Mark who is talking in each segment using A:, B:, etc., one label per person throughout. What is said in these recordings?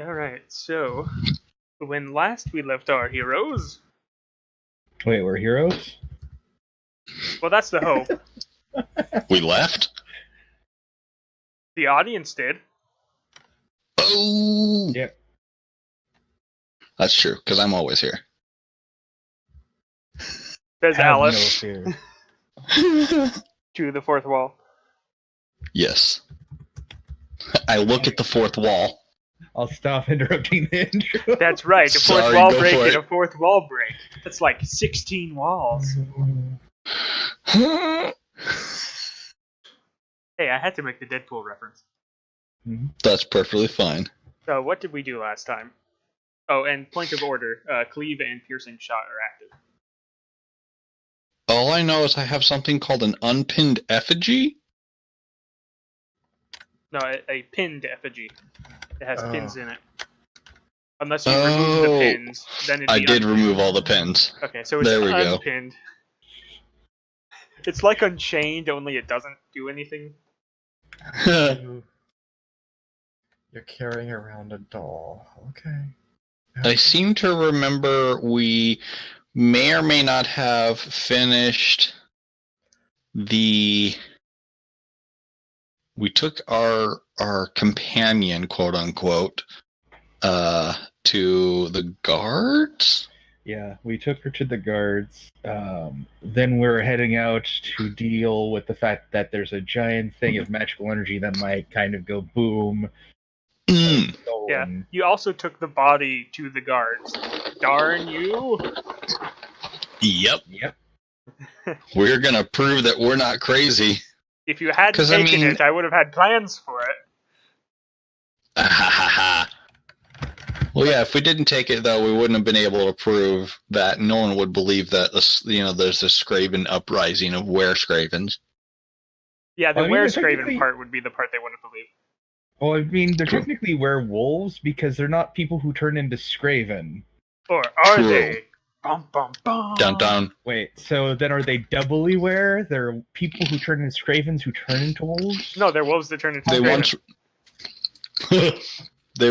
A: Alright, so when last we left our heroes,
B: Wait, we're heroes?
A: well, that's the hope.
C: We left?
A: The audience did.
C: Oh!
B: Yep.
C: That's true, because I'm always here.
A: Says
B: Have no
A: Alice
B: fear.
A: to the fourth wall.
C: Yes. I look at the fourth wall.
B: I'll stop interrupting the intro.
A: That's right, a fourth
C: Sorry,
A: wall
C: go
A: break
C: for
A: and
C: it.
A: a fourth wall break. That's like 16 walls. Hey, I had to make the Deadpool reference.
C: That's perfectly fine.
A: So, what did we do last time? Oh, and point of order, cleave and piercing shot are active.
C: All I know is I have something called an unpinned effigy.
A: No, a pinned effigy. It has pins in it. Unless you remove the pins, then it'd be
C: I did
A: unpinned.
C: remove all the pins.
A: Okay, so it's
C: There we go.
A: unpinned. It's like Unchained, only it doesn't do anything.
D: You're carrying around a doll. Okay.
C: I seem to remember we may or may not have finished the... We took our companion, quote unquote, to the guards?
B: Yeah, we took her to the guards. Then we're heading out to deal with the fact that there's a giant thing of magical energy that might kind of go boom.
C: Mm.
A: Yeah, you also took the body to the guards. Darn you!
C: Yep.
B: Yep.
C: We're gonna prove that we're not crazy.
A: If you hadn't
C: 'Cause, I
A: taken
C: mean-
A: it, I would have had plans for it.
C: Well, yeah, if we didn't take it, though, we wouldn't have been able to prove that. No one would believe that there's a Scraven uprising of were-Scravens.
A: Yeah, the
B: I mean,
A: were-Scraven
B: technically-
A: part would be the part they wouldn't believe.
B: Well, I mean, they're technically werewolves because they're not people who turn into Scraven.
A: Or are
C: True.
A: they? Bum bum bum.
C: Dun dun.
B: Wait, so then are they doubly were? They're people who turn into Scravens who turn into wolves?
A: No, they're wolves that turn into
C: They
A: Scraven.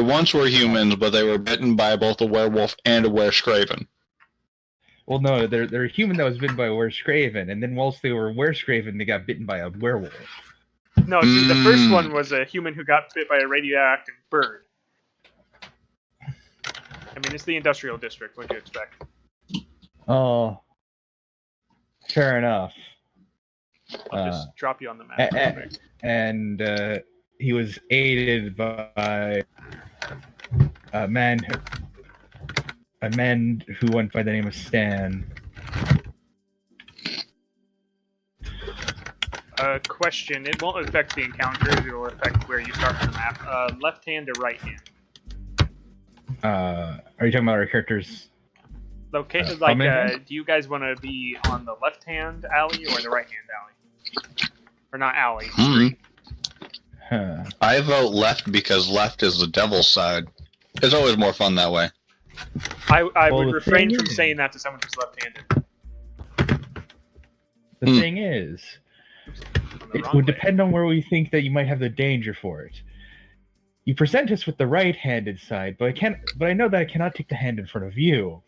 C: once were humans, but they were bitten by both a werewolf and a were-Scraven.
B: Well, no, they're a human that was bitten by a were-Scraven, and then whilst they were were-Scraven, they got bitten by a werewolf.
A: No, the first one was a human who got bit by a radioactive bird. I mean, it's the industrial district. What do you expect?
B: Oh, fair enough.
A: I'll just drop you on the map.
B: And he was aided by a man who went by the name of Stan.
A: Question. It won't affect the encounters. It will affect where you start on the map. Left hand or right hand?
B: Are you talking about our characters?
A: Location,
B: comment?
A: do you guys want to be on the left hand alley or the right hand alley? Or not alley?
B: Huh.
C: I vote left because left is the devil's side. It's always more fun that way.
A: I
B: Well,
A: would
B: the
A: refrain
B: thing
A: from
B: is-
A: saying that to someone who's left-handed.
B: The thing is, it would depend on where we think that you might have the danger for it. You present us with the right-handed side, but I know that I cannot take the hand in front of you.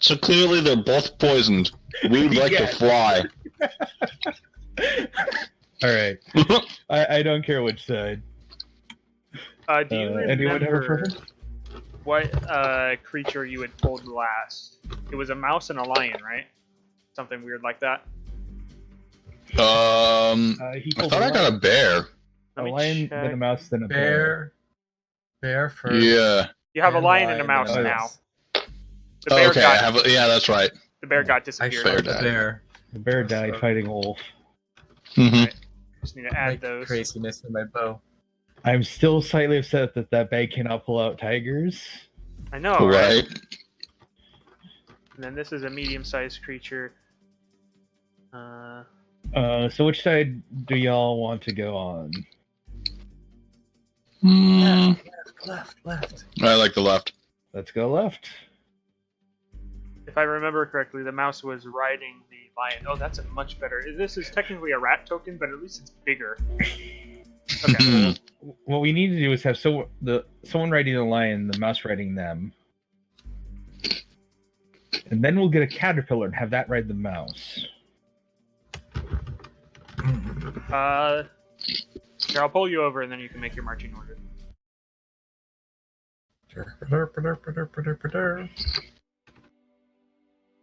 C: So clearly they're both poisoned. We would like to fly.
B: All right. I don't care which side.
A: Do you
B: Anyone have a
A: remember
B: preference?
A: what creature you had pulled last? It was a mouse and a lion, right? Something weird like that.
B: He
C: I
B: pulled
C: thought I got a bear.
B: a
A: Let me
B: lion,
A: check.
B: then a mouse, then a bear.
D: Bear first.
C: Yeah.
A: You have a
D: and
A: lion and a mouse
D: then
A: now.
D: mouse.
A: The bear
C: Okay,
A: got
C: I have. Yeah, that's right.
A: the bear got
D: I
A: disappeared.
D: shot the
C: died.
D: bear.
B: The bear died
D: So-
B: fighting a wolf.
C: Hmm.
A: Just need to add
D: Like
A: those.
D: craziness in my bow.
B: I'm still slightly upset that bag cannot pull out tigers.
A: I know, right?
C: Right.
A: And then this is a medium-sized creature.
B: So which side do y'all want to go on?
C: Mm,
D: Left.
C: I like the left.
B: Let's go left.
A: If I remember correctly, the mouse was riding the lion. Oh, that's a much better. This is technically a rat token, but at least it's bigger. Okay.
B: what we need to do is have someone riding the lion, the mouse riding them, and then we'll get a caterpillar and have that ride the mouse.
A: Here, I'll pull you over, and then you can make your marching order.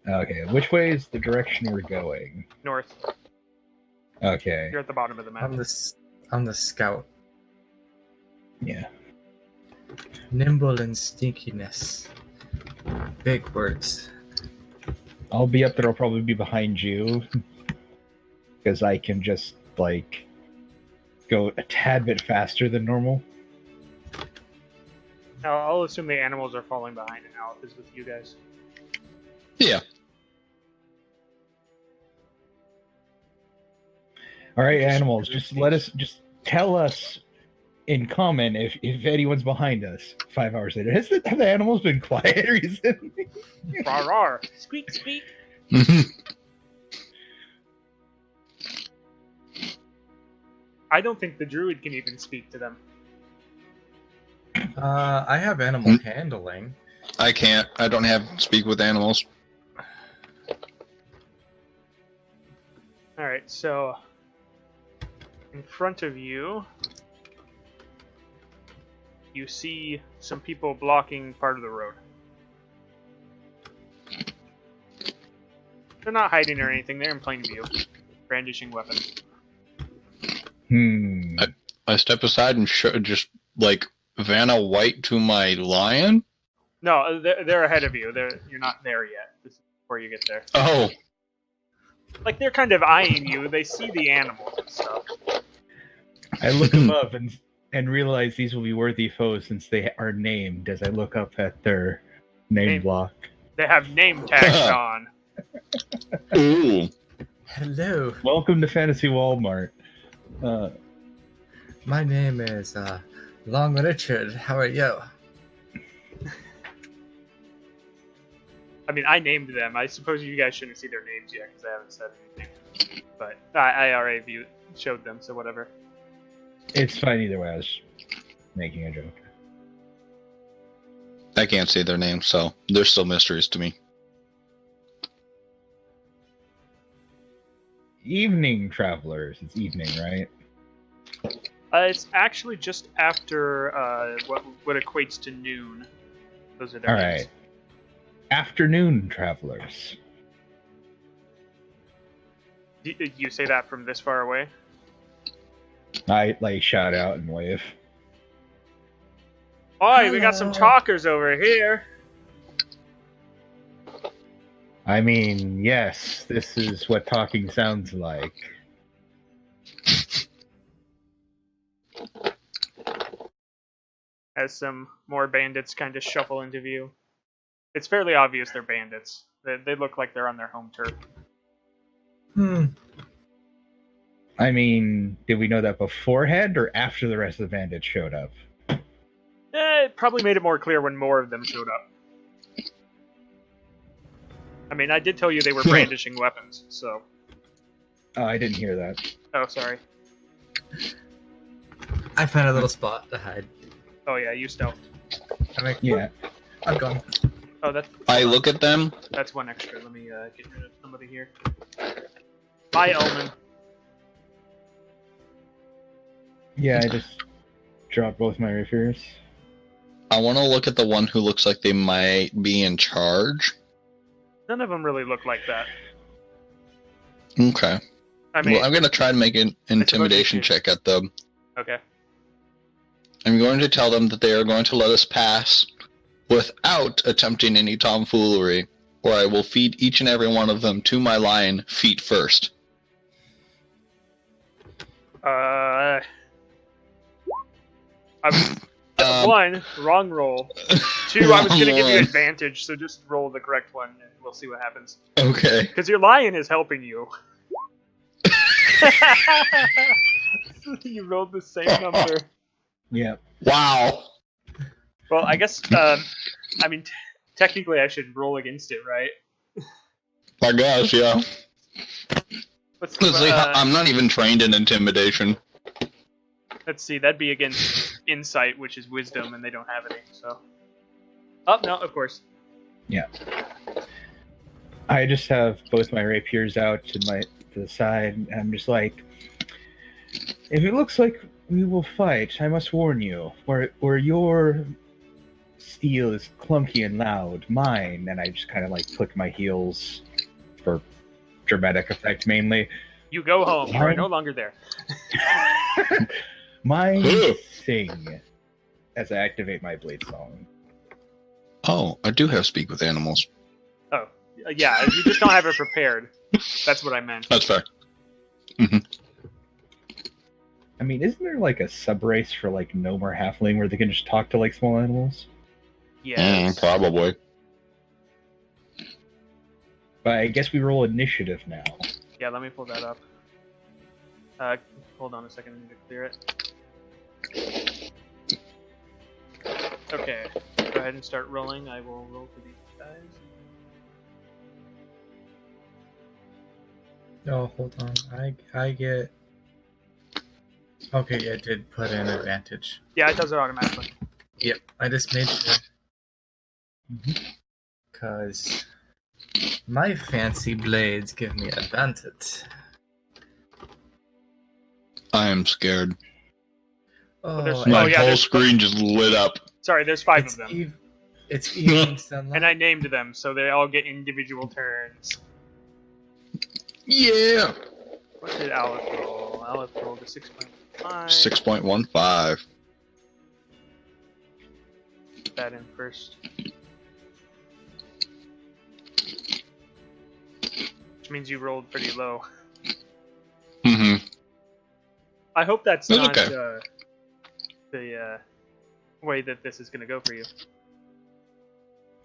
B: Okay, which way is the direction we're going?
A: North.
B: Okay.
A: You're at the bottom of the map.
D: I'm the scout.
B: Yeah.
D: Nimble and stinkiness. Big words.
B: I'll be up there. I'll probably be behind you. Because I can just, like, go a tad bit faster than normal.
A: Now, I'll assume the animals are falling behind, and Alf is with you guys.
C: Yeah.
B: All right, animals, just tell us in common if anyone's behind us 5 hours later. Have the animals been quiet recently?
A: Rawr, rawr. Squeak, squeak. I don't think the druid can even speak to them.
D: I have animal handling.
C: I can't. I don't have speak with animals.
A: Alright, so in front of you, you see some people blocking part of the road. They're not hiding or anything, they're in plain view, brandishing weapons.
C: I step aside and just, like, Vanna White to my lion?
A: No, they're ahead of you. You're not there yet. This is before you get there.
C: Oh.
A: Like, they're kind of eyeing you. They see the animals and stuff.
B: I look above and realize these will be worthy foes since they are named as I look up at their name block.
A: They have name tags on.
C: Ooh.
D: Hello.
B: Welcome to Fantasy Walmart.
D: My name is Long Richard. How are you?
A: I mean, I named them. I suppose you guys shouldn't see their names yet because I haven't said anything. But I already showed them, so whatever.
B: It's fine either way. I was making a joke.
C: I can't see their names, so they're still mysteries to me.
B: Evening travelers. It's evening, right?
A: It's actually just after what equates to noon. Those are their
B: All
A: names.
B: right. Afternoon travelers.
A: Did you say that from this far away?
B: I shout out and wave.
A: Oi, we got some talkers over here.
B: I mean, yes, this is what talking sounds like.
A: As some more bandits kind of shuffle into view. It's fairly obvious they're bandits. They look like they're on their home turf.
B: I mean, did we know that beforehand or after the rest of the bandits showed up?
A: It probably made it more clear when more of them showed up. I mean, I did tell you they were brandishing weapons, so...
B: Oh, I didn't hear that.
A: Oh, sorry.
D: I found a little spot to hide.
A: Oh yeah, you stealth.
B: Yeah.
D: I'm gone.
A: Oh, that's...
C: I look at them.
A: That's one extra. Let me get rid of somebody here. Bye, Elman.
B: Yeah, I just dropped both my rapiers.
C: I want to look at the one who looks like they might be in charge.
A: None of them really look like that.
C: Okay.
A: I mean...
C: Well, I'm going to try and make an intimidation check at them.
A: Okay.
C: I'm going to tell them that they are going to let us pass without attempting any tomfoolery, or I will feed each and every one of them to my lion feet first.
A: One, wrong roll. Two, I was going to give you advantage, so just roll the correct one and we'll see what happens.
C: Okay.
A: Because your lion is helping you. You rolled the same number.
B: Yeah.
C: Wow.
A: Well, I guess, I mean, technically I should roll against it, right?
C: I guess, yeah.
A: Let's
C: I'm not even trained in intimidation.
A: Let's see, that'd be against insight, which is wisdom, and they don't have any, so... Oh, no, of course.
B: Yeah. I just have both my rapiers out to the side, and I'm just like, if it looks like we will fight, I must warn you, where your steel is clunky and loud, mine, and I just kind of like click my heels for dramatic effect mainly.
A: You go home, you are no longer there.
B: Mine sing as I activate my blade song.
C: Oh, I do have speak with animals.
A: Oh, yeah, you just don't have it prepared. That's what I meant.
C: That's fair. Mm-hmm.
B: I mean, isn't there like a sub-race for like gnome or halfling where they can just talk to like small animals?
A: Yeah.
C: Probably.
B: But I guess we roll initiative now.
A: Yeah, let me pull that up. Hold on a second, I need to clear it. Okay, go ahead and start rolling. I will roll for these guys.
D: Oh, hold on. I get... Okay, it did put in advantage.
A: Yeah, it does it automatically.
D: Yep, I just made sure.
B: Mm-hmm.
D: Because my fancy blades give me advantage.
C: I am scared.
A: there's-
C: My
A: Oh, yeah,
C: whole
A: there's-
C: screen just lit up.
A: Sorry, there's 5 of them.
D: It's evening sunlight.
A: And I named them, so they all get individual turns.
C: Yeah!
A: What did Aleph roll? Aleph rolled a 6.5.
C: 6.15.
A: Put that in first. Which means you rolled pretty low.
C: Mm-hmm.
A: I hope that's
C: That's
A: not
C: okay.
A: the way that this is going to go for you.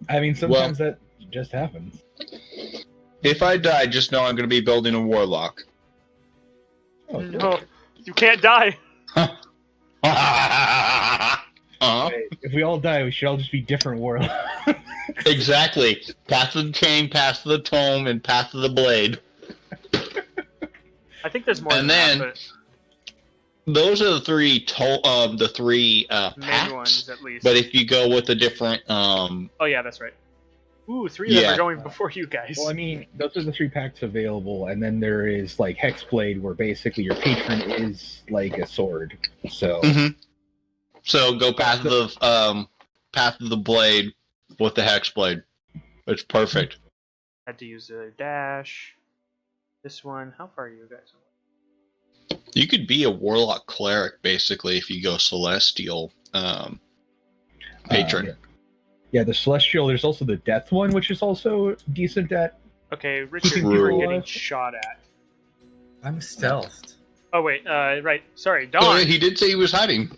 B: I mean, sometimes that just happens.
C: If I die, just know I'm going to be building a warlock.
B: Oh,
A: No, you can't die.
B: Wait, if we all die, we should all just be different warlocks.
C: Exactly. Path of the chain, path of the tome, and path of the blade.
A: I think there's more
C: And
A: than
C: then-
A: that,
C: Those are the three
A: but main
C: packs.
A: ones at least.
C: But if you go with the different,
A: Oh yeah, that's right. Ooh, 3 of them
C: Yeah.
A: are going before you guys.
B: Well, I mean, those are the 3 packs available, and then there is like Hexblade, where basically your patron is like a sword. So
C: Mhm. So go path of the blade with the hex blade. It's perfect.
A: Had to use a dash. This one, how far are you guys away?
C: You could be a warlock cleric basically if you go celestial patron.
B: yeah, the celestial. There's also the death one, which is also decent at.
A: Okay, Richard,
B: True.
A: you were getting shot at.
D: I'm stealthed.
A: Oh wait, right. Sorry,
C: Oh,
A: Dawn.
C: yeah, he did say he was hiding.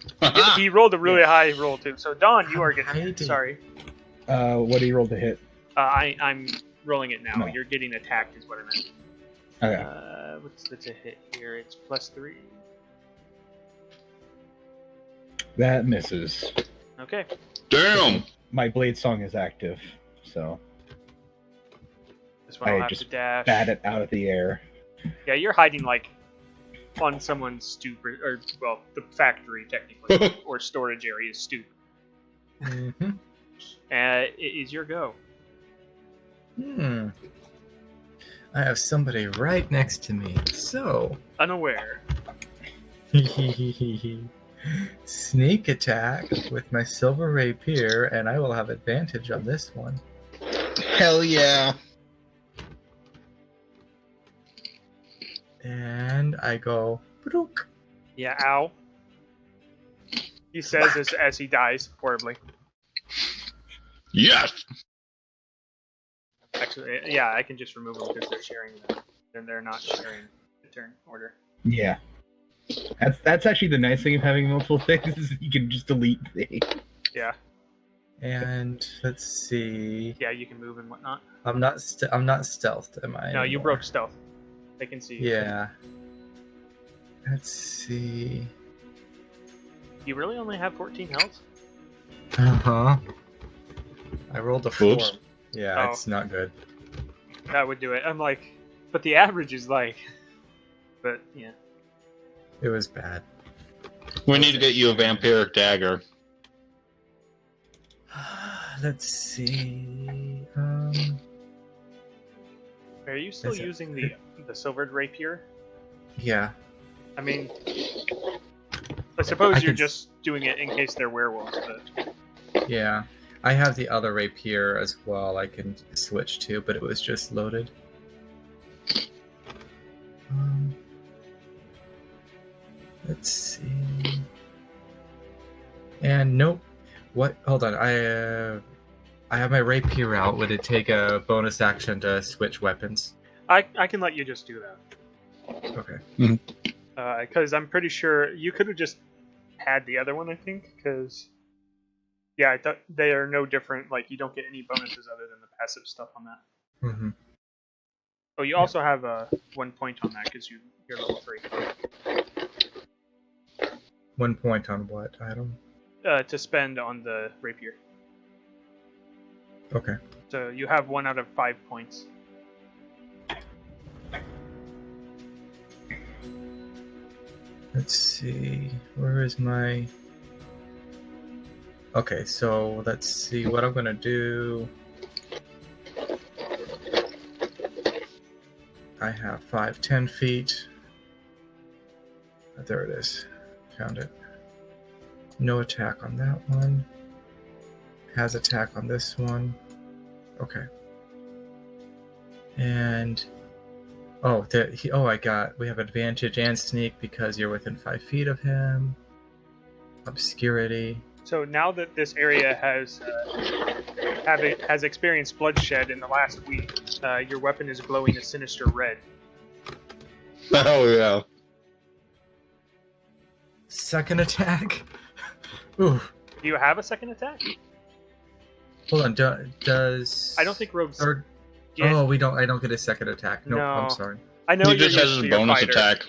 A: He rolled a really high roll too. So Dawn, you are getting
D: Hiding.
A: sorry.
B: What do you roll to hit?
A: I'm rolling it now.
B: No.
A: You're getting attacked, is what I meant.
B: Okay.
A: What's the to hit here? It's +3.
B: That misses.
A: Okay.
C: Damn.
B: My blade song is active, so
A: This one I'll
B: I
A: have
B: just
A: to dash.
B: bat it out of the air.
A: Yeah, you're hiding like on someone's stoop, or well, the factory technically, or storage area stoop.
D: Mm-hmm.
A: It is your go.
D: I have somebody right next to me. So,
A: Unaware.
D: sneak attack with my silver rapier, and I will have advantage on this one.
C: Hell yeah.
D: And I go, "Brook."
A: Yeah, ow. He says as he dies horribly.
C: Yes.
A: Actually, yeah, I can just remove them because they're sharing them. Then they're not sharing the turn order.
B: Yeah. That's actually the nice thing of having multiple things is you can just delete things.
A: Yeah,
D: And let's see.
A: yeah, you can move and whatnot.
D: I'm not stealthed, am I?
A: No, you
D: anymore?
A: broke stealth. They can see you.
D: Yeah. Let's see.
A: You really only have 14 health?
D: Uh-huh. I rolled a 4.
C: Oops.
D: Yeah,
A: Oh.
D: it's not good.
A: That would do it. I'm like, but the average is like, but yeah.
D: It was bad.
C: We need to get you a vampiric dagger.
D: Let's see.
A: Are you still
D: Is it-
A: using the silvered rapier?
D: Yeah.
A: I mean, I suppose
D: I
A: you're
D: can-
A: just doing it in case they're werewolves, but
D: Yeah. I have the other rapier as well. I can switch to, but it was just loaded. Let's see. And nope. What? Hold on. I have my rapier out. Would it take a bonus action to switch weapons?
A: I can let you just do that.
D: Okay.
A: Because I'm pretty sure you could have just had the other one, I think, because... Yeah, I thought they are no different. Like, you don't get any bonuses other than the passive stuff on that.
D: Mm-hmm.
A: Oh, you also have 1 point on that because you're level 3.
D: 1 point on what item?
A: To spend on the rapier.
D: Okay.
A: So you have 1 out of 5 points.
D: Let's see. Where is my... Okay, so let's see what I'm gonna do. I have 5, 10 feet. There it is. Found it. No attack on that one. Has attack on this one. Okay. And we have advantage and sneak because you're within 5 feet of him. Obscurity.
A: So now that this area has experienced bloodshed in the last week, your weapon is glowing a sinister red.
C: Oh yeah.
D: Second attack. Ooh.
A: Do you have a second attack?
D: Hold on. Does
A: I don't think rogues
D: third...
A: get...
D: Oh, I don't get a second attack. Nope,
A: No.
D: I'm sorry.
A: I know
C: He
A: you're
C: just has
A: used
C: his
A: to your
C: bonus
A: fighter.
C: attack.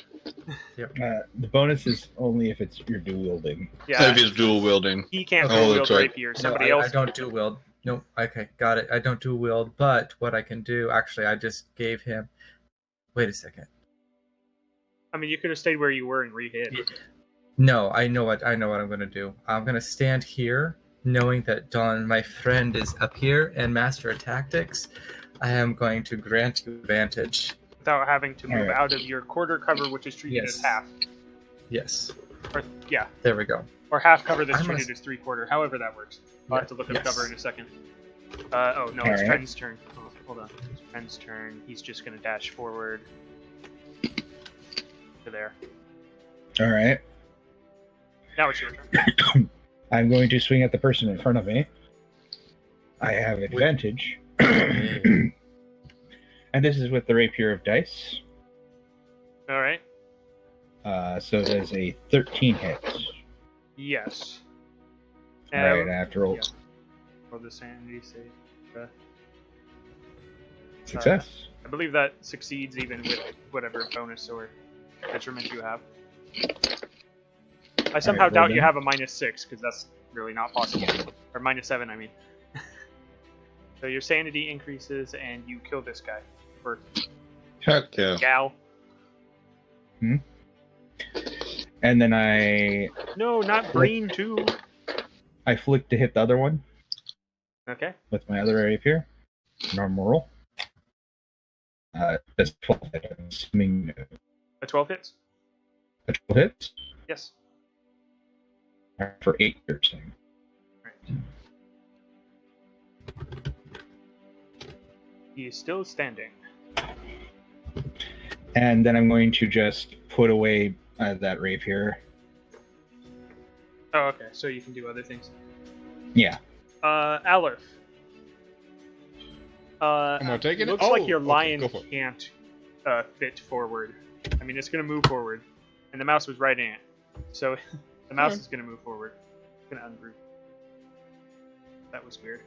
B: The bonus is only if it's you're dual wielding.
A: Yeah,
C: If he's dual wielding.
A: he can't
C: Oh,
A: dual
C: that's
A: wield
C: right.
A: rapier.
D: No,
A: Somebody
D: I
A: else.
D: don't do wield. Nope. Okay, got it. I don't do wield, but what I can do, actually, I just gave him... Wait a second.
A: I mean, you could have stayed where you were and re-hit.
D: No, I know what I'm going to do. I'm going to stand here, knowing that Don, my friend, is up here and master of tactics. I am going to grant you advantage.
A: Without having to move
B: Alright.
A: out of your quarter cover, which is treated
D: Yes.
A: as half.
D: Yes.
A: Or, yeah,
D: There we go.
A: or half cover that's
D: I
A: treated
D: must-
A: as 3/4. However that works. I'll have to look up
D: Yes.
A: cover in a second. Oh, no, it's
B: Alright.
A: Tren's turn. Oh, hold on. It's Tren's turn. He's just going to dash forward. To there.
B: All right.
A: Now it's your turn.
B: I'm going to swing at the person in front of me. I have advantage. And this is with the rapier of dice.
A: Alright.
B: So there's a 13 hits.
A: Yes.
B: All right, I have to roll
A: yeah. Roll the sanity save.
B: success.
A: I believe that succeeds even with whatever bonus or detriment you have. I somehow
B: roll
A: doubt you
B: then.
A: have a -6 because that's really not possible. Or -7, I mean. So your sanity increases and you kill this guy. Or
C: Heck yeah.
A: gal.
B: And then I
A: No, not green too.
B: flick to hit the other one
A: Okay.
B: with my other rapier. Normal roll. That's 12 hits. I'm assuming
A: A 12 hits?
B: a 12 hits
A: Yes.
B: for 8 piercing.
A: Right. He is still standing.
B: And then I'm going to just put away that rapier.
A: Oh, okay. So you can do other things.
B: Yeah.
A: Aleph.
E: Am I taking it?
A: Looks
E: Oh,
A: like your
E: okay,
A: lion
E: go for it.
A: can't fit forward. I mean, it's going to move forward. And the mouse was right in it. So the mouse is going to move forward. It's going to ungroup. That was weird.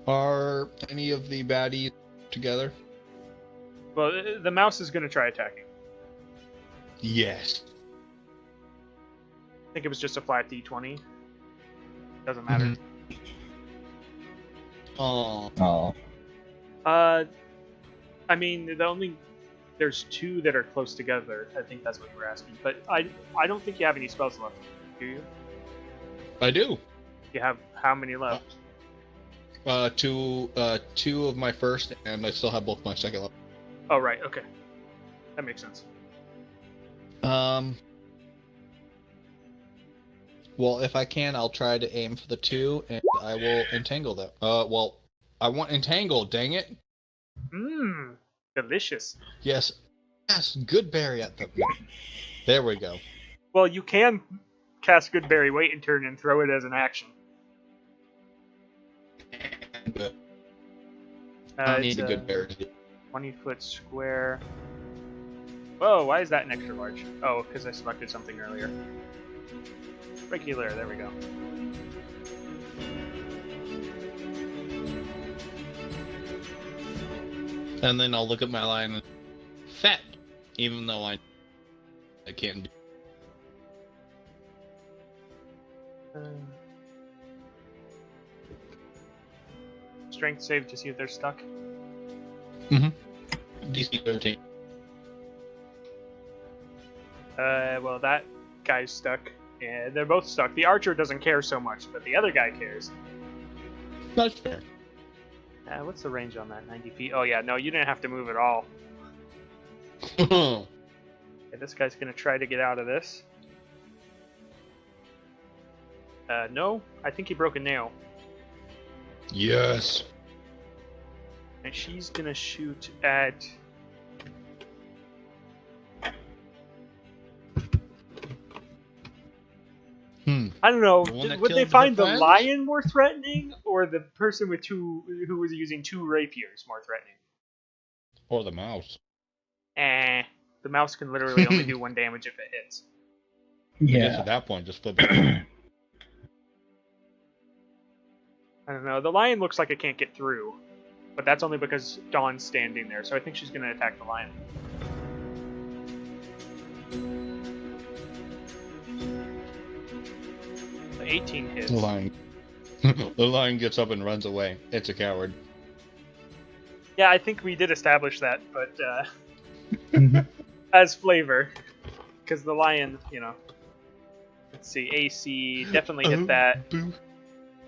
E: Are any of the baddies together?
A: Well, the mouse is going to try attacking.
E: Yes.
A: I think it was just a flat D20. Doesn't matter.
E: Oh.
B: Oh.
A: I mean, the only there's two that are close together. I think that's what you were asking. But I don't think you have any spells left, do you?
E: I do.
A: You have how many left?
E: Two of my first, and I still have both my second level.
A: Oh, right. Okay. That makes sense.
E: Well, if I can, I'll try to aim for the 2, and I will entangle them. Well, I want entangle, dang it.
A: Mmm. Delicious.
E: Yes, good berry at them. There we go.
A: Well, you can cast Goodberry, wait in turn, and throw it as an action.
E: But I need a good berry.
A: 20-foot square. Whoa, why is that an extra large? Oh, because I selected something earlier. Regular, there we go.
E: And then I'll look at my line and fat, even though I can't do.
A: Strength save to see if they're stuck.
E: DC 13.
A: Well, that guy's stuck. Yeah, they're both stuck. The archer doesn't care so much, but the other guy cares.
E: That's fair.
A: What's the range on that? 90 feet? Oh, yeah, no, you didn't have to move at all. Okay, this guy's going to try to get out of this. No, I think he broke a nail.
E: Yes.
A: And she's going to shoot at... I don't know. Would they find the lion more threatening, or the person with who was using 2 rapiers more threatening?
E: Or the mouse.
A: The mouse can literally only do 1 damage if it hits.
B: Yeah.
E: I guess at that point, just flip it.
A: I don't know. The lion looks like it can't get through, but that's only because Dawn's standing there. So I think she's going to attack the lion. The 18 hits.
E: The lion gets up and runs away. It's a coward.
A: Yeah, I think we did establish that, but as flavor, because the lion, you know. Let's see, AC definitely hit that.
E: Boo.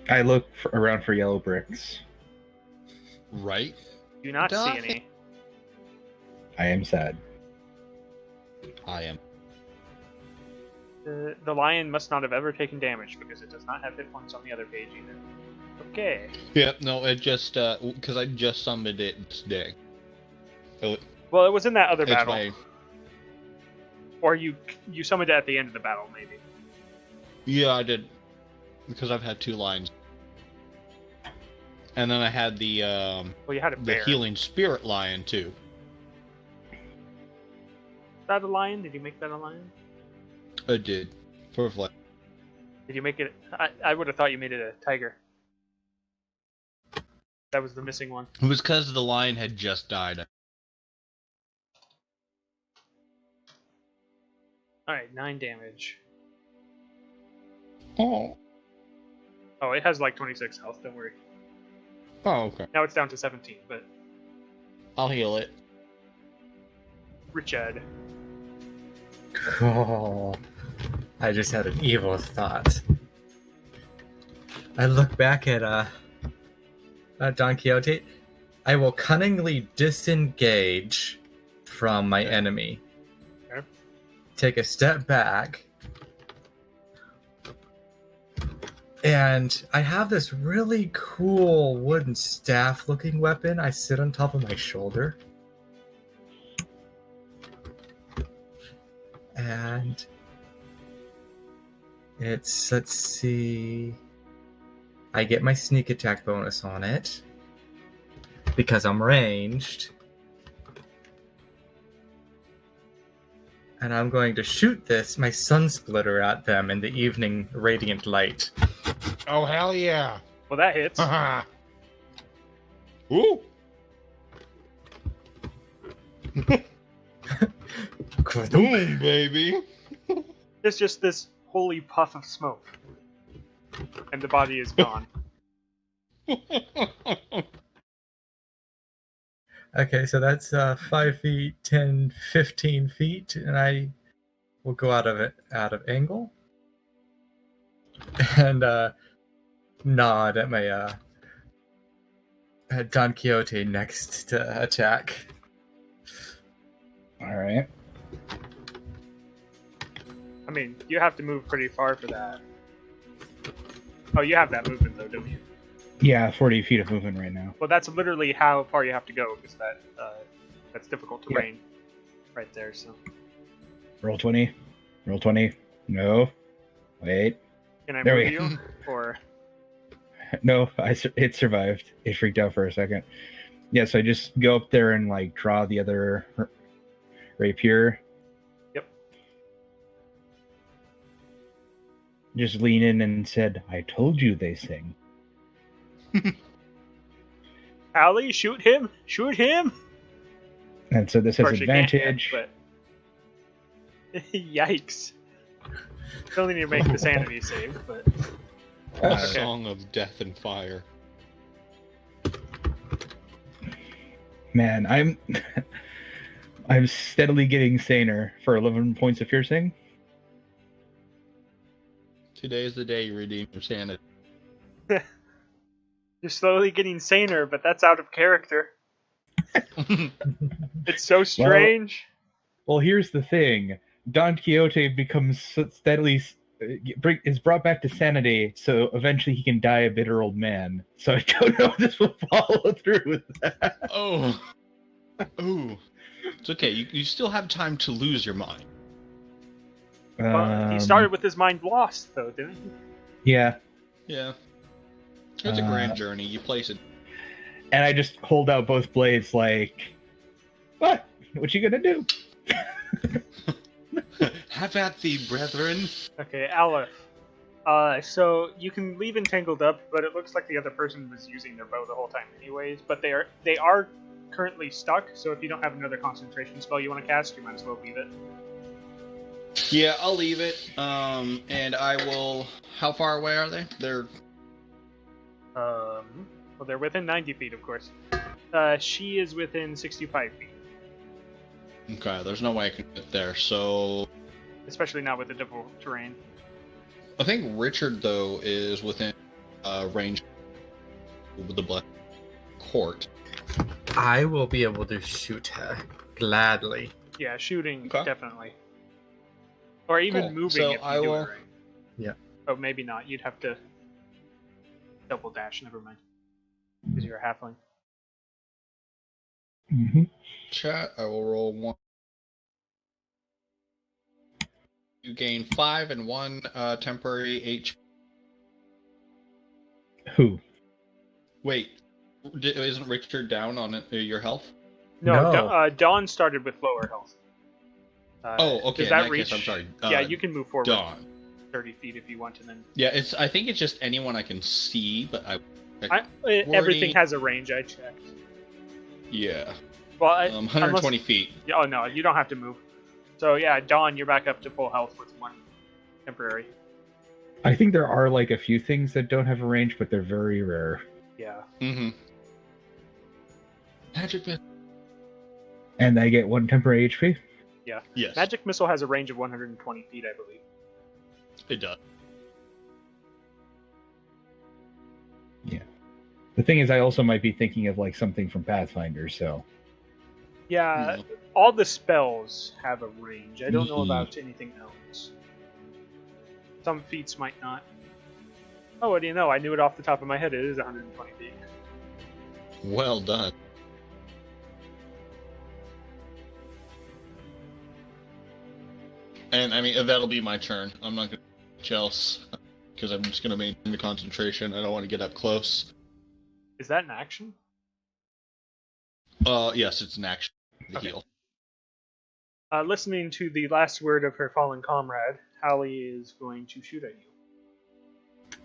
B: I look around for yellow bricks.
E: Right?
A: Do not see any.
B: I am sad.
E: I am.
A: The lion must not have ever taken damage because it does not have hit points on the other page either. Okay.
E: Yep, no, it just, because I just summoned it today.
A: Well, it was in that other
E: It's
A: battle.
E: my...
A: Or you summoned it at the end of the battle, maybe.
E: Yeah, I did. Because I've had 2 lines. And then I had the,
A: Well, you had a
E: the
A: bear.
E: healing spirit lion, too.
A: Is that a lion? Did you make that a lion?
E: I did. For flesh.
A: Did you make it... I would have thought you made it a tiger. That was the missing one.
E: It was because the lion had just died.
A: Alright, 9 damage.
E: Oh.
A: Oh, it has like 26 health, don't worry.
E: Oh, okay.
A: Now it's down to 17, but...
E: I'll heal it.
A: Richard.
D: Oh, I just had an evil thought. I look back at Don Quixote. I will cunningly disengage from my enemy.
A: Okay.
D: Take a step back. And I have this really cool wooden staff looking weapon. I sit on top of my shoulder. And it's, let's see, I get my sneak attack bonus on it because I'm ranged. And I'm going to shoot my sun splitter at them in the evening radiant light.
E: Oh, hell yeah.
A: Well, that hits.
E: Woo! Boom, baby.
A: There's just this holy puff of smoke. And the body is gone.
D: Okay, so that's 5 feet, 10, 15 feet, and I will go out of angle, and nod at my at Don Quixote next to attack.
B: All right.
A: I mean, you have to move pretty far for that. Oh, you have that movement though, don't you?
B: Yeah, 40 feet of movement right now.
A: Well, that's literally how far you have to go, because that's difficult
B: Yeah.
A: terrain right there. So
B: Roll 20. Roll 20. No. Wait.
A: can I
B: There
A: move
B: we-
A: you? Or
B: No, it survived. It freaked out for a second. Yeah, so I just go up there and like draw the other rapier.
A: Yep.
B: Just lean in and said, "I told you they sing."
A: Allie, shoot him! Shoot him!
B: And so this
A: Of
B: has
A: course you can't,
B: advantage.
A: but yikes! Still need to make the sanity save, but
E: A
A: Okay.
E: song of death and fire.
B: Man, I'm steadily getting saner for 11 points of piercing.
E: Today's the day you redeem your sanity.
A: you're slowly getting saner. But that's out of character. It's so strange.
B: Well, here's the thing: Don Quixote becomes steadily is brought back to sanity, so eventually he can die a bitter old man. So I don't know if this will follow through with that.
E: Oh. Ooh. It's okay. You still have time to lose your mind.
A: Well, he started with his mind lost, though, didn't he?
B: Yeah,
E: Yeah. It's a grand journey. You place it.
B: and I just hold out both blades, like, what? What you gonna do?
E: Have at thee, brethren.
A: Okay, Aleph. So you can leave entangled up, but it looks like the other person was using their bow the whole time, anyways. But they are currently stuck. So if you don't have another concentration spell you want to cast, you might as well leave it.
E: Yeah, I'll leave it. And I will. How far away are they? They're.
A: Well, they're within 90 feet, of course. She is within 65 feet,
E: Okay, there's no way I can get there. So.
A: especially not with the difficult terrain.
E: I think Richard, though, is within range with the black court.
D: I will be able to shoot her gladly.
A: Yeah, shooting
E: Okay.
A: definitely, or even
E: Cool.
A: moving
E: So
A: if you
E: I
A: do
E: will-
A: it right.
D: Yeah.
A: Oh, maybe not. You'd have to double dash. Never mind, because you're a halfling.
B: Mm-hmm.
E: Chat, I will roll 1. You gain 5 and 1 temporary HP.
B: Who?
E: Wait, isn't Richard down on your health?
A: No,
D: No.
A: Dawn started with lower health.
E: Oh, okay,
A: Does
E: in
A: that
E: that
A: reach?
E: case, I'm sorry.
A: Yeah, you can move forward
E: Dawn.
A: 30 feet if you want, and then
E: Yeah, I think it's just anyone I can see, but
A: everything has a range. I checked.
E: yeah.
A: Well,
E: 120 feet.
A: Oh no, you don't have to move. So yeah, Dawn, you're back up to full health with 1 temporary.
B: I think there are like a few things that don't have a range, but they're very rare.
A: Yeah.
E: Mm-hmm. Magic missile.
B: And I get 1 temporary HP.
E: Yes,
A: Magic missile has a range of 120 feet, I believe.
E: it does.
B: The thing is, I also might be thinking of like something from Pathfinder, so
A: Yeah,
E: No.
A: all the spells have a range. I don't know
B: Mhm.
A: about anything else. Some feats might not. Oh, what do you know? I knew it off the top of my head. It is 120 feet.
E: Well done. And I mean, that'll be my turn. I'm not gonna do much else because I'm just gonna maintain the concentration. I don't want to get up close.
A: Is that an action?
E: Yes, it's an action. The
A: Okay.
E: heal.
A: Listening to the last word of her fallen comrade, Hallie is going to shoot at you.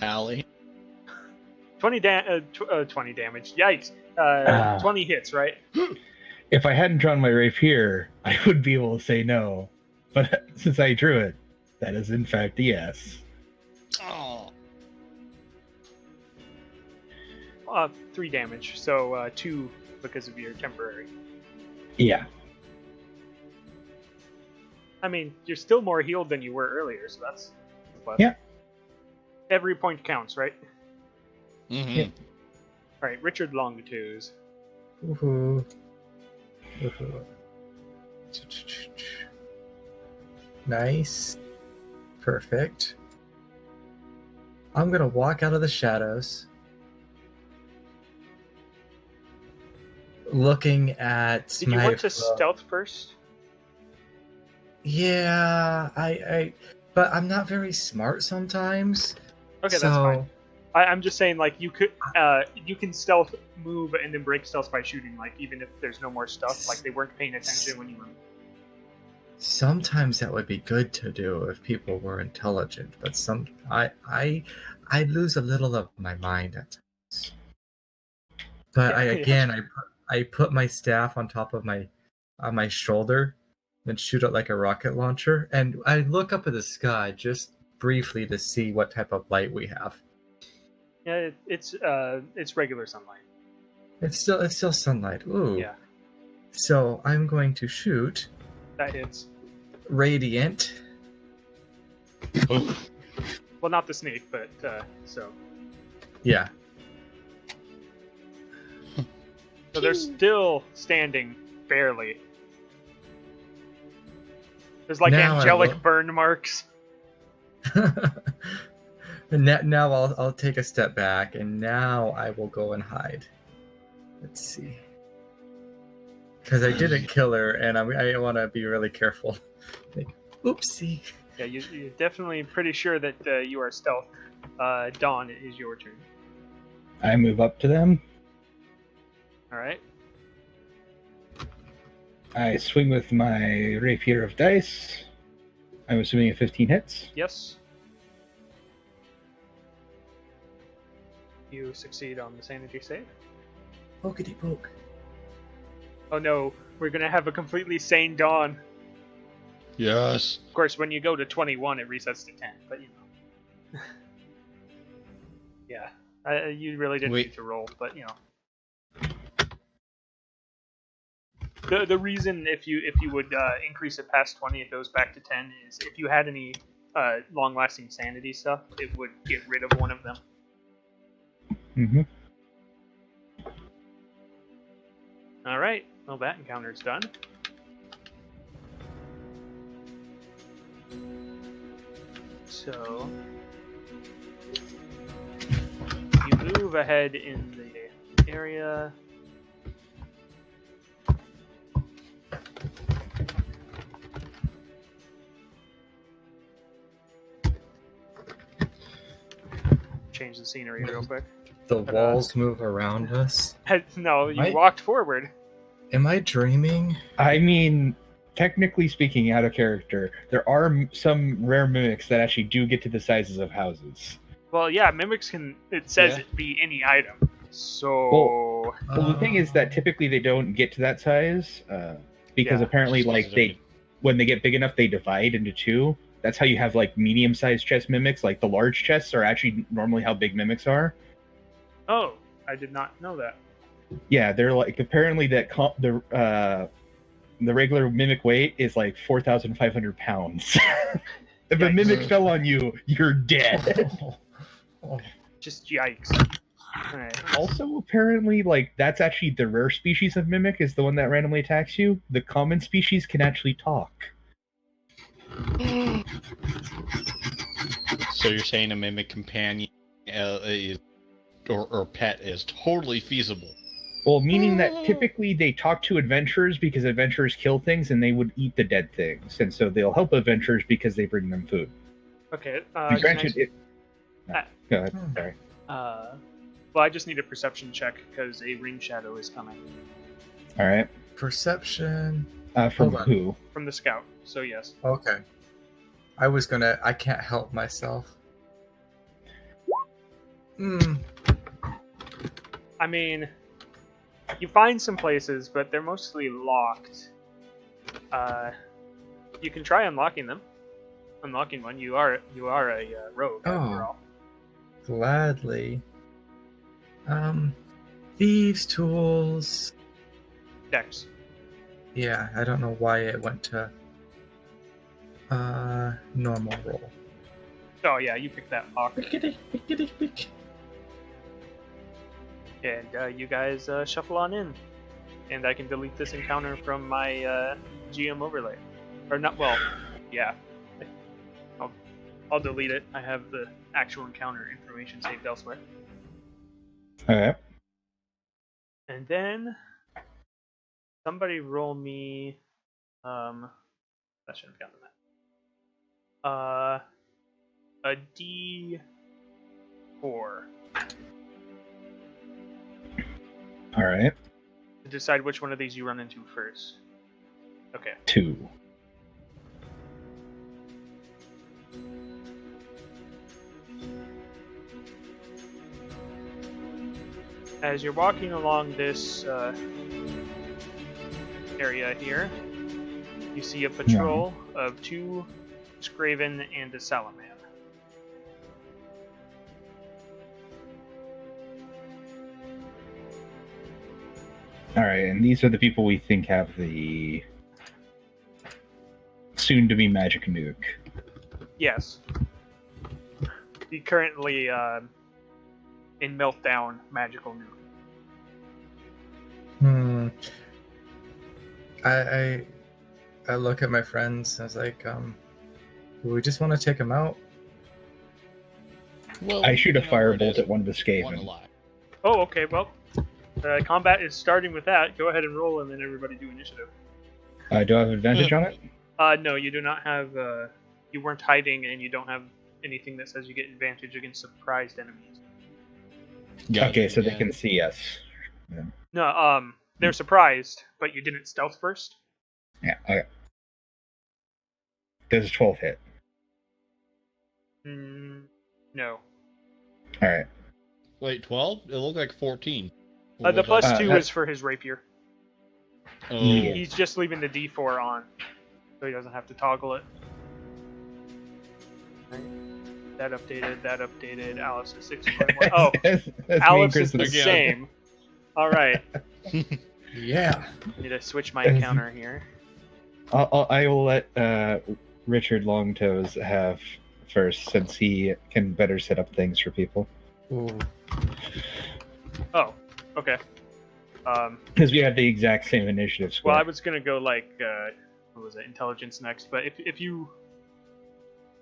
E: Allie.
A: 20 damage. Yikes. 20 hits, right?
B: if I hadn't drawn my rapier, I would be able to say no. But since I drew it, that is in fact a yes.
E: Oh.
A: 3 damage, so 2 because of your temporary.
B: Yeah.
A: I mean, you're still more healed than you were earlier, so that's plus.
B: Yeah.
A: Every point counts, right?
E: Mm-hmm.
B: Yeah.
A: Alright, Richard Longtooth.
D: Woohoo. Woohoo. Nice. Perfect. I'm gonna walk out of the shadows, looking at
A: Did you
D: my
A: want to
D: foe.
A: stealth first?
D: Yeah, but I'm not very smart sometimes.
A: Okay,
D: so
A: that's fine. I'm just saying, like, you can stealth move and then break stealth by shooting, like, even if there's no more stuff, like they weren't paying attention when you were.
D: sometimes that would be good to do if people were intelligent, but I lose a little of my mind at times. But
A: Yeah,
D: I put my staff on top of my shoulder and shoot it like a rocket launcher, and I look up at the sky just briefly to see what type of light we have.
A: Yeah, it's regular sunlight.
D: It's still sunlight. Ooh.
A: Yeah,
D: So I'm going to shoot
A: that hits.
D: radiant.
E: Oh,
A: Well, not the snake, but so.
D: Yeah.
A: So they're still standing, barely. There's like
D: Now I
A: angelic
D: will.
A: burn marks.
D: And now I'll take a step back, and now I will go and hide. Let's see. Because I didn't kill her, and I want to be really careful. Like, oopsie.
A: Yeah, you're definitely pretty sure that you are stealth. Dawn, it is your turn.
B: I move up to them.
A: Alright.
B: I swing with my rapier of dice. I'm assuming a 15 hits.
A: Yes. You succeed on the sanity save.
D: Pokety poke.
A: Oh no, we're gonna have a completely sane Dawn.
E: yes.
A: Of course, when you go to 21, it resets to 10, but you know. Yeah, you really didn't
E: Wait.
A: need to roll, but you know. The reason if you would increase it past 20, it goes back to 10, is if you had any long-lasting sanity stuff, it would get rid of one of them.
B: Mm-hmm.
A: Alright, well that encounter's done. So, you move ahead in the area. Change the scenery real quick.
D: The walls move around us.
A: No, you
D: Right.
A: walked forward.
D: Am I dreaming?
B: I mean, technically speaking, out of character, there are some rare mimics that actually do get to the sizes of houses.
A: Well, yeah, mimics can. It says
E: Yeah.
A: it be any item. So
B: Well, the thing is that typically they don't get to that size because
A: Yeah.
B: apparently,
E: Just 'cause
B: like
E: they're-
B: when they get big enough, they divide into two. That's how you have like medium-sized chest mimics. Like the large chests are actually normally how big mimics are.
A: Oh, I did not know that.
B: Yeah, they're like apparently that the regular mimic weight is like 4,500 pounds. If a
A: Yikes.
B: mimic fell on you, you're dead.
A: Just yikes. Alright.
B: Also, apparently, like that's actually the rare species of mimic is the one that randomly attacks you. The common species can actually talk.
E: So you're saying a mimic companion is, or pet is totally feasible.
B: Well, meaning that typically they talk to adventurers because adventurers kill things and they would eat the dead things, and so they'll help adventurers because they bring them food.
A: Okay.
B: Granted, it.
A: Ah.
B: Go ahead. Sorry.
A: Well, I just need a perception check because a ring shadow is coming
B: All right.
D: Perception.
B: From
D: Hold on.
B: who?
A: from the scout. So yes.
D: Okay. I can't help myself.
A: I mean, you find some places, but they're mostly locked. You can try unlocking them. Unlocking one. You are a rogue after
D: Oh.
A: all.
D: Gladly. Thieves' tools.
A: Dex.
D: Yeah, I don't know why it went to normal roll.
A: Oh yeah, you picked that lock.
D: Pickety, pickety, pick.
A: And you guys shuffle on in. And I can delete this encounter from my GM overlay. Or not, well, yeah. I'll delete it. I have the actual encounter information saved elsewhere.
B: Okay.
A: And then somebody roll me I shouldn't have gotten that. A D4
B: All right.
A: to decide which one of these you run into first. Okay.
B: 2.
A: As you're walking along this area here, you see a patrol of 2 Scraven and a Salaman.
B: All right, and these are the people we think have the soon-to-be magic nuke.
A: Yes. He currently in meltdown magical nuke.
D: I look at my friends. I was like, we just want to take him out.
E: Well,
B: I shoot a
E: you know where it
B: firebolt
E: is.
B: at one of the
E: One
B: Skaven.
E: alive.
A: Oh, okay. Well, combat is starting with that. Go ahead and roll, and then everybody do initiative.
B: Do I have advantage on it?
A: No, you do not have. You weren't hiding, and you don't have anything that says you get advantage against surprised enemies.
E: Gotcha,
B: Okay, so they
E: yeah.
B: can see us.
A: No, they're surprised, but you didn't stealth first.
B: Yeah, okay. Does a 12 hit?
A: No.
B: All right.
E: Wait, 12? It looked like 14.
A: The plus
B: Uh,
A: 2
B: that-
A: is for his rapier.
E: Oh,
B: Yeah.
A: He's just leaving the D4 on, so he doesn't have to toggle it. Right. That updated. Alice is 6.1. Oh,
B: That's me and
A: Alice is
B: Chris.
A: the
E: Again.
A: same. All right.
D: Yeah.
A: I need to switch my encounter here.
B: I will let Richard Longtoes have first, since he can better set up things for people.
D: Ooh.
A: Oh, okay.
B: Because we have the exact same initiative score.
A: Well, I was gonna go like what was it, intelligence next, but if you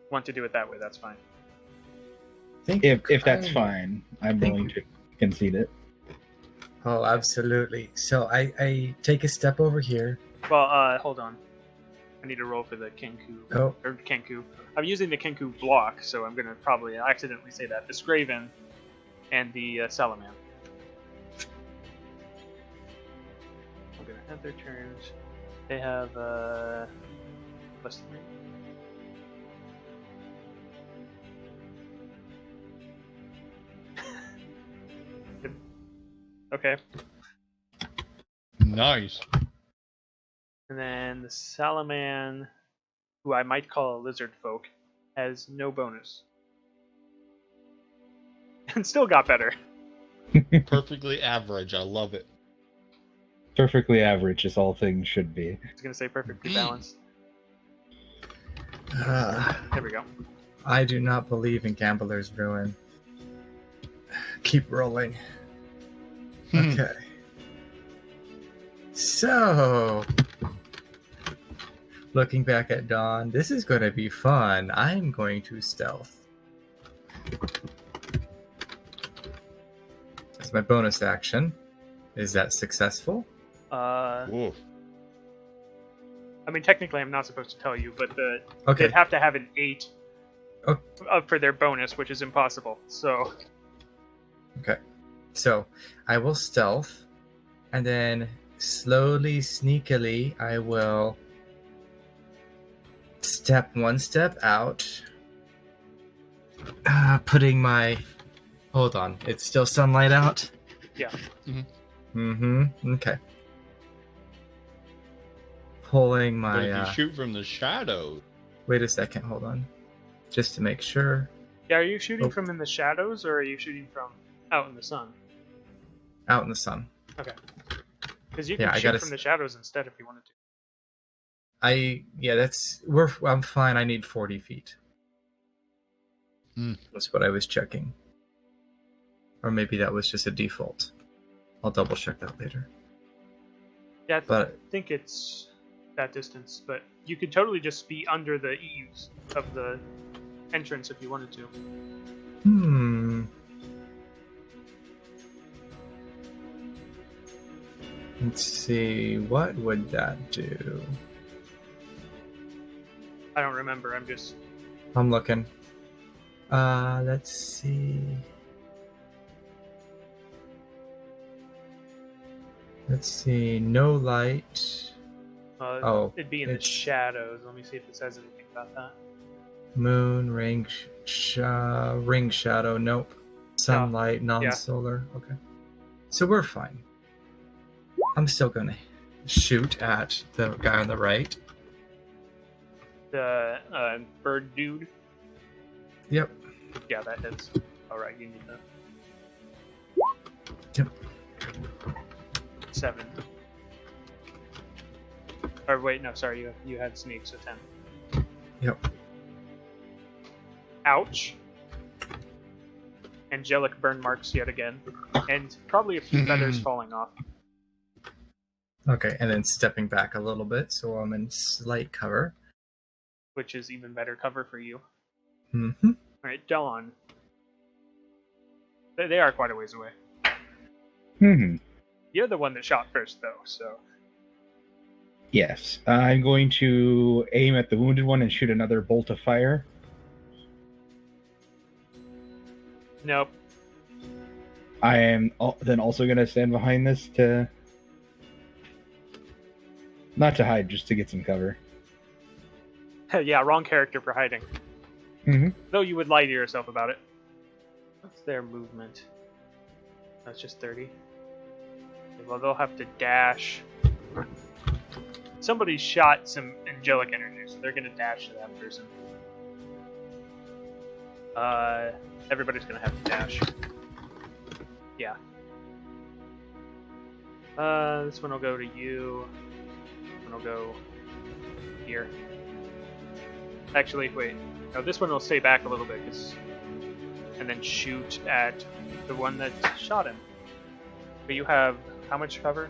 A: want to do it that way, that's fine.
B: if that's fine, I'm willing to concede it.
D: Oh, absolutely. So I take a step over here.
A: Well, hold on. I need to roll for the Kenku.
D: Oh.
A: Or Kenku. I'm using the Kenku block, so I'm gonna probably accidentally say that. The Scraven and the Salaman. I'm gonna end their turns. They have +3. Okay.
E: nice.
A: And then the Salaman, who I might call a lizard folk, has no bonus. And still got better.
E: Perfectly average. I love it.
B: Perfectly average, as all things should be.
A: I was gonna say perfectly balanced. There we go.
D: I do not believe in Gambler's Ruin. Keep rolling. Okay. So, looking back at Dawn, this is going to be fun. I'm going to stealth. That's my bonus action. Is that successful?
E: Whoa.
A: I mean, technically, I'm not supposed to tell you, but
D: Okay.
A: they'd have to have an 8
D: Oh.
A: for their bonus, which is impossible. So,
D: Okay. So, I will stealth, and then slowly, sneakily, I will step one step out, putting my... Hold on. It's still sunlight out?
A: yeah.
D: Okay. Pulling
E: But if
D: my...
E: you shoot from the shadows,
D: Wait a second. Hold on. Just to make sure.
A: Yeah, are you shooting
D: Oh.
A: from in the shadows, or are you shooting from out in the sun?
D: Out in the sun.
A: Okay. Because you
D: Yeah,
A: can
D: I
A: shoot
D: gotta
A: from the shadows instead if you wanted to.
D: I'm fine. I need 40 feet.
E: Hmm.
D: That's what I was checking. Or maybe that was just a default. I'll double check that later.
A: Yeah, I
D: But
A: think it's that distance, but you could totally just be under the eaves of the entrance if you wanted to.
D: Let's see, what would that do?
A: I don't remember.
D: I'm looking. Let's see. No light.
A: It'd be in the shadows. Let me see if it says anything about that.
D: Moon, ring shadow. Nope. Sunlight, non-solar. Okay. So we're fine. I'm still gonna shoot at the guy on the right.
A: The bird dude.
D: Yep.
A: Yeah, that hits. Alright, you need that.
D: Yep.
A: 7. Or wait, no, sorry, you had sneak, so 10.
D: Yep.
A: Ouch. Angelic burn marks yet again. And probably a few feathers falling off.
D: Okay, and then stepping back a little bit, so I'm in slight cover.
A: Which is even better cover for you.
D: Mm-hmm.
A: Alright, Delon. They are quite a ways away. You're the one that shot first, though, so...
B: Yes. I'm going to aim at the wounded one and shoot another bolt of fire.
A: Nope.
B: I am then also going to stand behind this to... Not to hide, just to get some cover.
A: Yeah, wrong character for hiding.
B: Mm-hmm.
A: Though you would lie to yourself about it. What's their movement? That's just 30. Okay, well, they'll have to dash. Somebody shot some angelic energy, so they're going to dash to that person. Everybody's going to have to dash. Yeah. This one will go to you. This one will go here. Actually, wait. No, this one will stay back a little bit, and then shoot at the one that shot him. But you have how much cover?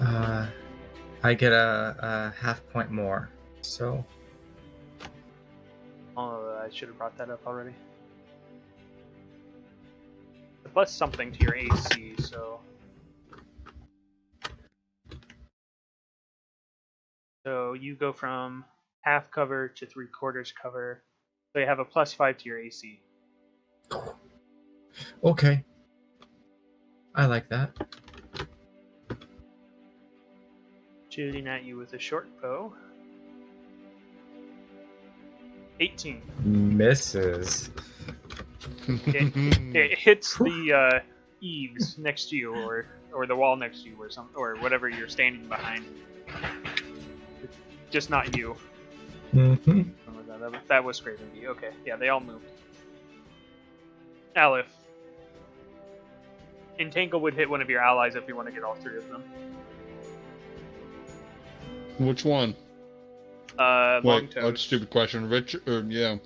D: I get a half point more, so...
A: Oh, I should have brought that up already. Plus something to your AC, so... So you go from half cover to 3/4 cover. So you have a +5 to your AC.
D: Okay. I like that.
A: Shooting at you with a short bow. 18.
D: Misses.
A: It hits the eaves next to you, or the wall next to you, or whatever you're standing behind. Just not you.
D: Mm-hmm.
A: That was Craven V. Okay, yeah, they all moved. Aleph. Entangle would hit one of your allies if you want to get all 3 of them.
E: Which one?
A: Long
E: Wait,
A: toes.
E: that's a stupid question. Richard, yeah.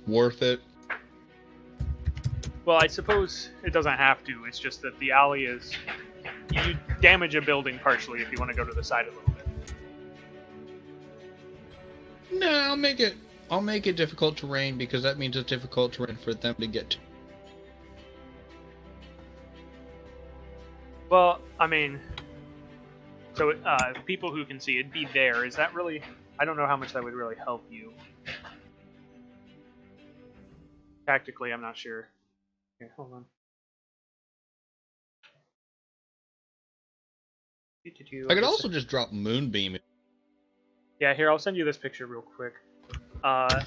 E: Worth it?
A: Well, I suppose it doesn't have to. It's just that the alley is... You damage a building partially if you want to go to the side a little bit.
E: No, I'll make it difficult terrain because that means it's difficult terrain for them to get to.
A: Well, I mean... So, people who can see, it'd be there. Is that really... I don't know how much that would really help you. Tactically, I'm not sure. Here, hold on.
E: I could also just drop Moonbeam.
A: Yeah, here, I'll send you this picture real quick.
D: I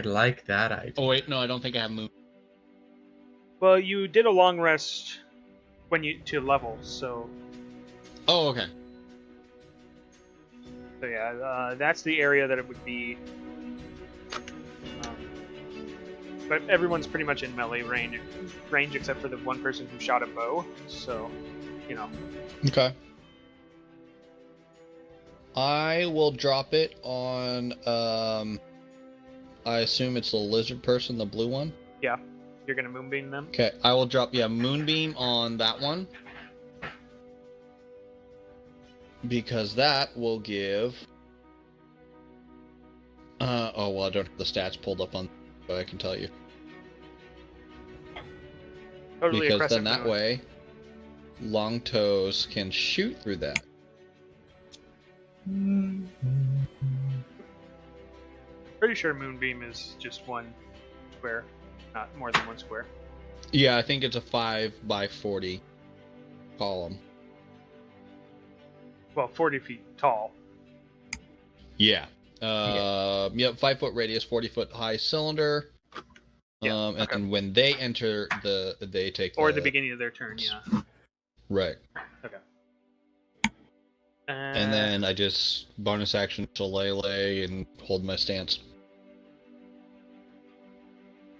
D: like that idea.
E: Oh wait, no, I don't think I have Moon.
A: Well, you did a long rest when you to level, so...
E: Oh, okay.
A: So yeah, that's the area that it would be. But everyone's pretty much in melee range except for the one person who shot a bow. So, you know.
E: Okay. I will drop it on, I assume it's the lizard person, the blue one?
A: Yeah. You're going to moonbeam them?
E: Okay, I will drop, moonbeam on that one. Because that will give... oh, well, I don't have the stats pulled up on, but I can tell you.
A: Totally
E: because then
A: aggressive
E: that way, long toes can shoot through that.
A: Pretty sure moonbeam is just one square, not more than one square.
E: Yeah, I think it's a 5x40 column.
A: Well, 40 feet tall.
E: Yeah. Yep, 5 foot radius, 40 foot high cylinder.
A: Yeah,
E: and then when they enter they take
A: or the beginning of their turn, yeah.
E: Right.
A: Okay.
E: And then I just bonus action shillelagh and hold my stance.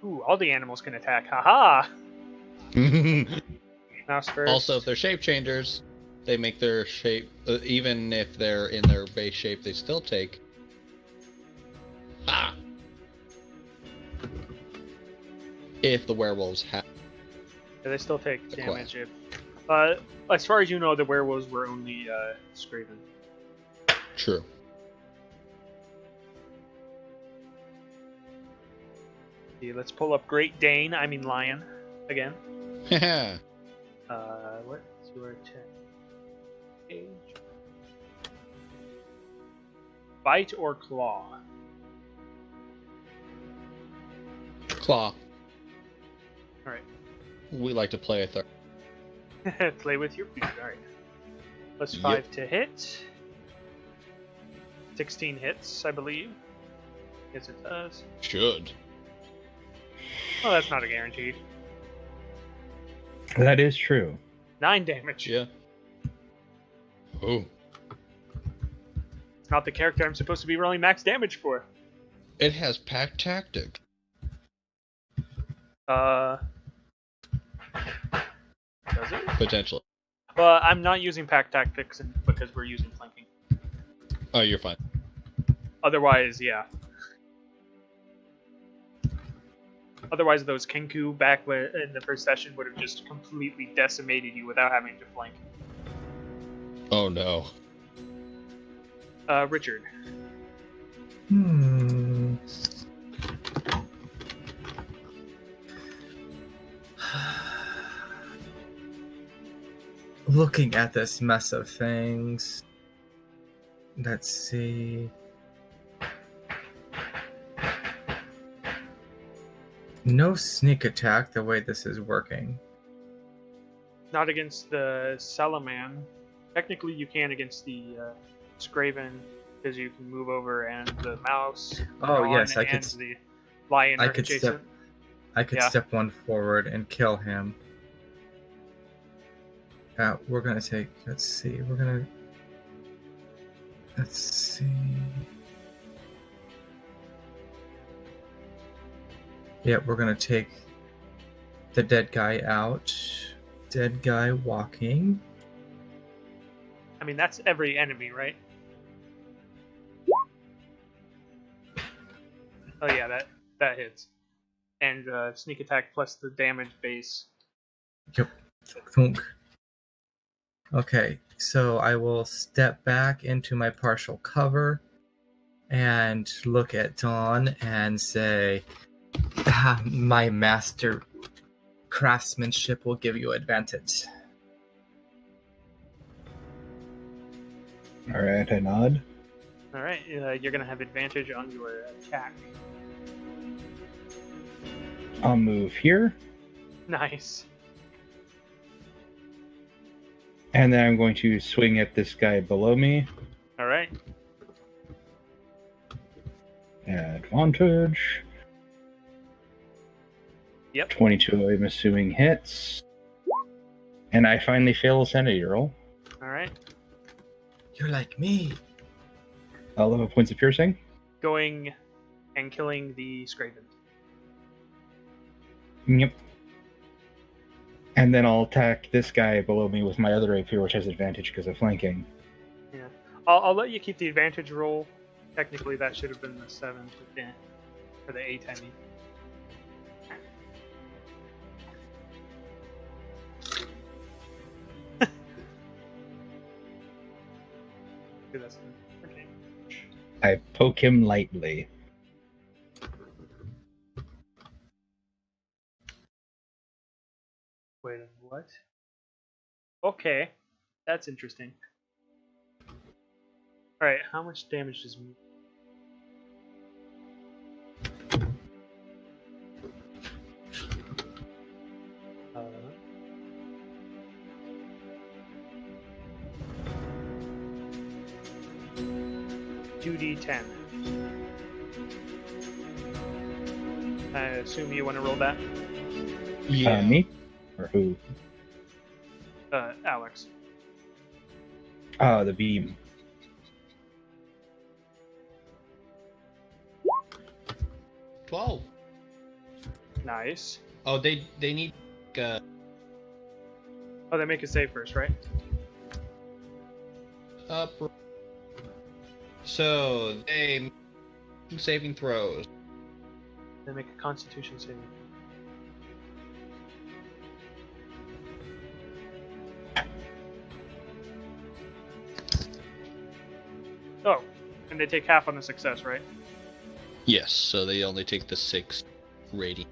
A: Ooh, all the animals can attack. Haha! Mouse first.
E: Also, if they're shape changers, they make their shape. Even if they're in their base shape, they still take. Ah. If the werewolves have.
A: Yeah, they still take
E: The
A: damage if. As far as you know, the werewolves were only Scraven.
E: True.
A: See, let's pull up Great Dane. I mean Lion again.
E: Haha.
A: What's your attack? Age. Bite or claw?
E: Claw.
A: All right.
E: We like to play a third.
A: Play with your feet. All right. Plus
E: Yep.
A: 5 to hit. 16 hits, I believe. Yes, it does.
E: Should.
A: Oh, that's not a guarantee.
B: That is true.
A: 9 damage.
E: Yeah. Oh.
A: It's not the character I'm supposed to be rolling max damage for.
E: It has pack tactic.
A: Does it?
E: Potentially.
A: Well, I'm not using pack tactics because we're using flanking.
E: Oh, you're fine.
A: Otherwise, yeah. Otherwise, those Kenku back in the first session would have just completely decimated you without having to flank.
E: Oh no.
A: Richard.
D: Looking at this mess of things, let's see. No sneak attack the way this is working.
A: Not against the Salaman. Technically, you can against the Scraven because you can move over, and the mouse.
D: Oh yes, I
A: and
D: could.
A: the lion.
D: I
A: are
D: could
A: adjacent. Yeah.
D: step one forward and kill him. We're gonna take. Let's see. Let's see. Yeah, we're gonna take the dead guy out. Dead guy walking.
A: I mean, that's every enemy, right? Oh yeah, that hits. And sneak attack plus the damage base.
D: Yep. Thunk. Okay, so I will step back into my partial cover and look at Dawn and say, my master craftsmanship will give you advantage.
B: All right, I nod.
A: All right, you're gonna have advantage on your attack.
B: I'll move here,
A: Nice.
B: and then I'm going to swing at this guy below me.
A: All right.
B: Advantage.
A: Yep.
B: 22, I'm assuming, hits. And I finally fail a sanity roll.
A: All right.
D: You're like me.
B: 11 points of piercing.
A: going and killing the Scraven.
B: Yep. And then I'll attack this guy below me with my other rapier, which has advantage because of flanking.
A: Yeah. I'll let you keep the advantage roll. Technically, that should have been the 7 for the 8, I mean. Okay, that's okay.
B: I poke him lightly.
A: Wait, what? Okay, that's interesting. Alright, how much damage does me? Uh, 2d10. I assume you want to roll that?
E: Yeah.
B: Me? Or who?
A: Alex.
B: Oh, the beam.
E: Twelve.
A: Nice.
E: Oh, they need.
A: Oh, they make a save first, right?
E: Up. So they saving throws.
A: They make a Constitution saving. Oh, and they take half on the success, right?
E: Yes, so they only take the 6 rating.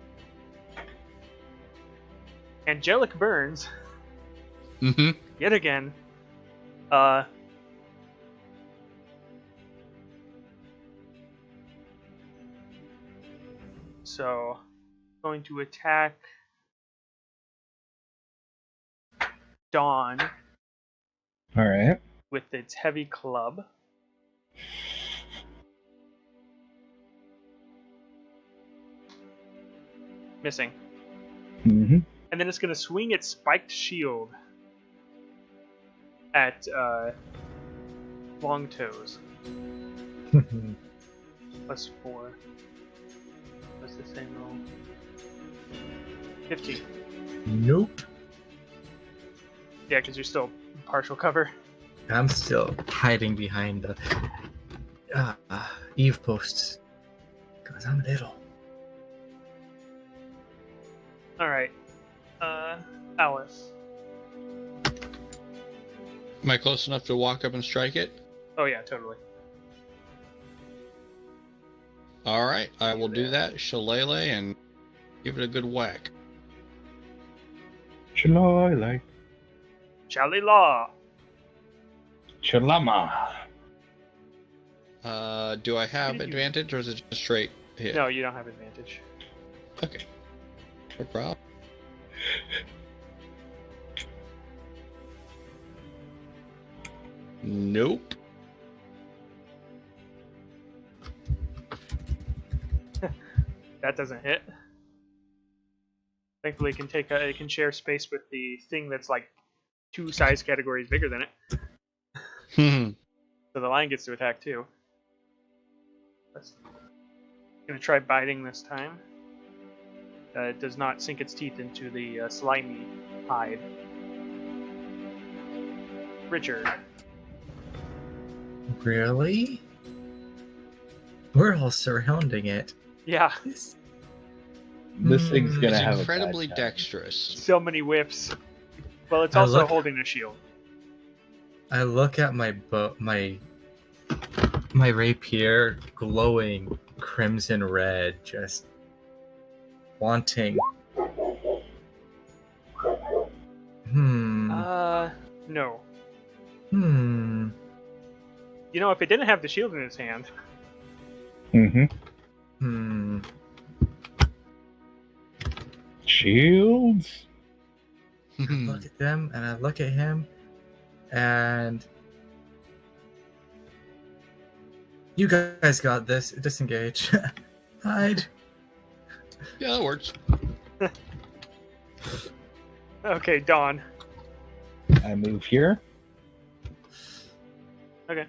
A: Angelic burns
E: Mm-hmm.
A: yet again. So going to attack Dawn
B: All right.
A: with its heavy club. Missing.
B: Mm-hmm.
A: And then it's going to swing its spiked shield at Long Toes. Plus 4. What's the same roll? 15.
D: Nope.
A: Yeah, because you're still partial cover.
D: I'm still hiding behind the Eve posts. Because I'm little.
A: Alright. Alice.
E: Am I close enough to walk up and strike it?
A: Oh yeah, totally.
E: All right, I will do that, shillelagh, and give it a good whack.
B: Shalai.
A: Shalila!
B: Shalama.
E: Do I have advantage, or is it just straight hit?
A: No, you don't have advantage.
E: Okay. No problem. Nope.
A: That doesn't hit. Thankfully, it can share space with the thing that's like 2 size categories bigger than it. So the lion gets to attack too. Gonna try biting this time. It does not sink its teeth into the slimy hide. Richard.
D: Really? We're all surrounding it.
A: Yeah,
B: This thing's gonna
E: It's
B: have
E: incredibly
B: a bad time.
E: dexterous.
A: so many whiffs. Well, it's
D: I
A: also
D: look-
A: holding a shield.
D: I look at my my rapier glowing crimson red, just wanting.
A: No.
D: You
A: know, if it didn't have the shield in its hand,
B: Mm-hmm. Shields?
D: I look at them and I look at him and you guys got this. Disengage. Hide.
E: Yeah, that works.
A: okay, Dawn.
B: I move here.
A: Okay.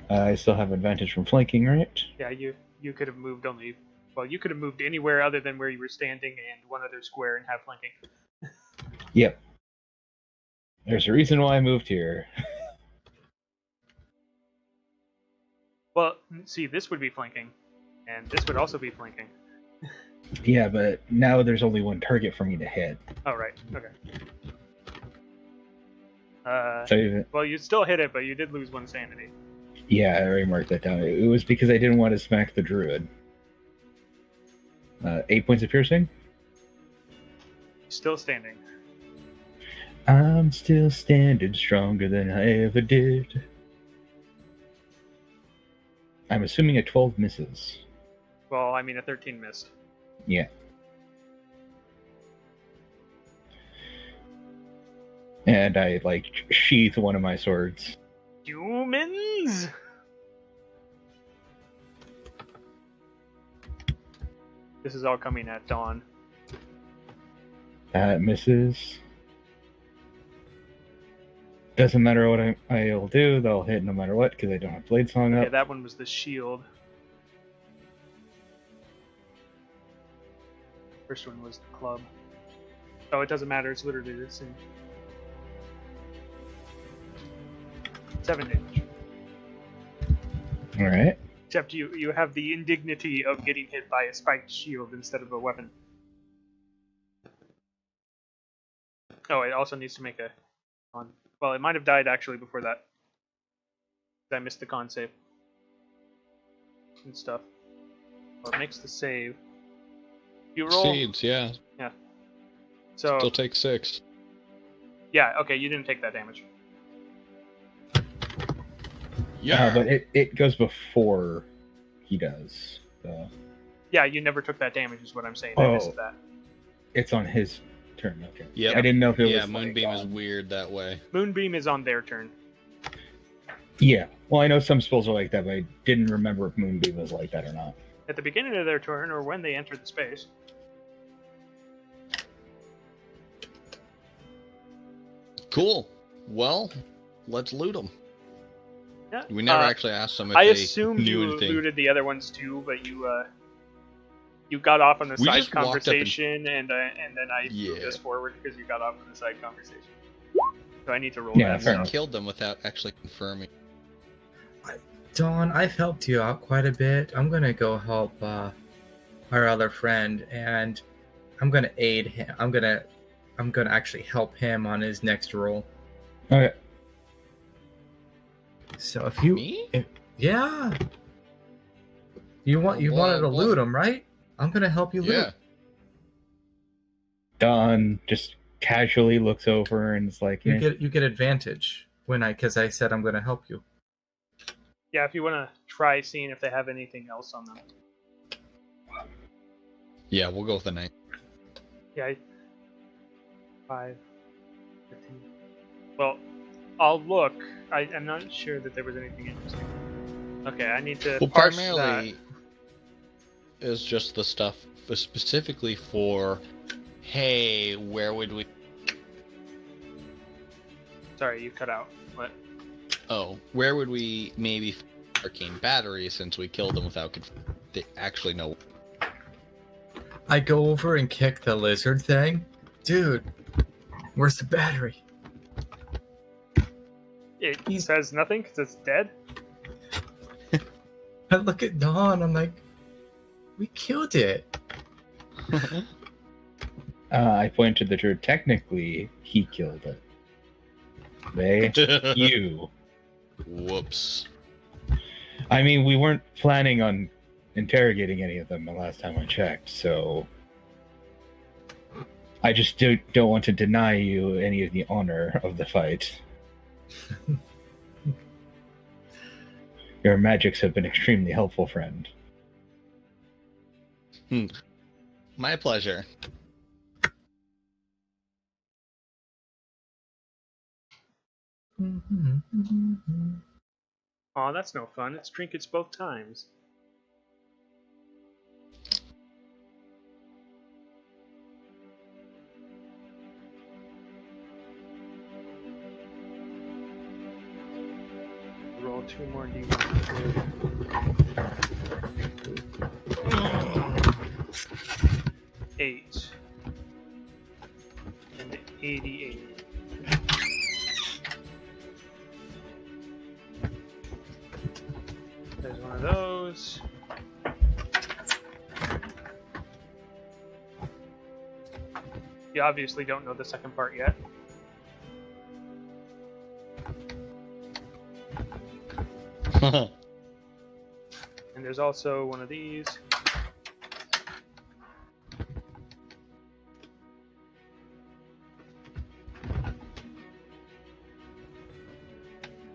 B: I still have advantage from flanking, right?
A: Yeah, you could have moved only. Well, you could have moved anywhere other than where you were standing and one other square and have flanking.
B: Yep. There's a reason why I moved here.
A: Well, see, this would be flanking, and this would also be flanking.
B: Yeah, but now there's only one target for me to hit.
A: Oh, right. Okay.
B: So
A: Well, you still hit it, but you did lose 1 sanity.
B: yeah, I already marked that down. It was because I didn't want to smack the druid. 8 points of piercing.
A: Still standing.
B: I'm still standing stronger than I ever did. I'm assuming a 12 misses.
A: Well, I mean, a 13 missed.
B: Yeah. And I, sheath one of my swords.
A: Humans! This is all coming at dawn.
B: That misses. Doesn't matter what I'll do, they'll hit no matter what, because I don't have Blade Song
A: Okay,
B: up.
A: that one was the shield. First one was the club. Oh, it doesn't matter, it's literally the same. 7 damage.
B: Alright.
A: Except you have the indignity of getting hit by a spiked shield instead of a weapon. Oh, it also needs to make a con. Well, it might have died actually before that. I missed the con save. And stuff. Well, it makes the save. You roll.
E: Seeds, yeah.
A: Yeah. So.
E: Still take 6.
A: Yeah, okay, you didn't take that damage.
E: Yeah.
B: But it goes before he does. So.
A: Yeah, you never took that damage, is what I'm saying. I missed that.
B: It's on his turn, okay.
E: Yep.
B: I didn't know if it
E: Yeah,
B: was.
E: Moonbeam is weird that way.
A: Moonbeam is on their turn.
B: Yeah. Well, I know some spells are like that, but I didn't remember if Moonbeam was like that or not.
A: At the beginning of their turn, or when they enter the space.
E: Cool. Well, let's loot them.
A: Yeah.
E: We never actually asked them if
A: I
E: they
A: assumed
E: knew
A: you
E: anything.
A: looted the other ones too, but you got off on the
E: We
A: side
E: just walked up and-
A: conversation, and then I moved
E: Yeah.
A: us forward because you got off on the side conversation. So I need to roll
B: Yeah,
A: that.
B: fair
E: We
B: enough.
E: killed them without actually confirming.
D: Dawn, I've helped you out quite a bit. I'm gonna go help our other friend, and I'm gonna aid him. I'm gonna actually help him on his next roll.
B: Okay.
D: So if you,
E: Me?
D: yeah, you wanted to
E: Well,
D: loot him, right? I'm gonna help you loot.
E: Yeah.
B: Don just casually looks over and is like,
D: You get advantage because I said I'm gonna help you.
A: Yeah, if you want to try seeing if they have anything else on them.
E: Yeah, we'll go with the 9.
A: Yeah. 5, 15. Well, I'll look. I'm not sure that there was anything interesting. Okay, I need to
E: Well,
A: parse
E: primarily
A: that.
E: is just the stuff specifically for, hey, where would we...
A: Sorry, you cut out. What?
E: Oh, where would we maybe find arcane batteries since we killed them without they actually know?
D: I go over and kick the lizard thing. Dude, where's the battery?
A: It says nothing because it's dead.
D: I look at Dawn. I'm like, we killed it.
B: I point to the druid. Technically, he killed it. They, you.
E: Whoops.
B: I mean, we weren't planning on interrogating any of them the last time I checked, so I just don't want to deny you any of the honor of the fight. Your magics have been extremely helpful, friend.
E: My pleasure.
A: Aw, that's no fun. It's trinkets both times. Rolled 2 more D100. 8 and 88. There's one of those. You obviously don't know the second part yet. And there's also one of these.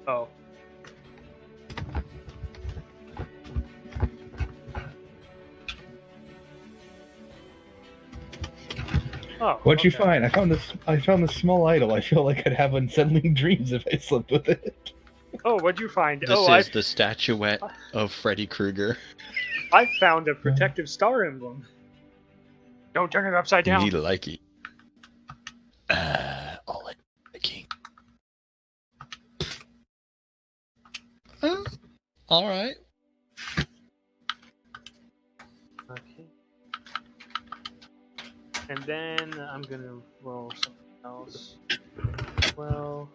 A: Oh. Oh,
B: What'd you
A: okay.
B: find? I found this small idol. I feel like I'd have unsettling dreams if I slept with it.
A: Oh, what'd you find?
E: This
A: Oh,
E: is the statuette of Freddy Krueger.
A: I found a protective star emblem. Don't turn it upside down.
E: Me like it. All it the king. All right.
A: Okay. And then I'm gonna roll something else. Well,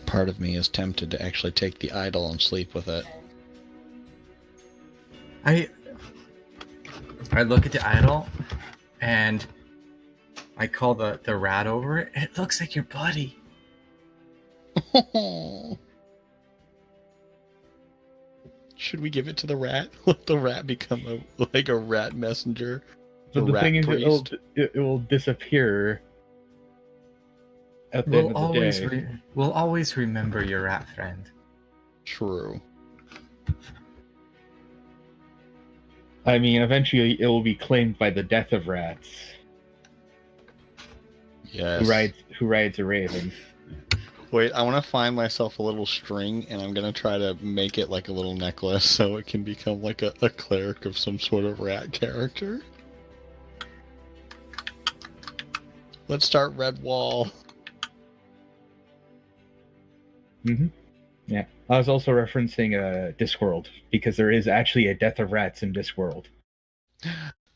E: Part of me is tempted to actually take the idol and sleep with it.
D: I look at the idol and I call the rat over it. It looks like your buddy.
E: Should we give it to the rat? Let the rat become a rat messenger?
B: But
E: A
B: the
E: rat
B: thing is,
E: priest?
B: it will disappear at the end of the day.
D: We'll always remember your rat friend.
E: True.
B: I mean, eventually it will be claimed by the death of rats,
E: Yes.
B: who rides a raven.
E: Wait, I want to find myself a little string, and I'm going to try to make it like a little necklace so it can become like a cleric of some sort of rat character. Let's start Red Wall.
B: Mm-hmm. Yeah, I was also referencing Discworld because there is actually a death of rats in Discworld.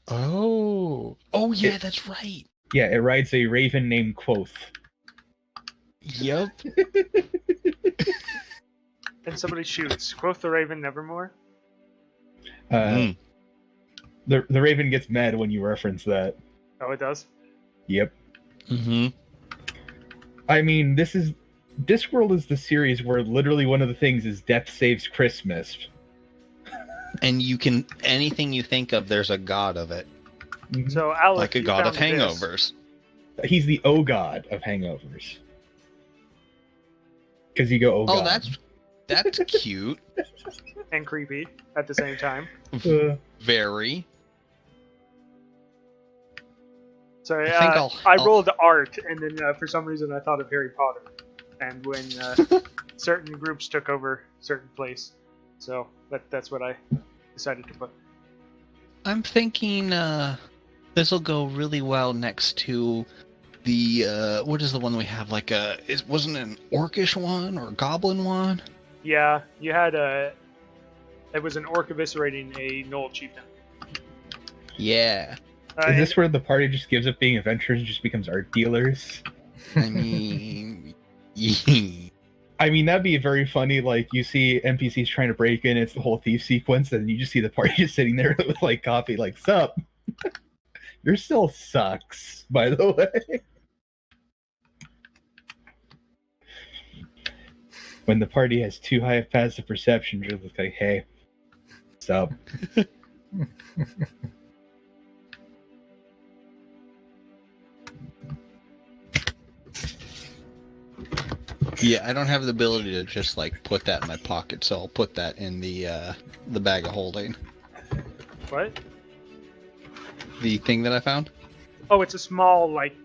E: Oh yeah, that's right.
B: Yeah, it rides a raven named Quoth.
E: Yep.
A: and somebody shoots. Quoth the Raven Nevermore.
B: The raven gets mad when you reference that.
A: Oh, it does?
B: Yep.
E: Mm-hmm.
B: I mean, Discworld is the series where literally one of the things is Death Saves Christmas.
E: And anything you think of, there's a god of it.
A: So, Alex,
E: Like a
A: you
E: god of
A: found this.
E: hangovers.
B: He's the god of hangovers. Because you go,
E: Oh,
B: god.
E: that's cute.
A: And creepy at the same time.
E: Very.
A: Sorry,
E: I think
A: I
E: I'll-
A: rolled art, and then for some reason I thought of Harry Potter. And when certain groups took over certain place. So that's what I decided to put.
E: I'm thinking this will go really well next to the what is the one we have? Like wasn't it an orcish one or a goblin one?
A: Yeah, you had it was an orc eviscerating a Knoll chieftain.
E: Yeah.
B: Is this where the party just gives up being adventurers and just becomes art dealers?
E: I mean,
B: I mean, that'd be very funny. Like, you see NPCs trying to break in, it's the whole thief sequence, and you just see the party just sitting there with, like, coffee, like, sup? Your still sucks, by the way. When the party has too high of passive perception, just like, hey, sup?
E: yeah, I don't have the ability to just like put that in my pocket, so I'll put that in the bag of holding.
A: What?
E: The thing that I found?
A: Oh, it's a small, like,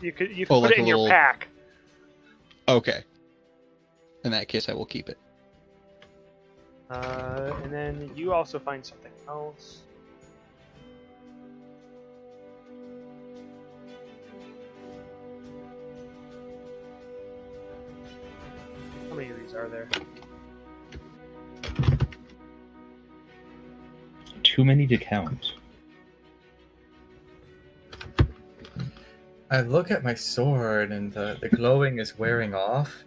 A: you could
E: Oh,
A: put
E: like
A: it in
E: a
A: your
E: little-
A: pack.
E: Okay. In that case, I will keep it.
A: And then you also find something else. many of these are there?
B: Too many to count.
D: I look at my sword and the glowing is wearing off.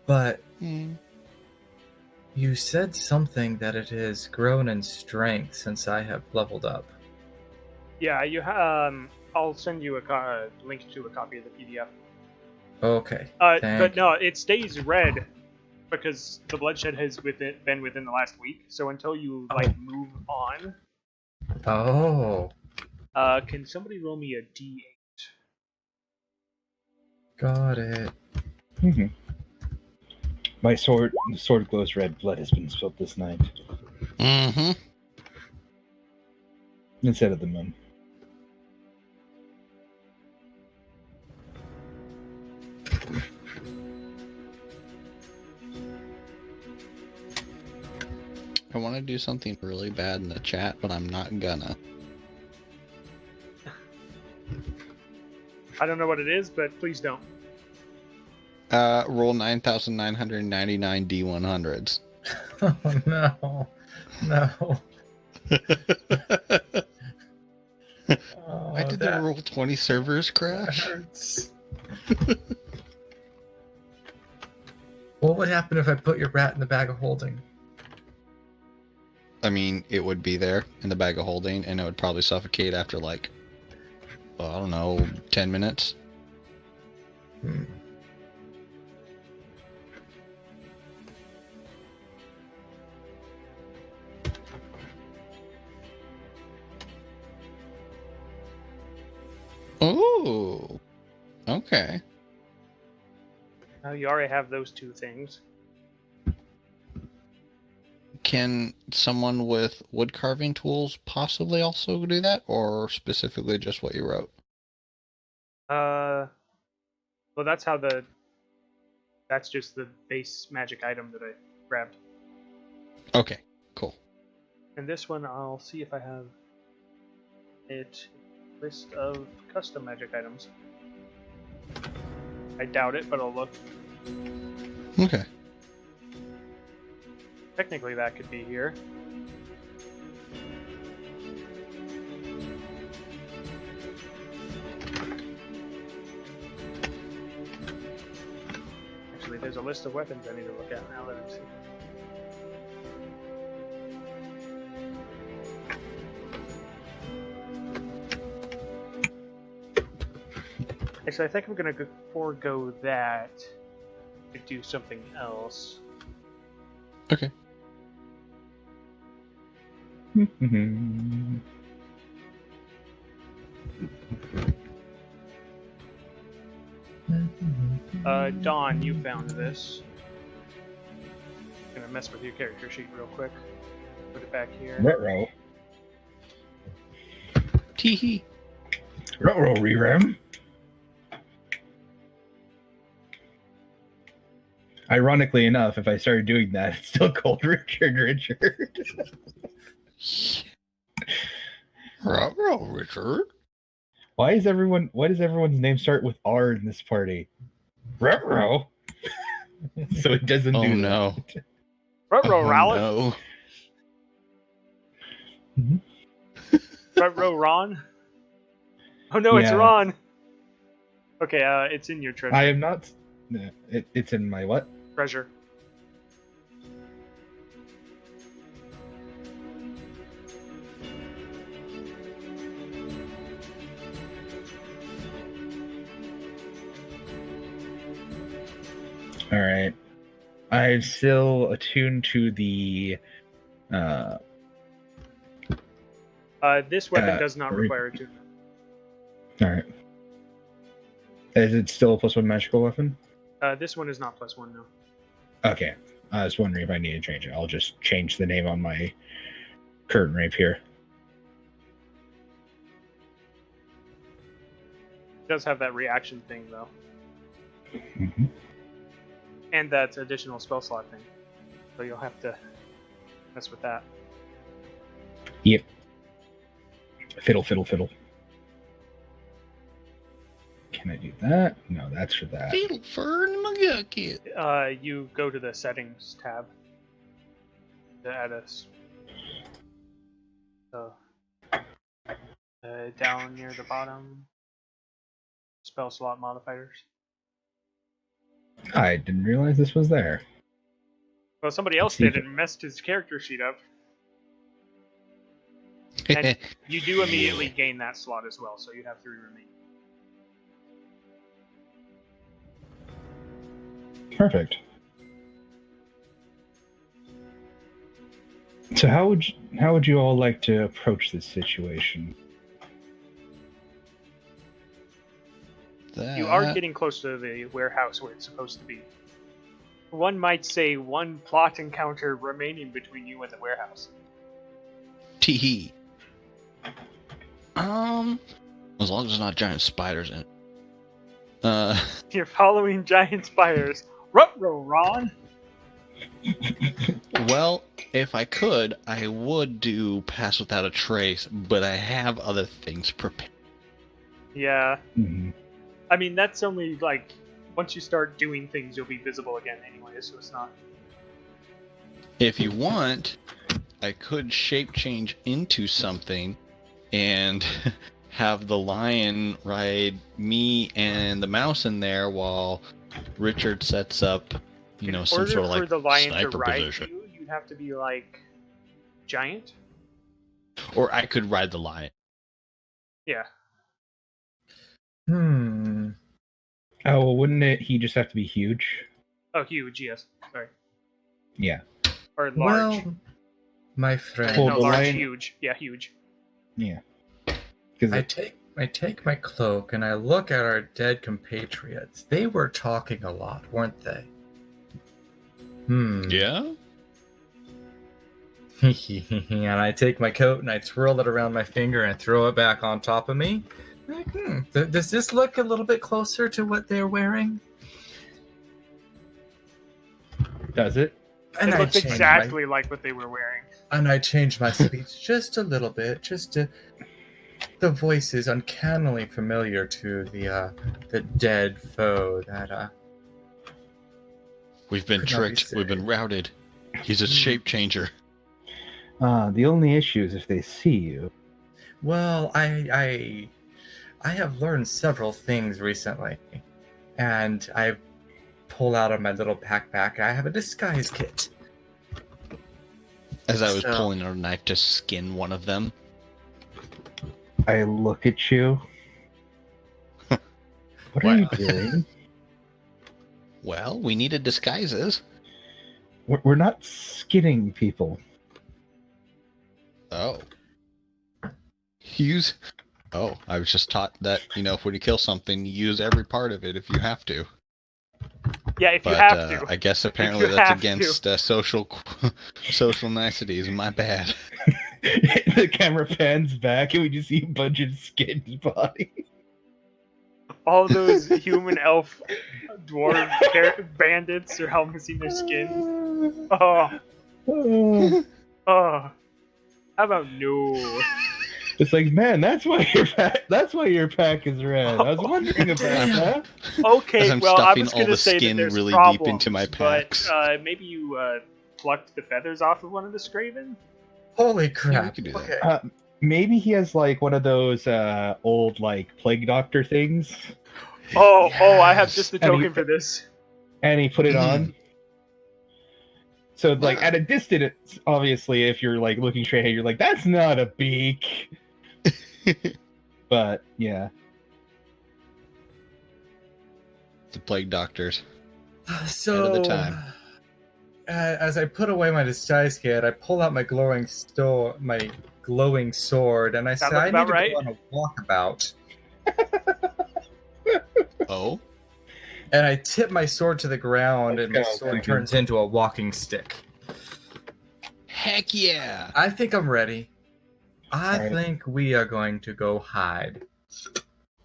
D: But you said something that it has grown in strength since I have leveled up.
A: Yeah, you I'll send you a link to a copy of the PDF.
D: Okay.
A: But no, it stays red because the bloodshed has been within the last week. So until you move on.
D: Oh.
A: Can somebody roll me a D8?
D: Got it.
B: Mm-hmm. My sword glows red. Blood has been spilled this night.
E: Mm-hmm.
B: Instead of the moon.
E: I want to do something really bad in the chat, but I'm not gonna.
A: I don't know what it is, but please don't.
E: Roll 9,999 D100s.
D: Oh no. No.
E: Why did the roll 20 servers crash?
D: Hurts. What would happen if I put your rat in the bag of holding?
E: I mean, it would be there in the bag of holding, and it would probably suffocate after, I don't know, 10 minutes. Ooh. Okay.
A: Now you already have those two things.
E: Can someone with wood carving tools possibly also do that, or specifically just what you wrote?
A: Well, that's just the base magic item that I grabbed.
E: Okay, cool.
A: And this one, I'll see if I have it list of custom magic items. I doubt it, but I'll look.
E: Okay.
A: Technically, that could be here. Actually, there's a list of weapons I need to look at now that I'm seeing. Actually, I think I'm going to forego that to do something else.
E: Okay.
A: Dawn, you found this. I'm gonna mess with your character sheet real quick. Put it back here.
B: Ruh-roh.
E: Tee-hee.
B: Ruh-roh, Rerem. Ironically enough, if I started doing that, it's still called Richard.
E: Ruh-roh, Richard.
B: Why does everyone's name start with R in this party? Ruh-roh. So it doesn't do that.
E: No.
A: Ruh-roh, Rowlet.
E: No.
A: Ruh-roh, Ron. Oh no, it's
B: Yeah.
A: Ron. Okay, it's in your treasure.
B: I am not. It's in my what?
A: Treasure.
B: All right. I'm still attuned to the.
A: This weapon does not require attunement.
B: All right. Is it still a +1 magical weapon?
A: This one is not +1, no.
B: Okay. I was wondering if I need to change it. I'll just change the name on my curtain rape here.
A: It does have that reaction thing, though.
B: Mm-hmm.
A: And that additional spell slot thing. So you'll have to mess with that.
B: Yep. Fiddle, fiddle, fiddle. Can I do that? No, that's for that.
E: Fatal Fern McGucket.
A: You go to the settings tab to add us. So, down near the bottom, spell slot modifiers.
B: I didn't realize this was there.
A: Well, somebody else
B: see
A: did
B: if
A: and messed his character sheet up. And you do immediately gain that slot as well, so you have 3 remaining.
B: Perfect. So how would you all like to approach this situation?
A: You are getting close to the warehouse where it's supposed to be. One might say 1 plot encounter remaining between you and the warehouse.
E: Tee. As long as there's not giant spiders in it.
A: You're following giant spiders. Ruh-roh, Ron!
E: Well, if I could, I would do Pass Without a Trace, but I have other things prepared.
A: Yeah.
B: Mm-hmm.
A: I mean, that's only, like, once you start doing things, you'll be visible again anyway, so it's not...
E: If you want, I could shape change into something and have the lion ride me and the mouse in there while Richard sets up, some sort of like
A: for the lion to
E: sniper
A: ride
E: position.
A: you'd have to be, like, giant?
E: Or I could ride the lion.
A: Yeah.
B: Oh, well, wouldn't he just have to be huge?
A: Oh, huge, yes. Sorry.
B: Yeah.
A: Or large.
D: Well, my friend,
B: Well,
A: no,
B: the
A: large,
B: lion-
A: huge. Yeah, huge.
B: Yeah.
D: I
B: Because
D: take my cloak and I look at our dead compatriots. They were talking a lot, weren't they?
E: Yeah?
D: And I take my coat and I twirl it around my finger and throw it back on top of me. Like, does this look a little bit closer to what they're wearing?
B: does it?
D: And
A: It
D: I
A: looks
D: change
A: exactly like what they were wearing.
D: I change my speech just a little bit, just to... The voice is uncannily familiar to the dead foe that
E: We've been
D: Could not be
E: tricked. We've been
D: saved.
E: routed. He's a shape changer.
B: The only issue is if they see you.
D: Well, I have learned several things recently, and I pull out of my little backpack. I have a disguise kit.
E: As I was
D: So-
E: pulling out a knife to skin one of them.
B: I look at you. What are you doing?
E: Well, we needed disguises.
B: We're not skinning people.
E: Oh. I was just taught that, if when you kill something, you use every part of it if you have to.
A: Yeah, if you
E: But
A: have to.
E: I guess apparently
A: you
E: that's
A: have
E: against social niceties. My bad.
B: The camera pans back and we just see a bunch of skinned bodies.
A: All those human elf dwarf bandits are all missing their skin. Oh,
B: Oh.
A: oh. How about no?
B: It's like, man, that's why your pack is red. I was wondering about that.
A: Okay,
E: As I'm
A: well, I
E: stuffing
A: was
E: all
A: going to
E: the
A: say that
E: skin
A: there's
E: really
A: problems,
E: deep into my packs.
A: But maybe you plucked the feathers off of one of the Scraven?
D: Holy
E: Yeah, we
D: crap!
E: could do that.
D: Okay.
B: Maybe he has like one of those old like plague doctor things,
A: Oh, I have
E: Yes.
A: just the
B: And
A: token
B: you-
A: for this.
B: and he put it on. So like
E: Yeah.
B: at a distance, obviously, if you're like looking straight ahead, you're like, that's not a beak. But yeah,
E: The plague doctors.
D: So,
E: Ahead of the time.
D: As I put away my disguise kit, I pull out my glowing sword, and I say,
A: look
D: I need
A: about
D: to
A: right.
D: go on a walkabout.
E: Oh?
D: And I tip my sword to the ground, and my
B: Okay,
D: sword
B: thank you.
D: turns into a walking stick.
E: Heck yeah!
D: I think I'm ready. I
B: Alright.
D: think we are going to go hide.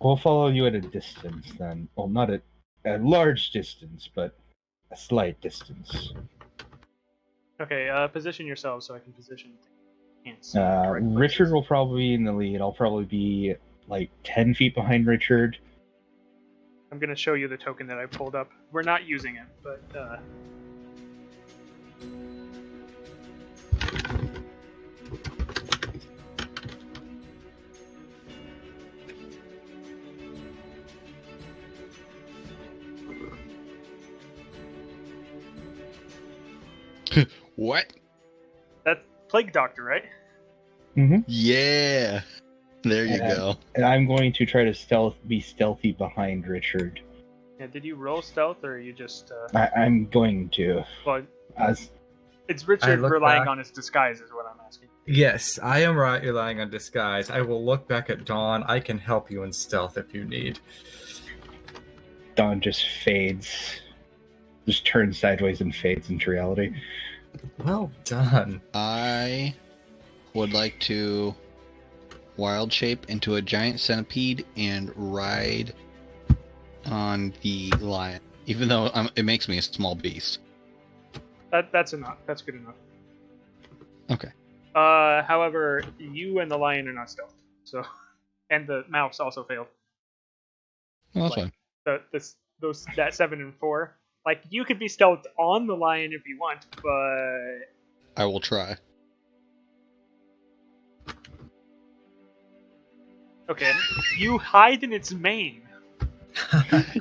B: we'll follow you at a distance then. Well, not at a large distance, but a slight distance.
A: Okay, position yourself so I can position hands. in the correct
B: Richard
A: places.
B: will probably be in the lead. I'll probably be like 10 feet behind Richard.
A: I'm gonna show you the token that I pulled up. We're not using it, but
E: What?
A: that's Plague Doctor, right?
E: Yeah. There you go.
B: And I'm going to try to be stealthy behind Richard.
A: Yeah. Did you roll stealth, or are you just?
B: I'm going to.
A: Well,
B: As
A: it's Richard
D: look
A: relying
D: back.
A: on his disguise, is what I'm asking.
D: Yes, I am relying on disguise. I will look back at Dawn. I can help you in stealth if you need.
B: Dawn just fades. Just turns sideways and fades into reality.
D: Well done.
E: I would like to wild shape into a giant centipede and ride on the lion, even though it makes me a small beast.
A: That's enough. That's good enough.
E: Okay.
A: However, you and the lion are not stealth, so, and the mouse also failed.
E: Well, that's
A: Like,
E: fine.
A: That 7 and 4. Like, you could be stealth on the lion if you want, but
E: I will try.
A: okay, you hide in its mane.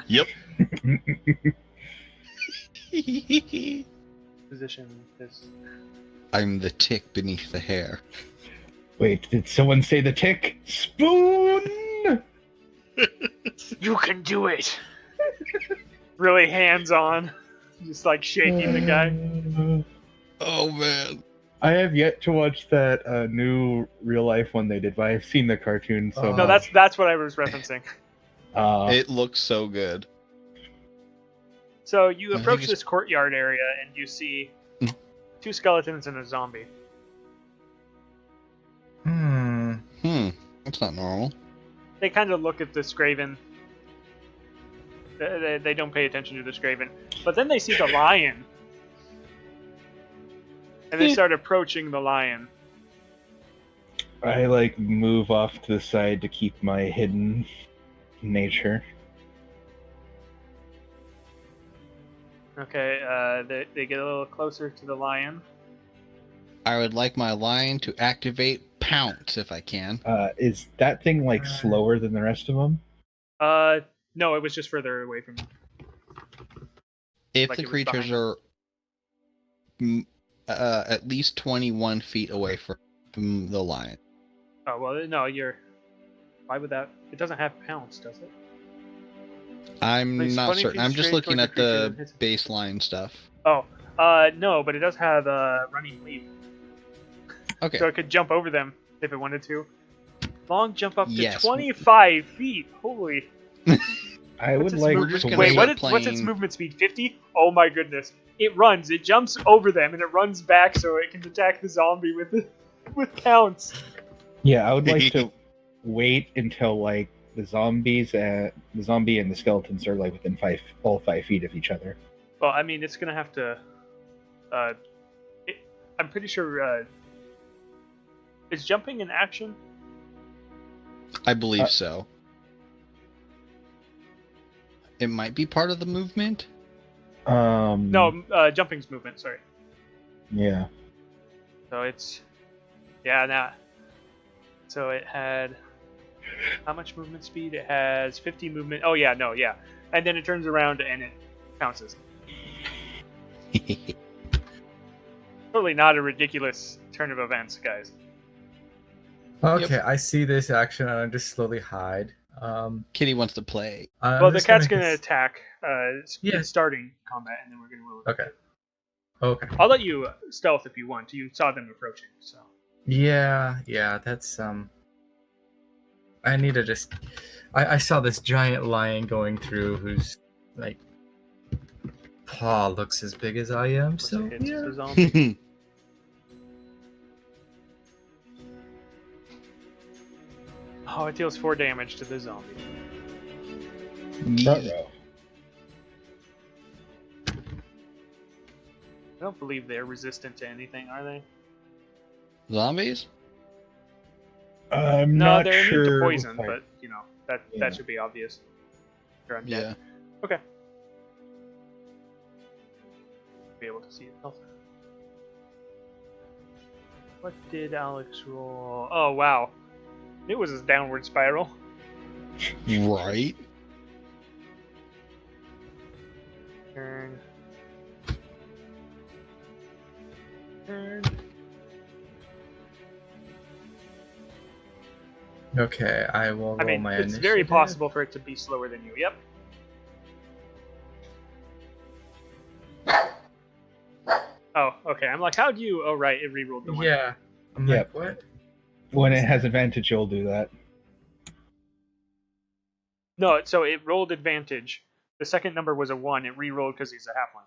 E: Yep.
A: Position is.
E: I'm the tick beneath the hair.
B: Wait, did someone say the tick? Spoon!
A: You can do it. Really hands-on, just like shaking the guy.
E: Oh man.
B: I have yet to watch that new real life one they did, but I've seen the cartoon so
A: No,
B: much.
A: that's what I was referencing.
E: It looks so good.
A: So you
E: I
A: approach
E: think
A: this courtyard area and you see 2 skeletons and a zombie.
E: That's not normal.
A: They kind of look at the Scraven. They don't pay attention to the Scraven. But then they see the lion. And they start approaching the lion.
B: I move off to the side to keep my hidden nature.
A: Okay, they get a little closer to the lion.
E: I would like my lion to activate pounce if I can.
B: Is that thing slower than the rest of them?
A: No, it was just further away from you.
E: If
A: Like
E: the
A: it was
E: creatures
A: behind
E: are at least 21 feet away from the lion.
A: Oh, well, no, you're... Why would that... It doesn't have pounce, does it?
E: I'm
A: Makes
E: not
A: 20
E: certain.
A: feet
E: I'm just
A: straight
E: looking
A: towards
E: at
A: the creature
E: the
A: that hits it.
E: baseline stuff.
A: Oh, no, but it does have running leap.
E: Okay.
A: So it could jump over them if it wanted to. Long jump up to
E: Yes.
A: 25 feet. Holy.
B: I
A: What's
B: would
A: its
B: like
E: We're
A: movement-
E: just
B: to
E: gonna
A: Wait,
E: start
A: what's its
E: playing-
A: movement speed? 50? Oh my goodness. It runs. It jumps over them and it runs back so it can attack the zombie with pounce.
B: Yeah, I would like to wait until the zombie and the skeletons are within all 5 feet of each other.
A: Well, I mean, it's gonna have to. I'm pretty sure. Is jumping an action?
E: I believe so. It might be part of the movement.
A: No, jumping's movement. Sorry.
B: Yeah.
A: So it's. Yeah, nah. So it had. How much movement speed? It has 50 movement. Oh yeah, no, yeah. And then it turns around and it pounces. Totally not a ridiculous turn of events, guys.
D: Okay, I see this action and I just slowly hide.
E: Kitty wants to play.
A: Well, the cat's gonna attack.
D: Yeah.
A: Starting combat, and then we're gonna roll.
D: Okay. Okay.
A: I'll let you stealth if you want. You saw them approaching, so.
D: Yeah, that's I need to just I saw this giant lion going through whose paw looks as big as I am, so
A: It's
D: yeah.
A: a zombie. Oh, it deals 4 damage to the zombie.
B: Ruh-roh.
A: I don't believe they're resistant to anything, are they?
E: Zombies?
B: I'm
A: No,
B: not
A: they're
B: sure.
A: immune to poison,
B: if I-
A: but that
B: Yeah.
A: should be obvious. You're undead.
E: Yeah.
A: Okay. Be able to see it. What did Alex roll? Oh wow, it was a downward spiral.
E: Right.
A: Turn.
D: Okay, I will roll
A: I mean,
D: my
A: it's
D: initiative.
A: very possible for it to be slower than you. Yep. Oh, okay. I'm like, how do you? Oh, right. It rerolled the one.
D: Yeah. I'm
B: Yep.
D: like, what?
B: When it has advantage, you'll do that.
A: No, so it rolled advantage. The second number was a 1. It re-rolled because he's a halfling.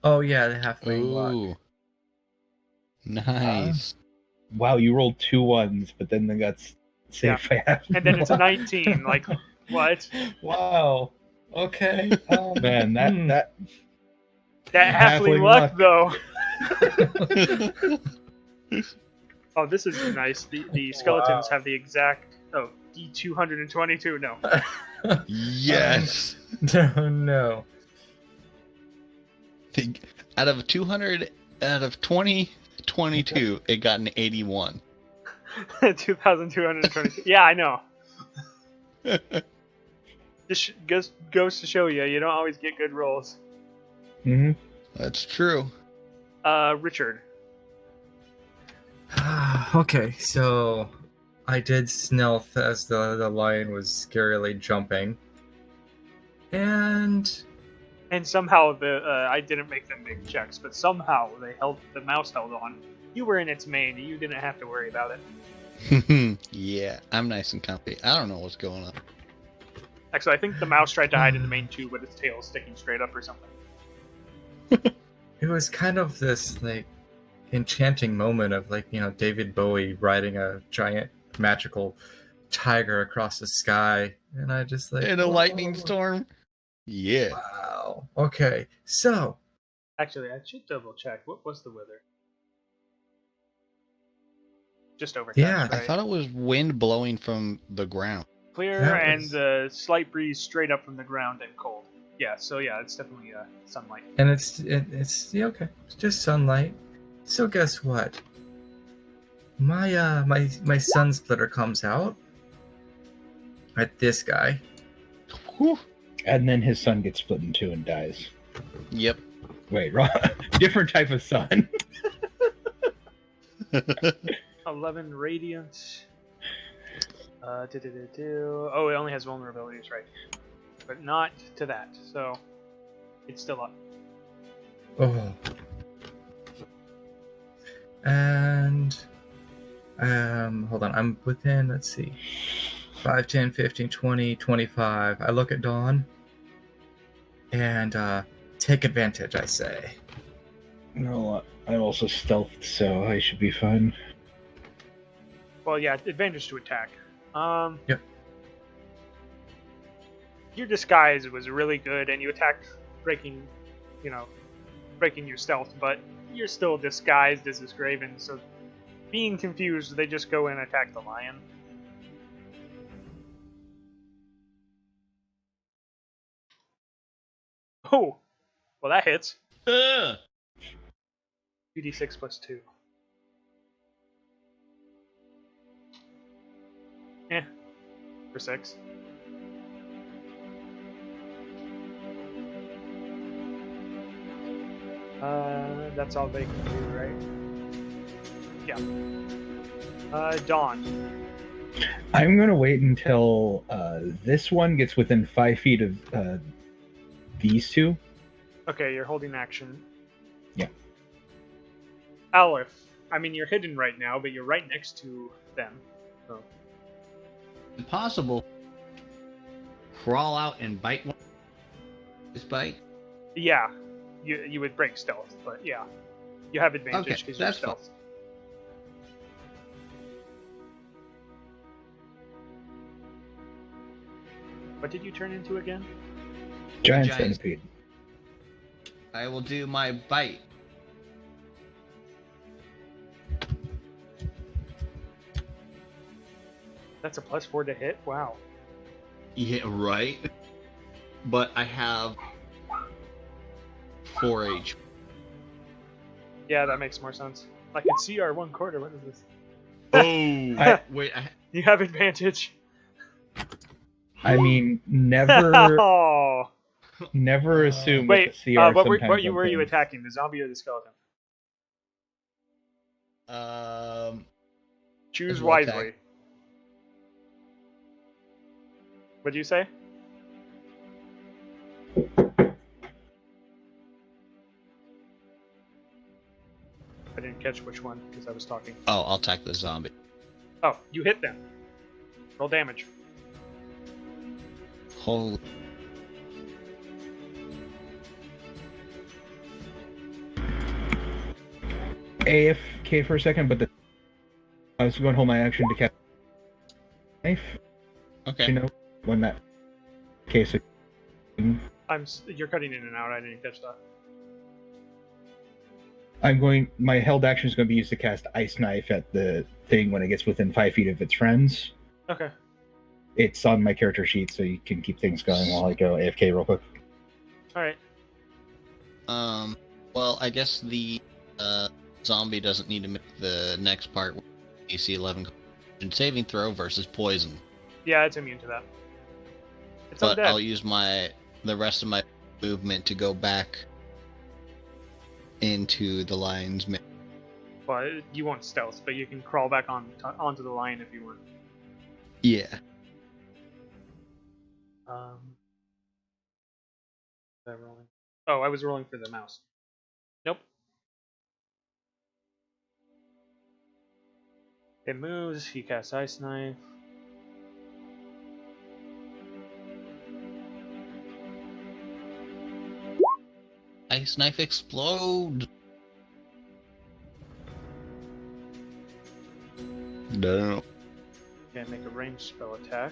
D: Oh yeah, the halfling luck.
E: Ooh. Nice.
B: Wow, you rolled 2 1s, but then they got saved by half.
A: And then it's a 19. Like, what?
D: Wow. Okay.
B: Man, that
A: That halfling luck, though. Oh, this is nice. The skeletons have the exact... Oh, D222. No.
E: Yes.
D: No.
E: Think out of 200, out of 2022, it got an 81.
A: 2,222. Yeah, I know. Just goes to show you don't always get good rolls.
B: Mhm.
E: That's true.
A: Richard.
D: Okay, so I did stealth as the lion was scarily jumping, and
A: somehow I didn't make them make checks, but somehow the mouse held on. You were in its mane, you didn't have to worry about it.
E: Yeah, I'm nice and comfy. I don't know what's going on.
A: Actually, I think the mouse tried to hide in the mane too, but its tail was sticking straight up or something.
D: it was kind of this like enchanting moment of David Bowie riding a giant magical tiger across the sky, and I just
E: In a lightning storm? Yeah.
D: Wow. Okay, so
A: Actually, I should double check. What was the weather? Just overcast,
D: Yeah,
A: right?
E: I thought it was wind blowing from the ground.
A: Clear
D: that
A: and
D: was-
A: a slight breeze straight up from the ground and cold. Yeah, so yeah, it's definitely sunlight.
D: and it's yeah, okay, it's just sunlight. So guess what? My sun splitter comes out at this guy.
E: Whew.
B: And then his sun gets split in 2 and dies.
E: Yep.
B: Wait, wrong. Different type of sun.
A: 11 radiant. Oh, it only has vulnerabilities, right? But not to that, so it's still up.
D: Oh. And hold on, I'm within, let's see, 5, 10, 15, 20, 25. I look at Dawn and take advantage, I say.
B: No, I'm also stealthed, so I should be fine.
A: Well, yeah, advantage to attack.
D: Yep.
A: Your disguise was really good, and you attacked breaking your stealth, but you're still disguised as this Graven, so being confused, they just go and attack the lion. Oh! Well, that hits. 2d6 plus 2. For 6. That's all they can do, right? Yeah. Dawn.
B: I'm gonna wait until this one gets within 5 feet of these two.
A: Okay, you're holding action.
B: Yeah.
A: Aleph. I mean, you're hidden right now, but you're right next to them. So.
E: Impossible. Crawl out and bite one. This bite?
A: Yeah, you would break stealth, but yeah. You have advantage
E: Okay,
A: because you're
E: that's fine.
A: stealth. What did you turn into again?
B: Giant
E: Giant.
B: centipede.
E: I will do my bite.
A: That's a +4 to hit? Wow.
E: Yeah, right? but I have 4 HP.
A: Yeah, that makes more sense. I can see our 1/4. What is this?
E: Oh, wait.
A: You have advantage.
B: I mean, never
A: Oh.
B: never assume
A: Wait,
B: with the CR
A: what
B: sometimes
A: were you
B: on things.
A: attacking? The zombie or the skeleton? Choose
E: As well
A: wisely.
E: attack.
A: What'd you say? I didn't catch which one because I was talking.
E: Oh, I'll attack the zombie.
A: Oh, you hit them. Roll damage.
E: Holy.
B: AFK for a second, but I was going to hold my action to cast knife.
E: Okay.
B: You know, when that case.
A: You're cutting in and out. I didn't catch that.
B: My held action is going to be used to cast Ice Knife at the thing when it gets within 5 feet of its friends.
A: Okay.
B: It's on my character sheet, so you can keep things going while I go AFK real quick.
A: All right.
E: Well, I guess the zombie doesn't need to make the next part DC 11 saving throw versus poison.
A: Yeah, it's immune to that. It's
E: But
A: undead.
E: I'll use the rest of my movement to go back into the lion's mane.
A: Well, you won't stealth, but you can crawl back onto the lion if you want.
E: Yeah.
A: Was I rolling? Oh, I was rolling for the mouse. Nope. It moves. He casts Ice Knife.
E: Ice knife explode. No.
A: Can't make a ranged spell attack.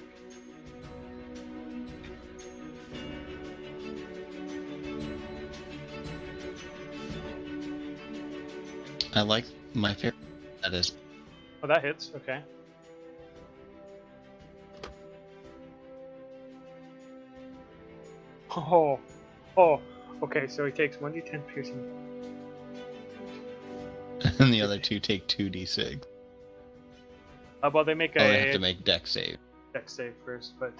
E: I like my favorite. That is.
A: Oh, that hits. Okay. Oh. Okay, so he takes 1d10 piercing.
E: And the other two take 2d6.
A: Well, they make
E: Oh, they have
A: a
E: to make dex save.
A: dex save first, but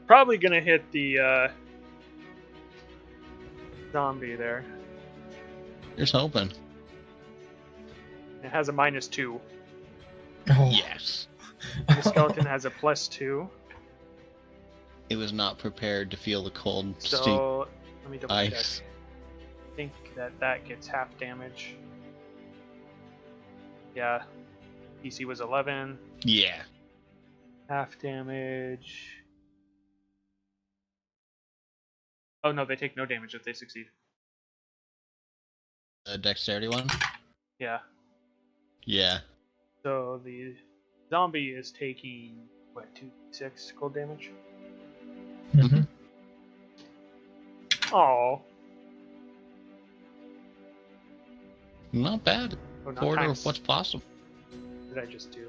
A: probably gonna hit the zombie there.
E: Here's hoping.
A: It has a -2.
D: Oh,
E: Yes.
A: The skeleton has a +2.
E: It was not prepared to feel the cold steam
A: So let me double
E: ice.
A: check. I think that gets half damage. Yeah. DC was 11.
E: Yeah.
A: Half damage. Oh no, they take no damage if they succeed.
E: The dexterity one?
A: Yeah.
E: Yeah.
A: So the zombie is taking, what, 2d6 cold damage?
D: mhm.
A: Oh.
E: Not bad.
A: Oh, not
E: Quarter
A: times.
E: of what's possible.
A: What did I just do?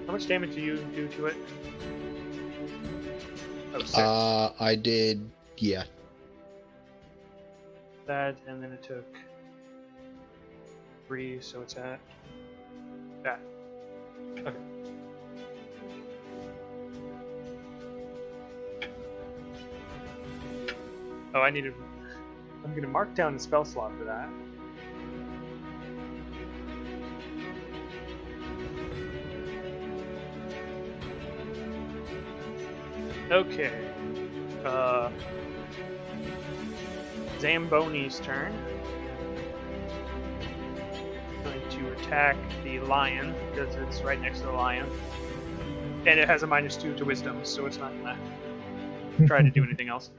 A: How much damage do you do to it? Oh, 6.
C: I did, yeah.
A: That, and then it took 3, so it's at that. Okay. Oh, I'm gonna mark down the spell slot for that. Okay. Zamboni's turn. Going to attack the lion because it's right next to the lion, and it has a -2 to wisdom, so it's not gonna try to do anything else.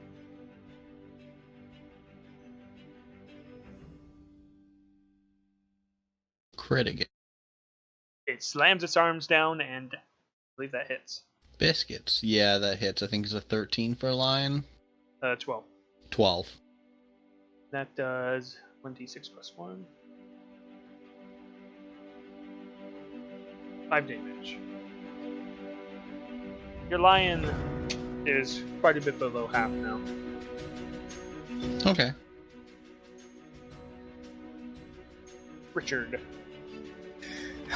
E: Crit again.
A: It slams its arms down, and I believe that hits.
E: Biscuits. Yeah, that hits. I think it's a 13 for a lion.
A: 12.
E: 12.
A: That does 1d6 + 1. 5 damage. Your lion is quite a bit below half now.
E: Okay.
A: Richard.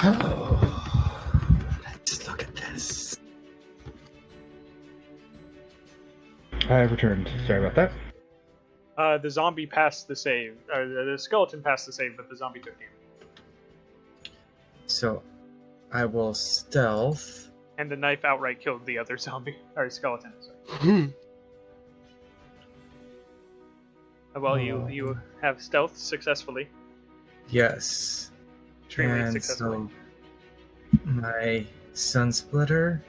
D: Oh, let's look at this.
B: I have returned. Sorry about that.
A: The zombie passed the save. The skeleton passed the save, but the zombie took damage.
D: So, I will stealth.
A: And the knife outright killed the other zombie or skeleton. Sorry. Well, you have stealth successfully.
D: Yes.
A: Extremely
D: And
A: successfully.
D: so, my Sun Splitter,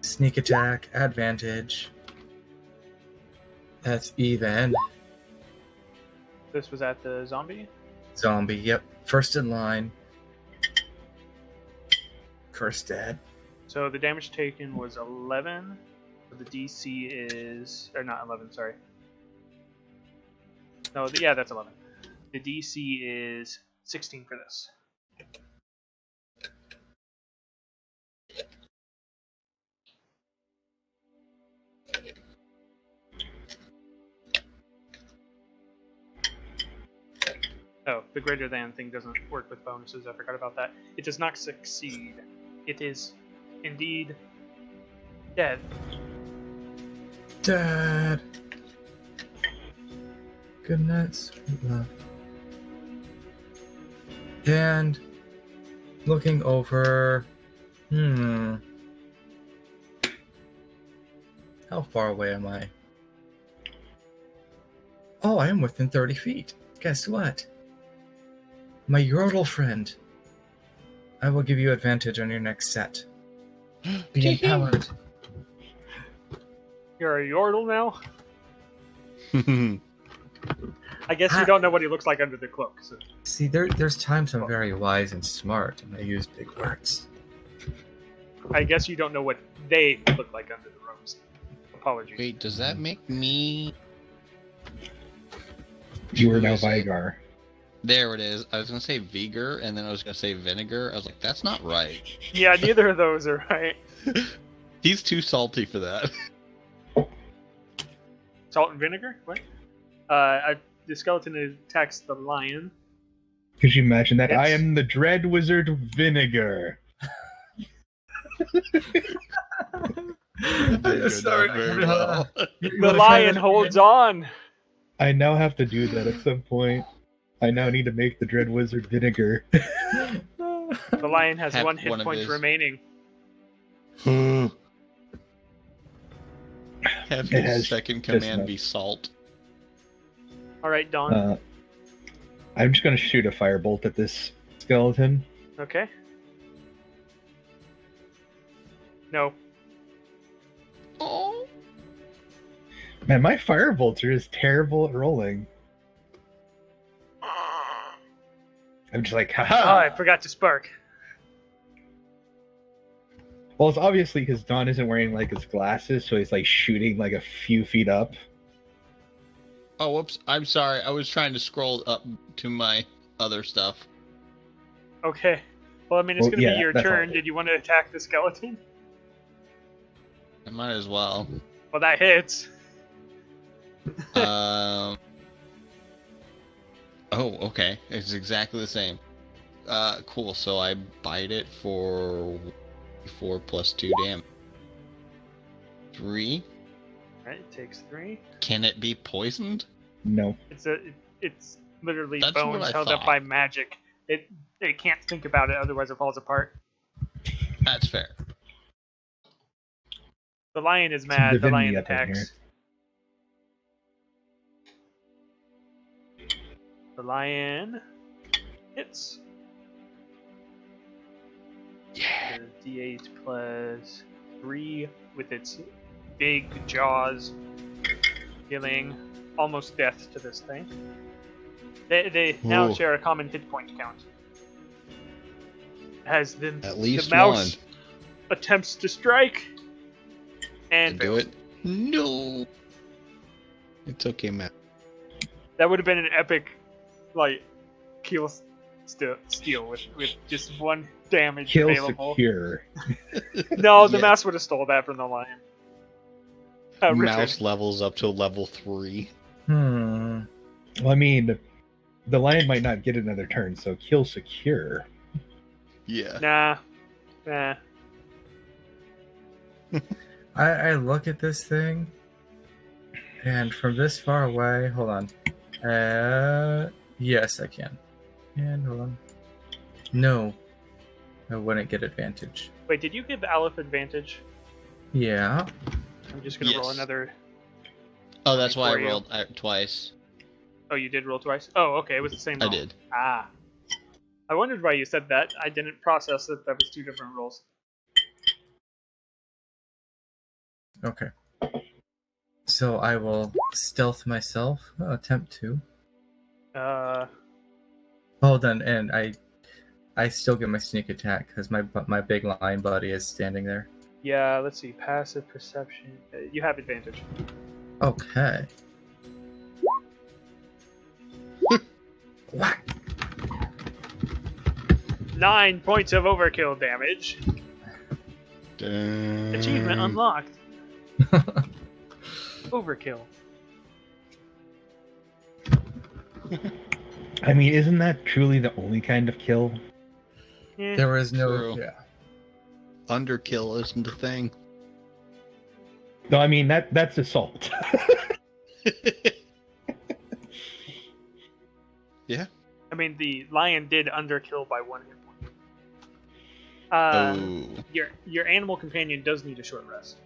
D: sneak attack, advantage. That's even.
A: This was at the zombie.
D: Zombie, yep. First in line. First dead.
A: So the damage taken was 11. So the DC is, or not 11. Sorry. No, yeah, that's 11. The DC is 16 for this. Oh, the greater than thing doesn't work with bonuses. I forgot about that. It does not succeed. It is indeed dead.
D: Dead. Goodness. Love. And looking over. How far away am I? Oh, I am within 30 feet. Guess what? My Yordle friend. I will give you advantage on your next set. Be empowered.
A: You're a Yordle now? I guess you don't know what he looks like under the cloak. So.
D: See, there's times I'm very wise and smart, and I use big words.
A: I guess you don't know what they look like under the robes. Apologies.
E: Wait, does that make me...
B: You are now Vigar.
E: There it is. I was gonna say Vigor, and then I was gonna say Vinegar. I was like, that's not right.
A: Yeah, neither of those are right.
E: He's too salty for that.
A: Salt and vinegar? What? The skeleton attacks the lion.
B: Could you imagine that?
A: It's...
B: I am the Dread Wizard Vinegar.
D: Sorry.
E: Very well.
A: The lion holds on.
B: I now have to do that at some point. I now need to make the Dread Wizard Vinegar.
A: The lion has
E: Have
A: one hit
E: one of
A: point
E: his-
A: remaining.
E: Have
B: It
E: his
B: has
E: second
B: just
E: command
B: enough.
E: be salt.
A: Alright, Dawn.
B: I'm just going to shoot a firebolt at this skeleton.
A: Okay. No.
E: Oh.
B: Man, my firebolts are just terrible at rolling. I'm just like, haha!
A: Oh, I forgot to spark.
B: Well, it's obviously because Don isn't wearing like his glasses, so he's like shooting like a few feet up.
E: Oh, whoops. I'm sorry. I was trying to scroll up to my other stuff.
A: Okay. Well, I mean, it's
B: Well,
A: going to
B: yeah,
A: be your
B: that's all.
A: turn. Did you want to attack the skeleton?
E: I might as well.
A: Well, that hits.
E: Oh, okay. It's exactly the same. Cool. So I bite it for 4 plus 2 damage. 3.
A: Alright, it takes 3.
E: Can it be poisoned?
B: No.
A: It's literally
E: That's what
A: bones
E: I
A: held up
E: thought.
A: by magic. It can't think about it, otherwise it falls apart.
E: That's fair.
A: The lion is
B: Some
A: mad. The
B: divinity
A: lion
B: up in here.
A: attacks. The lion hits.
E: Yeah.
A: D8 plus 3 with its big jaws, dealing almost death to this thing. They now
E: Ooh.
A: share a common hit point count. As
E: At least
A: the mouse
E: one.
A: attempts to strike and
E: Do
A: fails.
E: it. No. It's okay, Matt.
A: That would have been an epic, like, kill steal with just 1 damage
B: Kill
A: available.
B: secure.
A: No, the
C: Yeah.
A: mouse would have stole that from the lion.
E: Mouse
A: Richard.
E: levels up to level 3.
D: Hmm.
B: Well, I mean, the lion might not get another turn, so kill secure.
E: Yeah.
A: Nah.
D: I look at this thing, and from this far away, hold on. Yes, I can. And hold on. No, I wouldn't get advantage.
A: Wait, did you give Aleph advantage?
D: Yeah.
A: I'm just gonna roll
E: Yes.
A: another.
E: Oh, that's why I
A: For you.
E: rolled twice.
A: Oh, you did roll twice? Oh, okay, it was the same roll.
E: I did.
A: Ah. I wondered why you said that. I didn't process that was 2 different rolls.
D: Okay. So I will stealth myself. Attempt to. Hold on, and I still get my sneak attack because my big lion buddy is standing there.
A: Yeah, let's see. Passive perception. You have advantage.
D: Okay. Whack!
A: 9 points of overkill damage.
E: Damn.
A: Achievement unlocked. Overkill.
B: I mean, isn't that truly the only kind of kill?
A: Eh,
D: There was no.
E: True.
D: Yeah.
E: Underkill isn't a thing.
B: No, I mean that's assault.
E: Yeah.
A: I mean, the lion did underkill by 1 hit point.
E: Oh.
A: Your animal companion does need a short rest.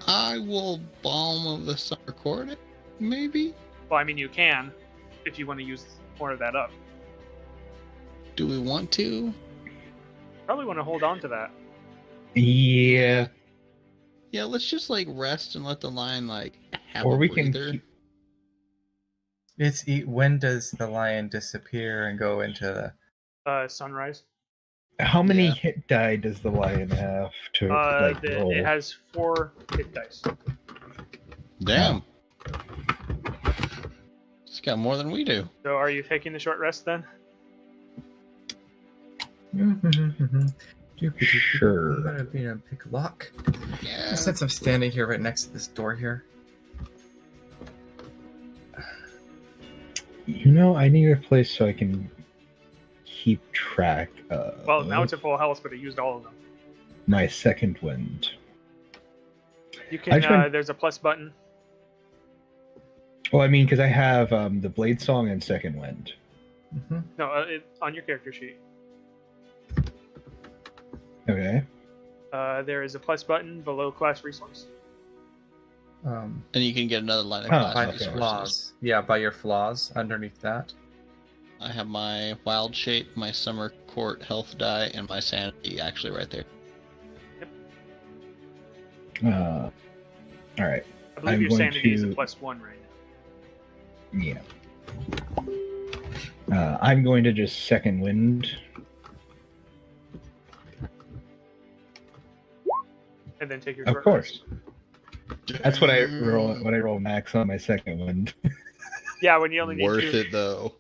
E: I will Balm of the Sun record it, maybe?
A: Well, I mean, you can, if you want to use more of that up.
E: Do we want to?
A: Probably want to hold on to that.
B: Yeah.
E: Yeah, let's just like rest and let the lion like have
B: Or
E: a
B: we can
E: breather.
B: keep-
D: When does the lion disappear and go into the?
A: Sunrise.
B: How many
E: Yeah.
B: hit die does the lion have to roll?
A: It has 4 hit dice.
E: Damn. It's got more than we do.
A: So are you taking the short rest then?
B: Sure.
D: I'm gonna be a pick lock.
E: Yeah.
D: Since I'm standing here right next to this door here.
B: You know, I need a place so I can keep track of
A: Well, now it's at full health, but it used all of them.
B: my second wind.
A: You
B: I
A: can.
B: just went-
A: There's a plus button.
B: Well, I mean, because I have the blade song and second wind.
A: No, on your character sheet.
B: Okay.
A: There is a plus button below class resource.
D: Um,
E: And you can get another line of
B: Oh,
E: class
D: by
B: okay.
E: resources.
D: flaws. Yeah, by your flaws underneath that.
E: I have my wild shape, my summer court health die, and my sanity actually right there.
B: All right.
A: I believe
B: I'm
A: your
B: going
A: sanity is a
B: to-
A: +1 right now.
B: Yeah. I'm going to just second wind.
A: And then take your
B: Of
A: short
B: course.
A: rest.
B: That's what I roll when I roll max on my second wind.
A: Yeah, when you only need
E: Worth
A: to,
E: it though.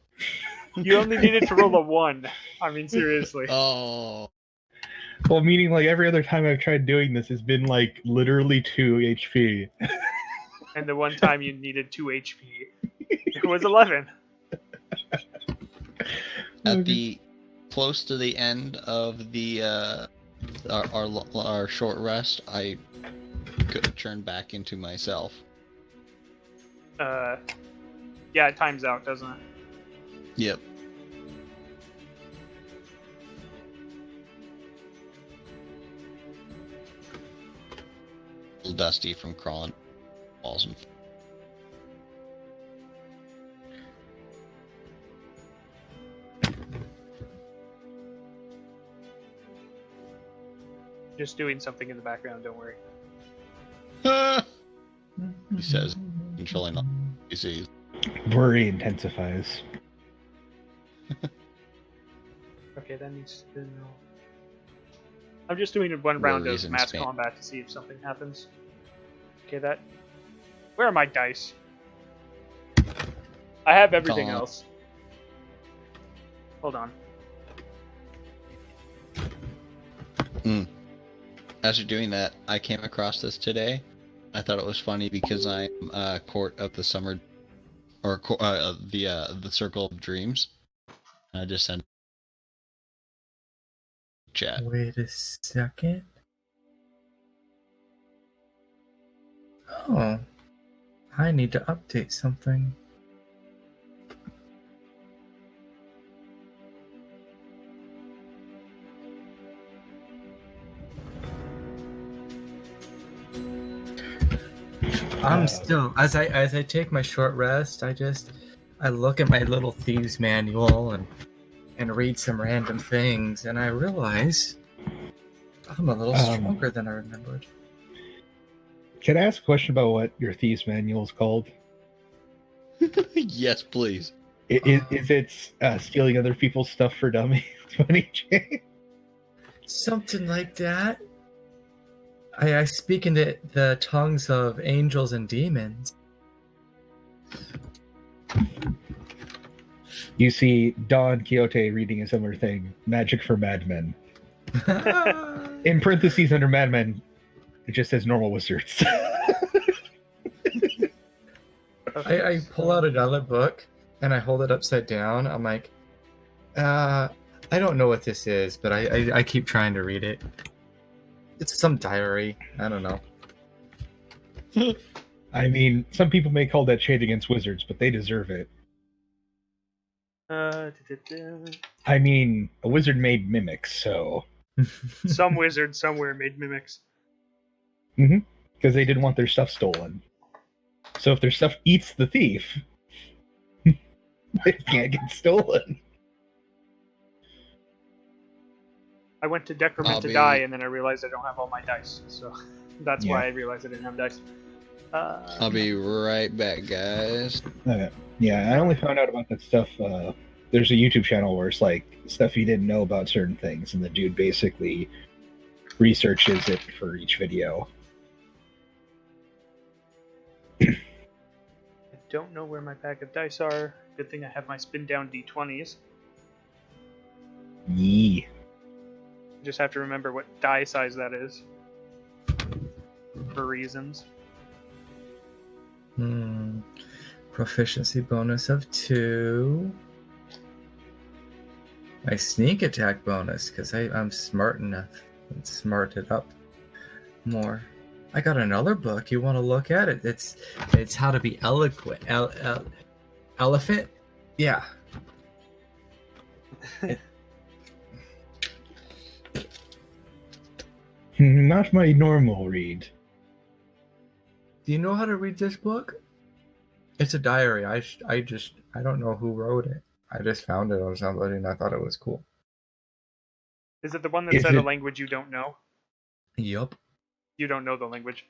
A: You only needed to roll a 1. I mean, seriously.
E: Oh.
B: Well, meaning like every other time I've tried doing this has been like literally 2 HP.
A: And the one time you needed 2 HP, it was 11.
E: At the close to the end of the our short rest, I could turn back into myself.
A: Yeah, it times out, doesn't it?
E: Yep. A little dusty from crawling walls and
A: Just doing something in the background, don't worry.
E: He says, controlling all PCs.
B: Worry intensifies.
A: Okay, that needs to know. I'm just doing one round
E: Worries
A: of
E: and
A: mass
E: spam.
A: combat to see if something happens. Okay, that. Where are my dice? I have everything
C: Gone.
A: else. Hold on.
C: As you're doing that, I came across this today. I thought it was funny because I'm court of the summer, or the circle of dreams. I just sent chat.
D: Wait a second. Oh, I need to update something. I'm still as I take my short rest. I look at my little thieves manual and read some random things, and I realize I'm a little stronger than I remembered.
B: Can I ask a question about what your thieves manual is called?
C: Yes, please.
B: Is it stealing other people's stuff for dummies? Money chain?
D: Something like that. I speak in the tongues of angels and demons.
B: You see Don Quixote reading a similar thing, Magic for Madmen. In parentheses under Madmen, it just says normal wizards.
D: I pull out another book and I hold it upside down. I'm like, I don't know what this is, but I keep trying to read it. It's some diary. I don't know.
B: I mean, some people may call that shade against wizards, but they deserve it. I mean, a wizard made mimics, so...
A: Some wizard somewhere made mimics.
B: Because they didn't want their stuff stolen. So if their stuff eats the thief, it can't get stolen.
A: I went to decrement to die, and then I realized I don't have all my dice. So that's why I realized I didn't have dice.
C: I'll be right back, guys.
B: Okay. Yeah, I only found out about that stuff. There's a YouTube channel where it's like stuff you didn't know about certain things, and the dude basically researches it for each video.
A: I don't know where my bag of dice are. Good thing I have my spin down d20s.
B: Yee.
A: Just have to remember what die size that is. For reasons.
D: Proficiency bonus of 2. My sneak attack bonus, because I'm smart enough and smart it up more. I got another book. You want to look at it? It's how to be eloquent. Elephant? Yeah.
B: Not my normal read.
D: Do you know how to read this book? It's a diary. I don't know who wrote it. I just found it on somebody and I thought it was cool.
A: Is it the one that said a language you don't know?
D: Yup.
A: You don't know the language.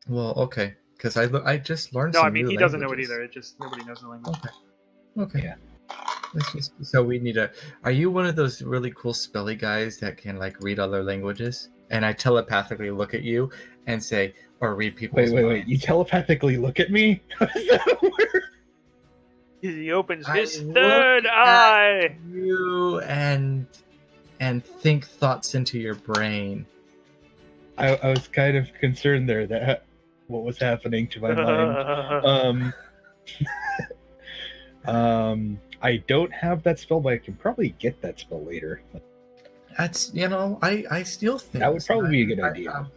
D: Well, okay, because I just learned.
A: No,
D: some
A: I mean
D: new
A: he doesn't know it
D: languages.
A: either. It just nobody knows the language.
D: Okay.
B: Yeah.
D: So we need Are you one of those really cool spelly guys that can like read other languages? And I telepathically look at you and say, or read people's
B: Wait. You telepathically look at me? How does that work?
A: He opens
D: I
A: his
D: look
A: third
D: at
A: eye.
D: you and think thoughts into your brain.
B: I was kind of concerned there that what was happening to my mind. I don't have that spell, but I can probably get that spell later.
D: That's I still think
B: That would probably be a good idea.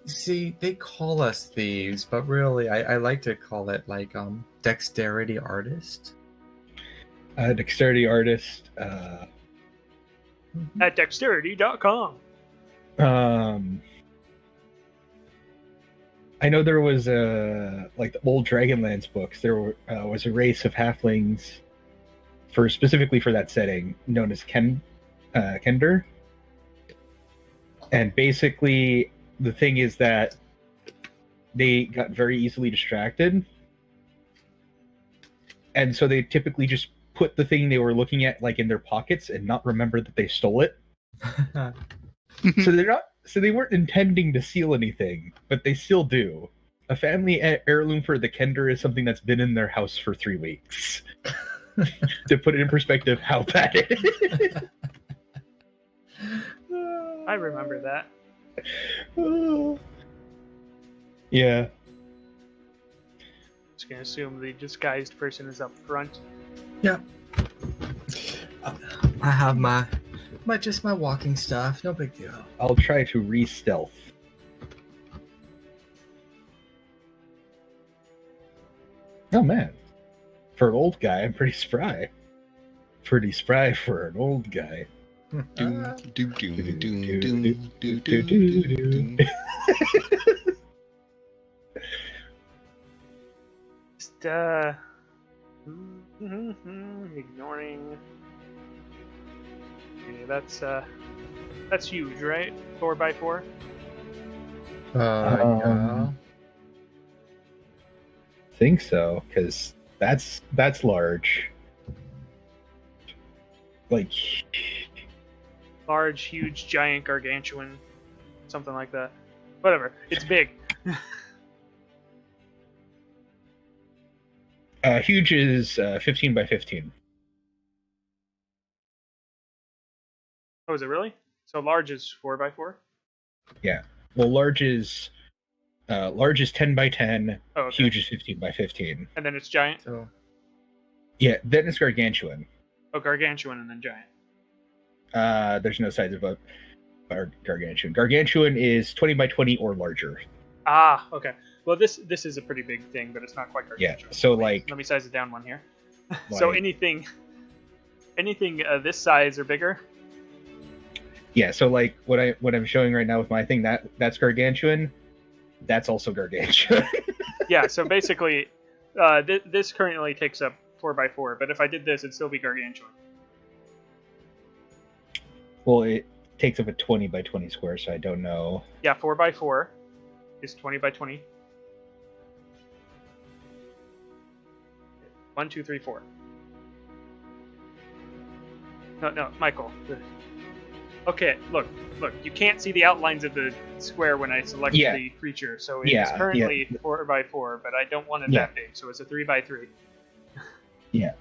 D: See, they call us thieves, but really, I like to call it like dexterity artist.
B: Dexterity artist.
A: At dexterity.com.
B: I know there was like the old Dragonlance books. There was a race of halflings specifically for that setting, known as Kender. And basically, the thing is that they got very easily distracted, and so they typically just put the thing they were looking at like in their pockets and not remember that they stole it. So they weren't intending to steal anything, but they still do. a family heirloom for the Kender is something that's been in their house for 3 weeks. To put it in perspective, how bad it is.
A: I remember that.
B: Yeah.
A: Just gonna assume the disguised person is up front.
D: Yeah. I have my walking stuff. No big deal.
B: I'll try to re-stealth. Oh man. For an old guy, I'm pretty spry. Pretty spry for an old guy.
E: Doom, doom, doom, doom, doom, doom, doom, doom.
A: Just ignoring. Okay, that's huge, right? 4x4.
D: Yeah.
B: Think so, because that's large. Like,
A: Large, huge, giant, gargantuan, something like that. Whatever. It's big.
B: huge is 15 by 15.
A: Oh, is it really? So large is 4x4?
B: Yeah. Well, large is 10 by 10.
A: Oh, okay.
B: Huge is 15 by 15.
A: And then it's giant?
D: So
B: Yeah, then it's gargantuan.
A: Oh, gargantuan and then giant.
B: There's no size above gargantuan. Gargantuan is 20 by 20 or larger.
A: Ah, okay. Well, this is a pretty big thing, but it's not quite
B: Yeah.
A: gargantuan.
B: So like,
A: Let me size it down one here. So
B: like-
A: anything this size or bigger?
B: yeah. So like what I'm showing right now with my thing, that's gargantuan. That's also gargantuan.
A: Yeah. So basically, this currently takes up 4x4, but if I did this, it'd still be gargantuan.
B: Well, it takes up a 20 by 20 square, so I don't know.
A: Yeah, 4x4 is 20 by 20. 1, 2, 3, 4. No, Michael. Okay, look. You can't see the outlines of the square when I select
B: Yeah.
A: the creature, so it's
B: Yeah,
A: currently 4x4, but I don't want it
B: Yeah.
A: that big, so it's a 3x3.
B: Yeah.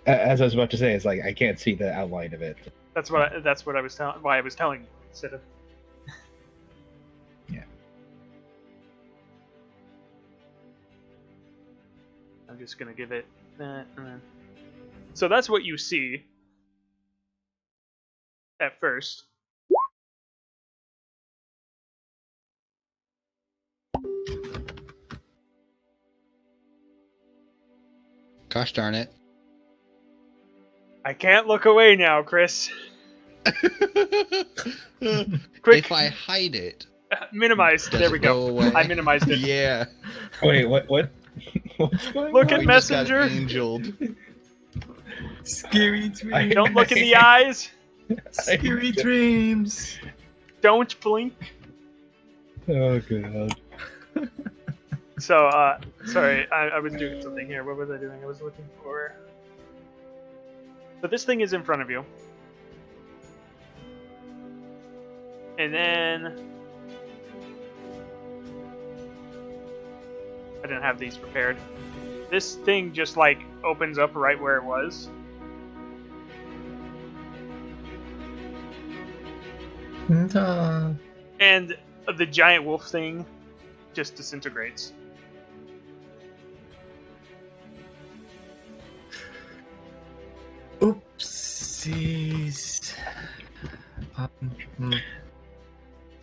B: As I was about to say, it's like I can't see the outline of it.
A: That's what I was telling. Why I was telling you instead of.
B: Yeah.
A: I'm just gonna give it that. So that's what you see at first.
E: Gosh darn it.
A: I can't look away now, Chris. Quick,
E: If I hide it,
A: minimize.
E: does
A: There
E: it
A: we
E: go
A: go.
E: away?
A: I minimized it.
E: Yeah.
B: Wait, what? What's going
A: Look
B: on?
A: at
E: We just got
A: Messenger.
E: angeled.
D: scary dreams.
A: Don't look in the eyes.
D: Scary dreams.
A: Don't blink.
B: Oh god.
A: So, sorry, I was doing something here. What was I doing? I was looking for. So this thing is in front of you. And then I didn't have these prepared. This thing just like opens up right where it was. And the giant wolf thing just disintegrates.
D: Oopsies.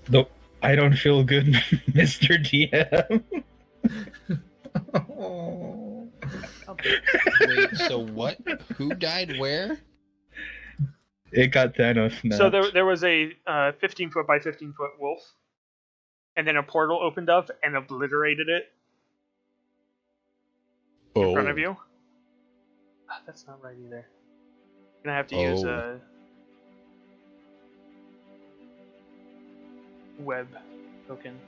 B: Nope. I don't feel good, Mr. DM.
D: Oh.
E: Wait, so what? Who died where?
B: It got Thanos snapped.
A: So there was a 15 foot by 15 foot wolf, and then a portal opened up and obliterated it in front of you. Ah, that's not right either. Gonna have to use a web token.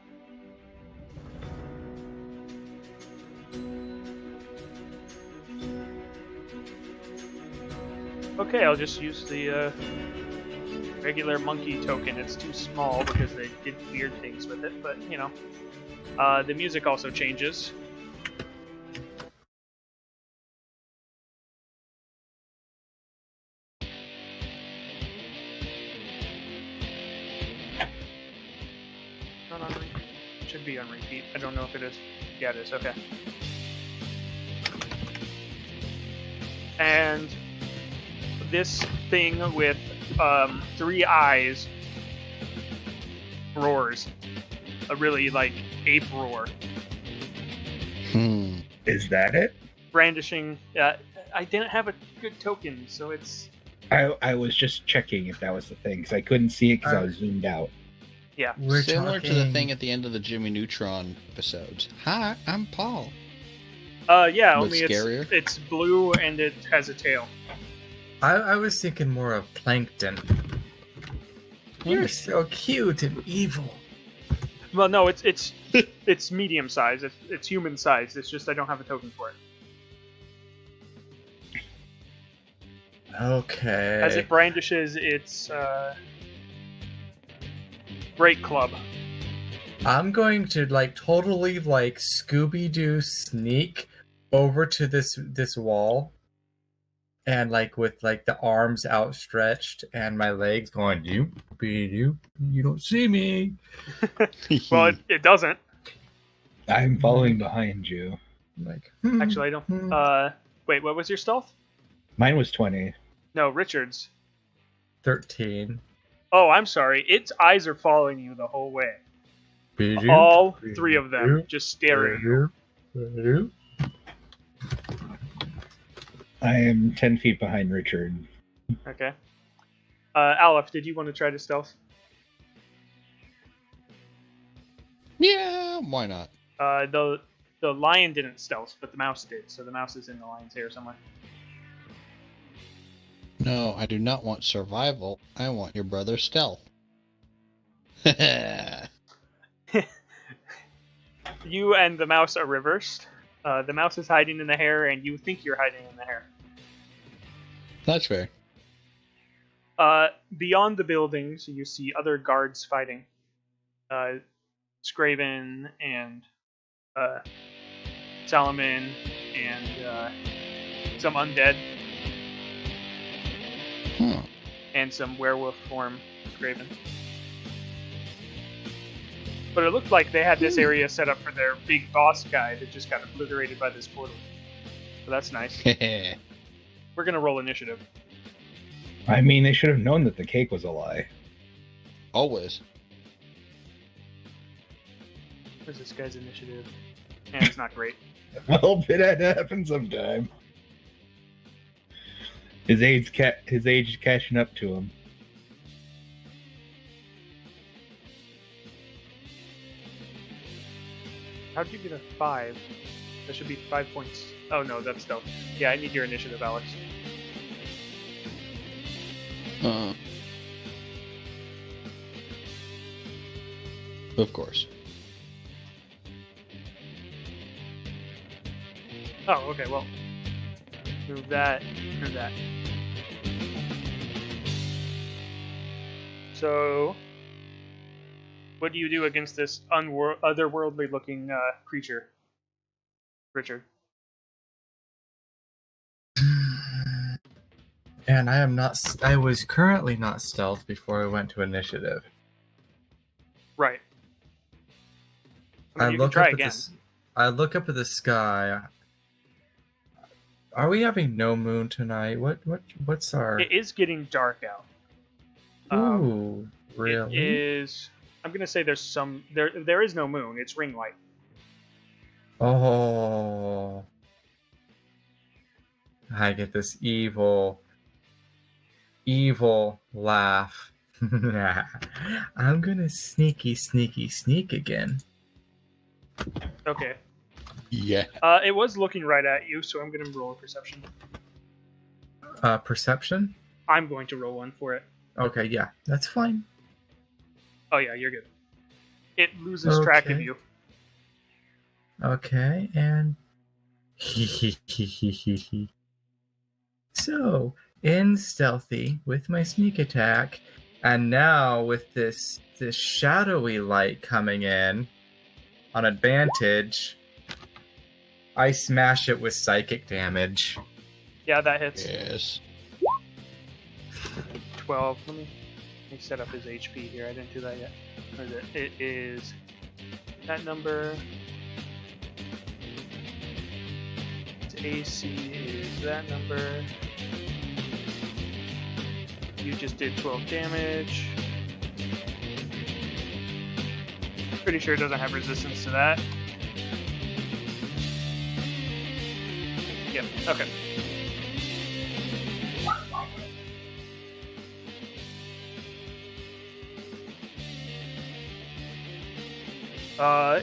A: Okay, I'll just use the regular monkey token. It's too small because they did weird things with it, but you know. The music also changes. Not on repeat. It should be on repeat. I don't know if it is. Yeah, it is. Okay. And this thing with 3 eyes roars. A really, like, ape roar.
B: Is that it?
A: Brandishing. I didn't have a good token, so it's...
B: I was just checking if that was the thing, because I couldn't see it because I was zoomed out.
A: Yeah.
D: We're
E: Similar to the
D: talking-
E: thing at the end of the Jimmy Neutron episodes. Hi, I'm Paul.
A: Yeah,
E: But
A: only
E: scarier?
A: it's blue and it has a tail.
D: I was thinking more of Plankton. You're so cute and evil.
A: Well, no, it's it's medium size. It's human size. It's just I don't have a token for it.
D: Okay.
A: As it brandishes its great club.
D: I'm going to like totally like Scooby-Doo sneak over to this wall and like with like the arms outstretched and my legs going you don't see me.
A: Well, it doesn't.
B: I'm following behind you.
D: Like
A: Actually, I don't. Wait, what was your stealth?
B: Mine was 20.
A: No, Richard's.
D: 13.
A: Oh, I'm sorry. Its eyes are following you the whole way. All 3 of them just stare at you.
B: I am 10 feet behind Richard.
A: Okay. Aleph, did you want to try to stealth?
E: Yeah, why not?
A: The lion didn't stealth, but the mouse did. So the mouse is in the lion's hair somewhere.
E: No, I do not want survival. I want your brother's stealth.
A: You and the mouse are reversed. The mouse is hiding in the hair, and you think you're hiding in the hair.
E: That's fair.
A: Beyond the buildings, you see other guards fighting. Scraven and Salomon and some undead
E: Huh.
A: and some werewolf form Scraven. But it looked like they had this area set up for their big boss guy that just got obliterated by this portal. So that's nice. We're gonna roll initiative.
B: I mean, they should have known that the cake was a lie.
E: Always.
A: Where's this guy's initiative? And it's not great.
B: Well, it had to happen sometime. His age is catching up to him.
A: How'd you get a 5? That should be 5 points. Oh no, that's stealth. Yeah, I need your initiative, Alex.
E: Of course.
A: Oh, okay, well. Move that, move that. So, what do you do against this otherworldly looking creature, Richard?
D: And I was currently not stealth before I went to initiative.
A: Right. I mean, you can try again.
D: I look up at the sky. Are we having no moon tonight? What's our?
A: It is getting dark out.
D: Ooh, really?
A: It is. I'm gonna say there's some. There is no moon. It's ring light.
D: Oh, I get this evil laugh. I'm gonna sneak again.
A: Okay.
E: Yeah.
A: It was looking right at you, so I'm gonna roll a perception.
D: Perception?
A: I'm going to roll one for it.
D: Okay, yeah, that's fine.
A: Oh yeah, you're good. It loses track of
D: Okay.
A: you.
D: Okay, and so in stealthy with my sneak attack, and now with this shadowy light coming in, on advantage, I smash it with psychic damage.
A: Yeah, that hits.
E: Yes.
A: 12. Let me set up his HP here. I didn't do that yet. Or is it? It is that number. Its AC is that number. You just did 12 damage. Pretty sure it doesn't have resistance to that. Yep, okay.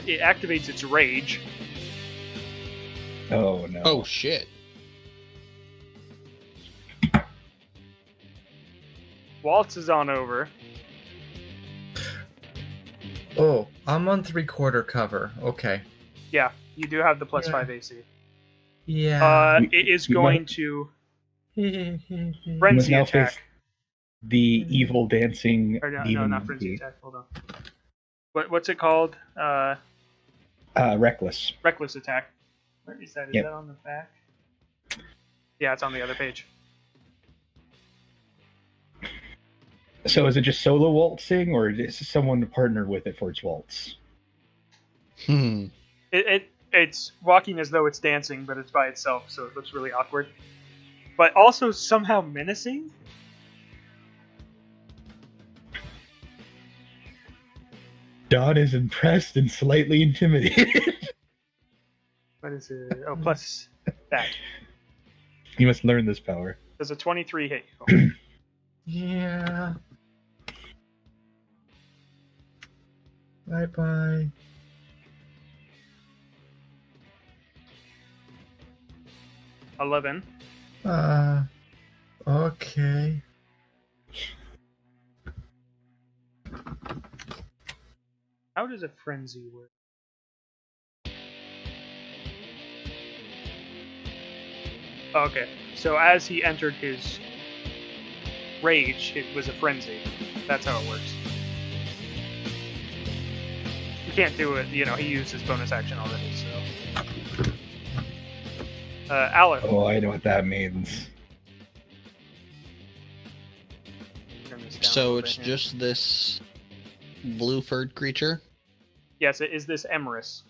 A: It activates its rage.
B: Oh no.
E: Oh shit.
A: Waltzes on over.
D: Oh, I'm on 3/4 cover. Okay.
A: Yeah, you do have the plus
D: Yeah.
A: 5 AC.
D: Yeah.
A: It is
B: we
A: going
B: must-
A: to
B: You must
A: frenzy
B: now
A: attack.
B: face the evil dancing
A: Or no,
B: demon
A: not frenzy
B: monkey.
A: attack. Hold on. What's it called?
B: Reckless.
A: Reckless attack. Where is that? Is
B: Yep.
A: that on the back? Yeah, it's on the other page.
B: So is it just solo waltzing, or is someone to partner with it for its waltz?
A: It's walking as though it's dancing, but it's by itself, so it looks really awkward. But also somehow menacing.
B: Don is impressed and slightly intimidated.
A: What is it? Oh, plus that.
B: You must learn this power.
A: Does a 23 hit you?
D: Yeah. Bye-bye.
A: Oh. 11.
D: Okay.
A: How does a frenzy work? Okay, so as he entered his rage, it was a frenzy. That's how it works. You can't do it, he used his bonus action already, so. Aleph.
B: Oh, I know what that means.
A: Turn this down a
E: So
A: little
E: it's
A: bit here.
E: just this blue furred creature?
A: Yes, it is this Emerus.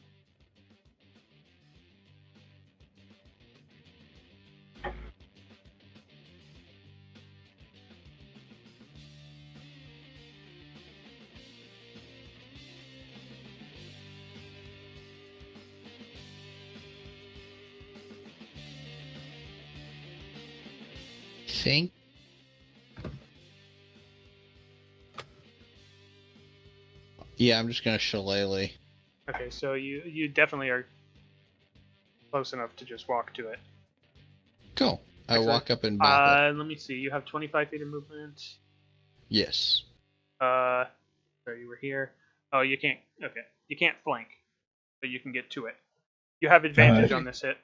E: Think. Yeah, I'm just gonna shillelagh.
A: Okay, so you definitely are close enough to just walk to it.
E: Go. I
A: Excellent.
E: walk up and back up.
A: Let me see. You have 25 feet of movement.
E: Yes.
A: So you were here. Oh, you can't. Okay, you can't flank, but you can get to it. You have advantage on this hit.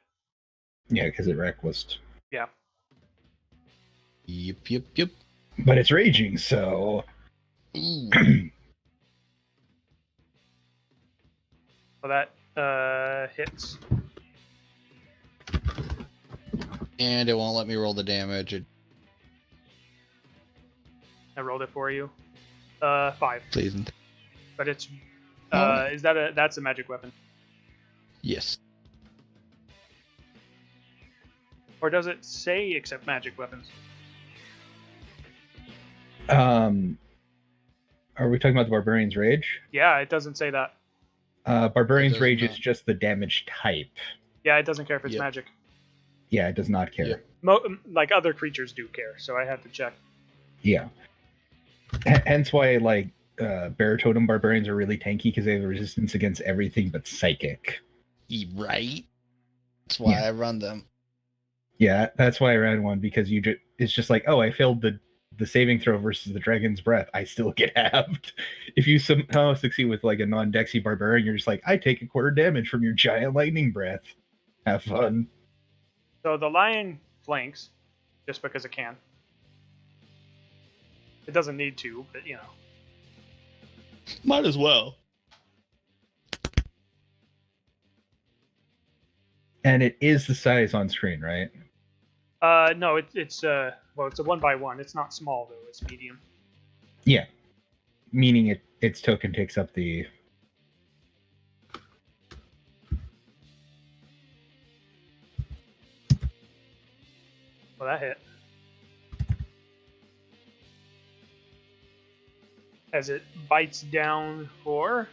B: Yeah, because it reckless.
A: Yeah.
E: Yep.
B: But it's raging, so
E: Ooh.
A: So that hits.
E: And it won't let me roll the damage.
A: I rolled it for you. 5.
E: Please.
A: But it's.
E: Oh.
A: Is that that's a magic weapon,
E: Yes.
A: or does it say except magic weapons?
B: are we talking about the Barbarian's Rage?
A: Yeah, it doesn't say that.
B: Barbarian's
E: doesn't
B: Rage
E: know.
B: is just the damage type.
A: Yeah, it doesn't care if it's
E: Yep.
A: magic.
B: Yeah, it does not care.
E: Yep.
A: Like other creatures do care, so I had to check.
B: Yeah. Hence why, like, Baratotem Barbarians are really tanky, because they have resistance against everything but psychic.
E: Right? That's why
B: Yeah.
E: I run them.
B: Yeah, that's why I ran one, because it's just like, oh, I failed the saving throw versus the Dragon's Breath. I still get halved. If you somehow succeed with, like, a non-Dexy Barbarian, you're just like, I take a quarter damage from your giant lightning breath. Have fun.
A: So the lion flanks, just because it can. It doesn't need to, but
E: Might as well.
B: And it is the size on screen, right?
A: No, it's a 1x1. It's not small though. It's medium.
B: Yeah. Meaning its token takes up the...
A: Well, that hit. As it bites down for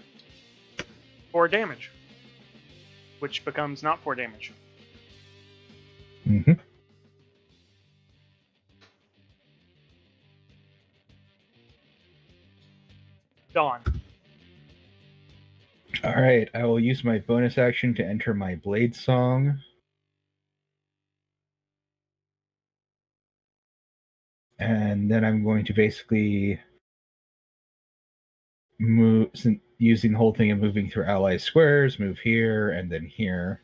A: 4 damage. Which becomes not 4 damage.
B: Mm-hmm.
A: Dawn.
B: Alright, I will use my bonus action to enter my Blade Song. And then I'm going to basically move, using the whole thing and moving through ally squares, move here and then here.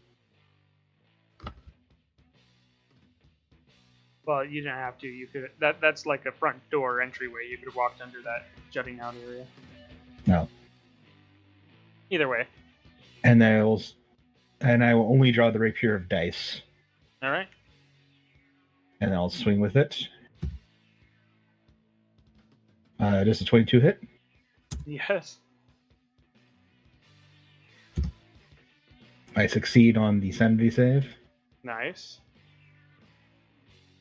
A: Well, you didn't have to. You could. That's like a front door entryway. You could have walked under that jutting out area.
B: No.
A: Either way.
B: And I will only draw the rapier of dice.
A: All right.
B: And I'll swing with it. Does a 22 hit?
A: Yes.
B: I succeed on the sanity save.
A: Nice.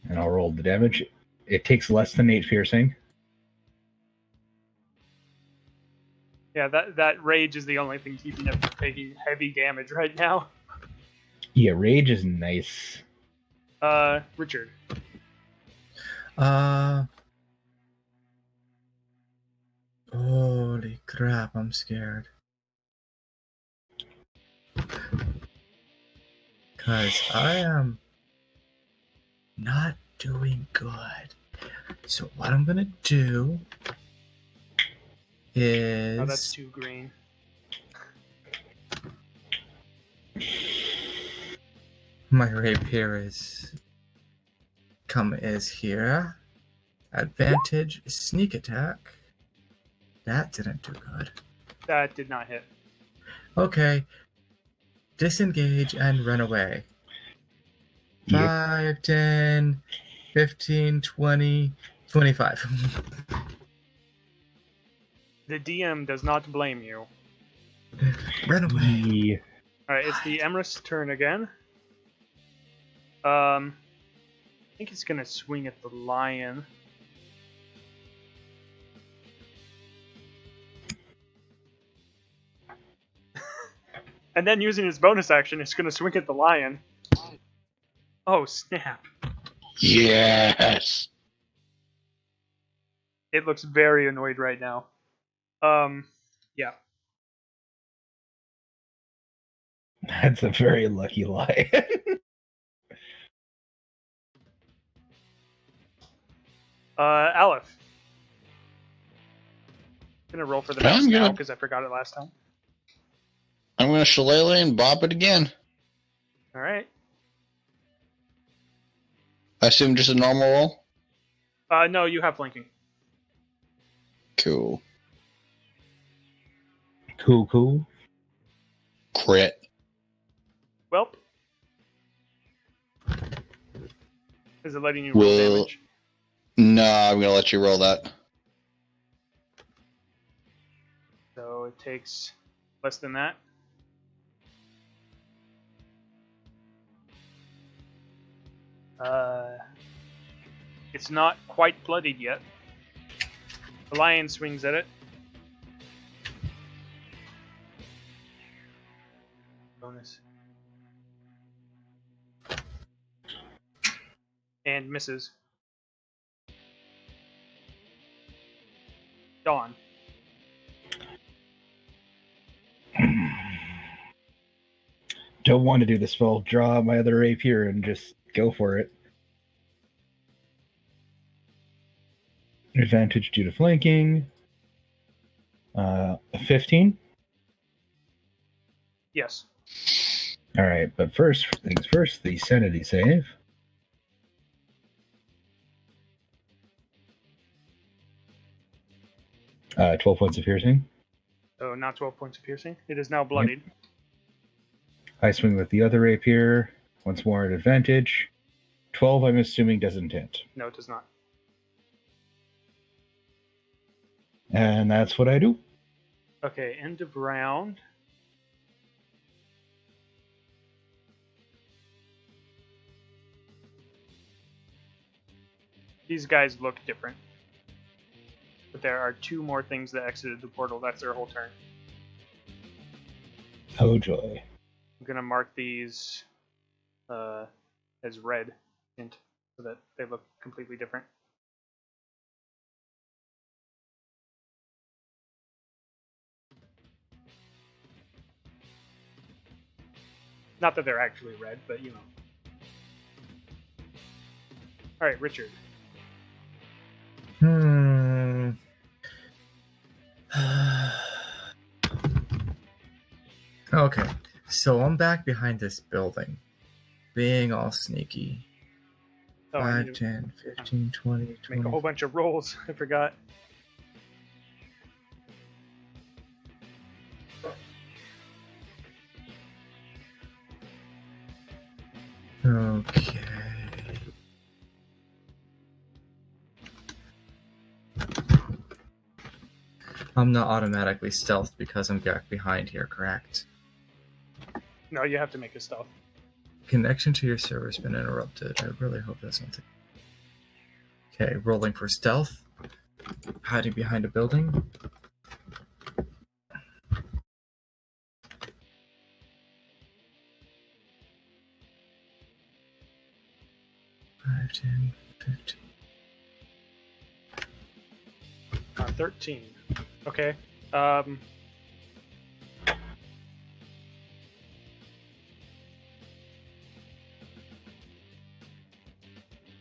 B: And I'll roll the damage. It takes less than 8 piercing.
A: Yeah, that rage is the only thing keeping it from taking heavy damage right now.
B: Yeah, rage is nice.
A: Richard.
D: Holy crap, I'm scared. Because I am not doing good. So what I'm going to do is...
A: Oh, that's 2 green.
D: My rapier is here. Advantage, sneak attack. That didn't do good.
A: That did not hit.
D: Okay. Disengage and run away.
B: Yeah.
D: 5, 10, 15, 20, 25.
A: The DM does not blame you.
D: Run away.
B: Yeah.
A: Alright, it's the Emrys' turn again. I think he's gonna swing at the lion. And then using his bonus action, he's gonna swing at the lion. Oh, snap.
C: Yes.
A: It looks very annoyed right now. Yeah.
B: That's a very lucky lion.
A: Aleph. I'm gonna roll for the mouse
C: I'm
A: now
C: gonna-
A: because I forgot it last time.
C: I'm going to shillelagh and bop it again.
A: Alright.
C: I assume just a normal roll?
A: No, you have flanking.
C: Cool.
B: Cool.
C: Crit.
A: Welp. Is it letting you roll damage?
C: No, I'm going to let you roll that.
A: So it takes less than that. It's not quite bloodied yet. The lion swings at it. Bonus. And misses. Dawn.
B: Don't want to do the spell. Draw my other rapier and just go for it. Advantage due to flanking. 15.
A: Yes.
B: All right, but first things first, the sanity save. Uh, 12 points of piercing.
A: So not 12 points of piercing. It is now bloodied.
B: I swing with the other rapier. Once more at advantage. 12, I'm assuming, doesn't hit.
A: No, it does not.
B: And that's what I do.
A: Okay, end of round. These guys look different. But there are 2 more things that exited the portal. That's their whole turn.
B: Oh joy.
A: I'm going to mark these as red hint so that they look completely different. Not that they're actually red, but you know. Alright, Richard.
D: Okay, so I'm back behind this building, being all sneaky.
A: Oh, I
D: 5,
A: need to
D: 10, 15, 20,
A: make a
D: 20.
A: whole bunch of rolls. I forgot.
D: Okay. I'm not automatically stealthed because I'm back behind here, correct?
A: No, you have to make a stealth.
D: Connection to your server's been interrupted. I really hope that's not the... Okay, rolling for stealth. Hiding behind a building. Five, 10, 15.
A: 13. Okay.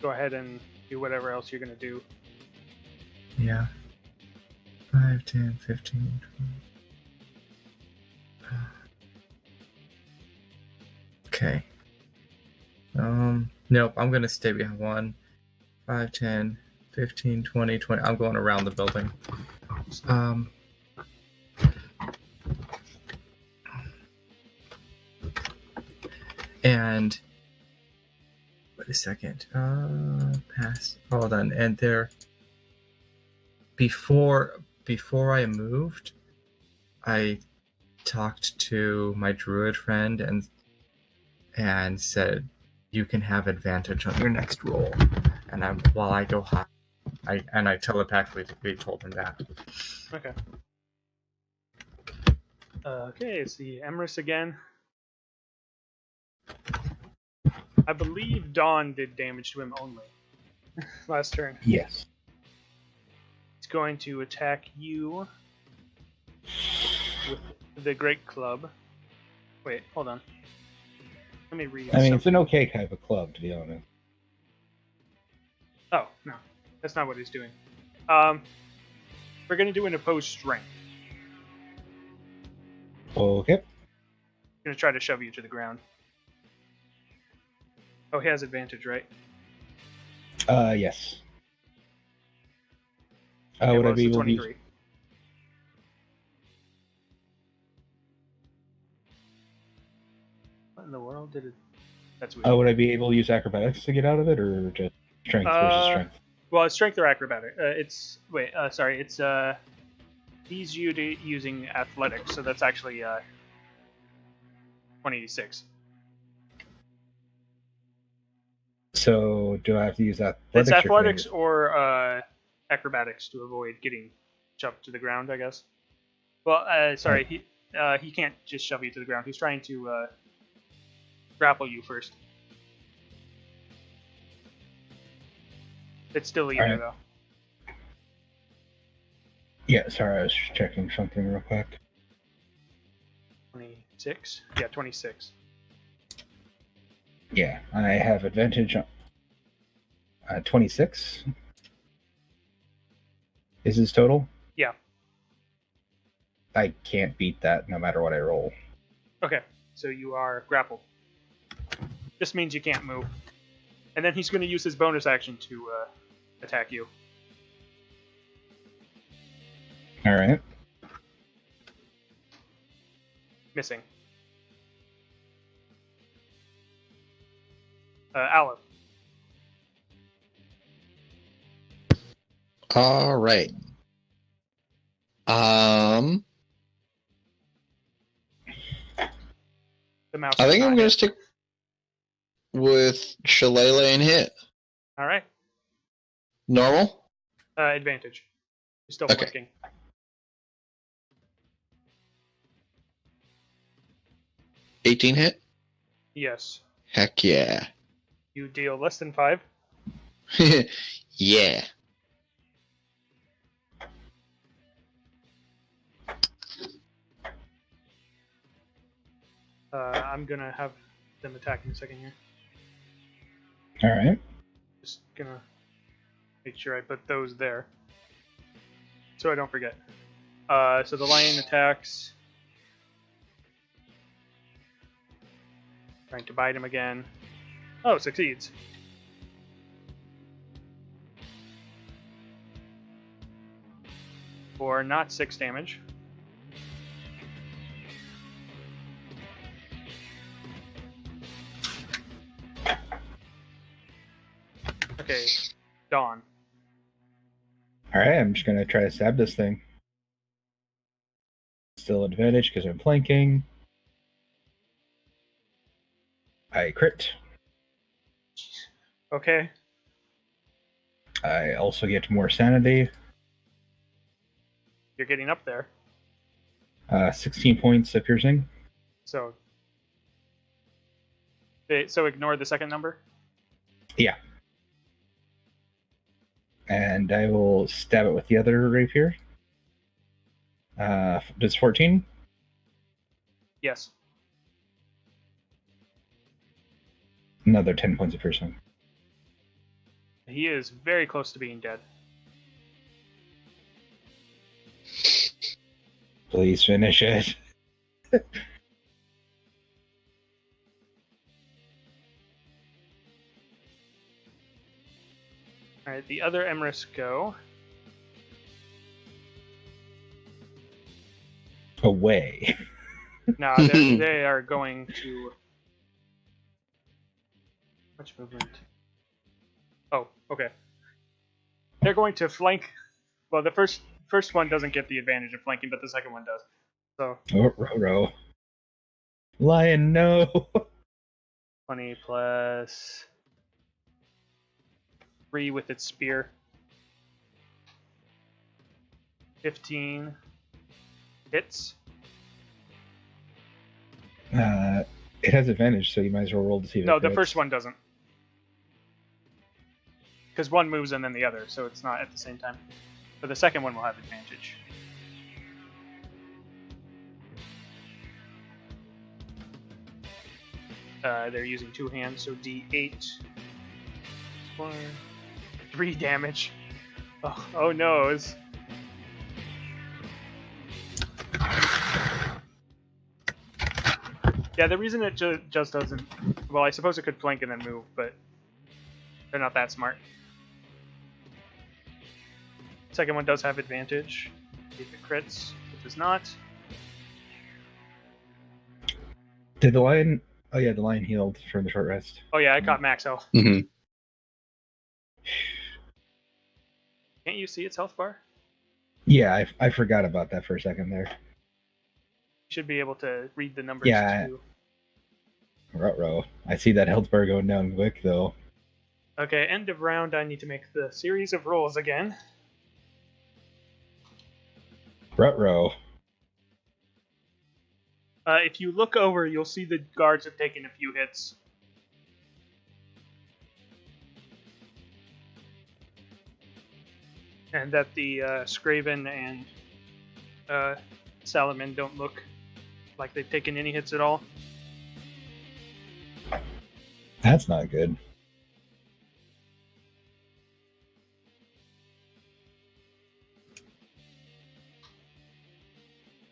A: Go ahead and do whatever else you're going to do.
D: Yeah. 5, 10, 15, 20. Okay. Nope, I'm gonna stay behind 1, 5, 10, 15, 20, 20. I'm going around the building. And wait a second. Pass. Hold on. And there, before I moved, I talked to my druid friend and said, you can have advantage on your next roll. And while I go high, I telepathically told him that.
A: Okay. Okay, it's the Emrys again. I believe Dawn did damage to him only last turn.
B: Yes.
A: It's going to attack you with the Great Club. Wait, hold on. Let me read.
B: I mean, it's an okay type of club, to be honest.
A: Oh, no. That's not what he's doing. We're going to do an opposed strength.
B: Okay.
A: Going to try to shove you to the ground. Oh, he has advantage, right?
B: Yes.
A: Okay,
B: Would
A: well,
B: I be
A: it's a
B: able to
A: 23.
B: use...
A: What in the world did it... That's weird.
B: would I be able to use acrobatics to get out of it, or just strength versus strength?
A: Well, it's strength or acrobatic. It's... Wait, sorry. It's, he's using athletics, so that's actually, 26.
B: So, do I have to use athletics?
A: It's athletics or acrobatics to avoid getting shoved to the ground, I guess. Well, sorry, he can't just shove you to the ground. He's trying to grapple you first. It's still either,
B: Alright.
A: though.
B: Yeah, sorry, I was just checking something real quick.
A: 26? Yeah, 26.
B: Yeah, I have advantage on 26. Is his total?
A: Yeah.
B: I can't beat that no matter what I roll.
A: Okay, so you are grappled. This means you can't move. And then he's going to use his bonus action to attack you.
B: Alright.
A: Missing. Aleph.
C: All right.
A: The mouse.
C: I
A: does
C: think I'm
A: not
C: going to
A: hit.
C: stick with Shillelagh and hit.
A: All right.
C: Normal?
A: Advantage. You're still
C: Okay.
A: flanking.
C: $18 hit?
A: Yes.
C: Heck yeah.
A: You deal less than 5.
C: Yeah.
A: I'm gonna have them attack in a second here.
B: All right.
A: Just gonna make sure I put those there, so I don't forget. So the lion attacks, trying to bite him again. Oh, succeeds. For not 6 damage. Okay, Dawn.
B: All right. I'm just gonna try to stab this thing. Still advantage because I'm flanking. I crit.
A: Okay,
B: I also get more sanity.
A: you're getting up there.
B: 16 points of piercing.
A: So ignore the second number.
B: Yeah. And I will stab it with the other rapier. Does 14?
A: Yes.
B: Another 10 points of piercing.
A: He is very close to being dead.
B: Please finish it.
A: Alright, the other Emrys go.
B: Away.
A: No, they are going to... Much movement. Oh, okay. They're going to flank... Well, the first one doesn't get the advantage of flanking, but the second one does. So...
B: Oh, row. Lion, no.
A: 20 plus... 3 with its spear. 15 hits.
B: It has advantage, so you might as well roll to see if
A: No,
B: it
A: the
B: crits.
A: first one doesn't. Because one moves and then the other, so it's not at the same time. But the second one will have advantage. They're using 2 hands, so D8. 4, 3 damage. Oh no, it's... Yeah, the reason it just doesn't... Well, I suppose it could flank and then move, but they're not that smart. Second one does have advantage. If it crits, it does not.
B: Did the lion... Oh yeah, the lion healed from the short rest.
A: Oh yeah, I got max health.
C: Mm-hmm.
A: Can't you see its health bar?
B: Yeah, I forgot about that for a second there.
A: You should be able to read the numbers
B: Yeah.
A: too.
B: Ruh-roh. I see that health bar going down quick, though.
A: Okay, end of round, I need to make the series of rolls again.
B: Ruh-roh.
A: If you look over, you'll see the guards have taken a few hits. And that the Scraven and Salaman don't look like they've taken any hits at all.
B: That's not good.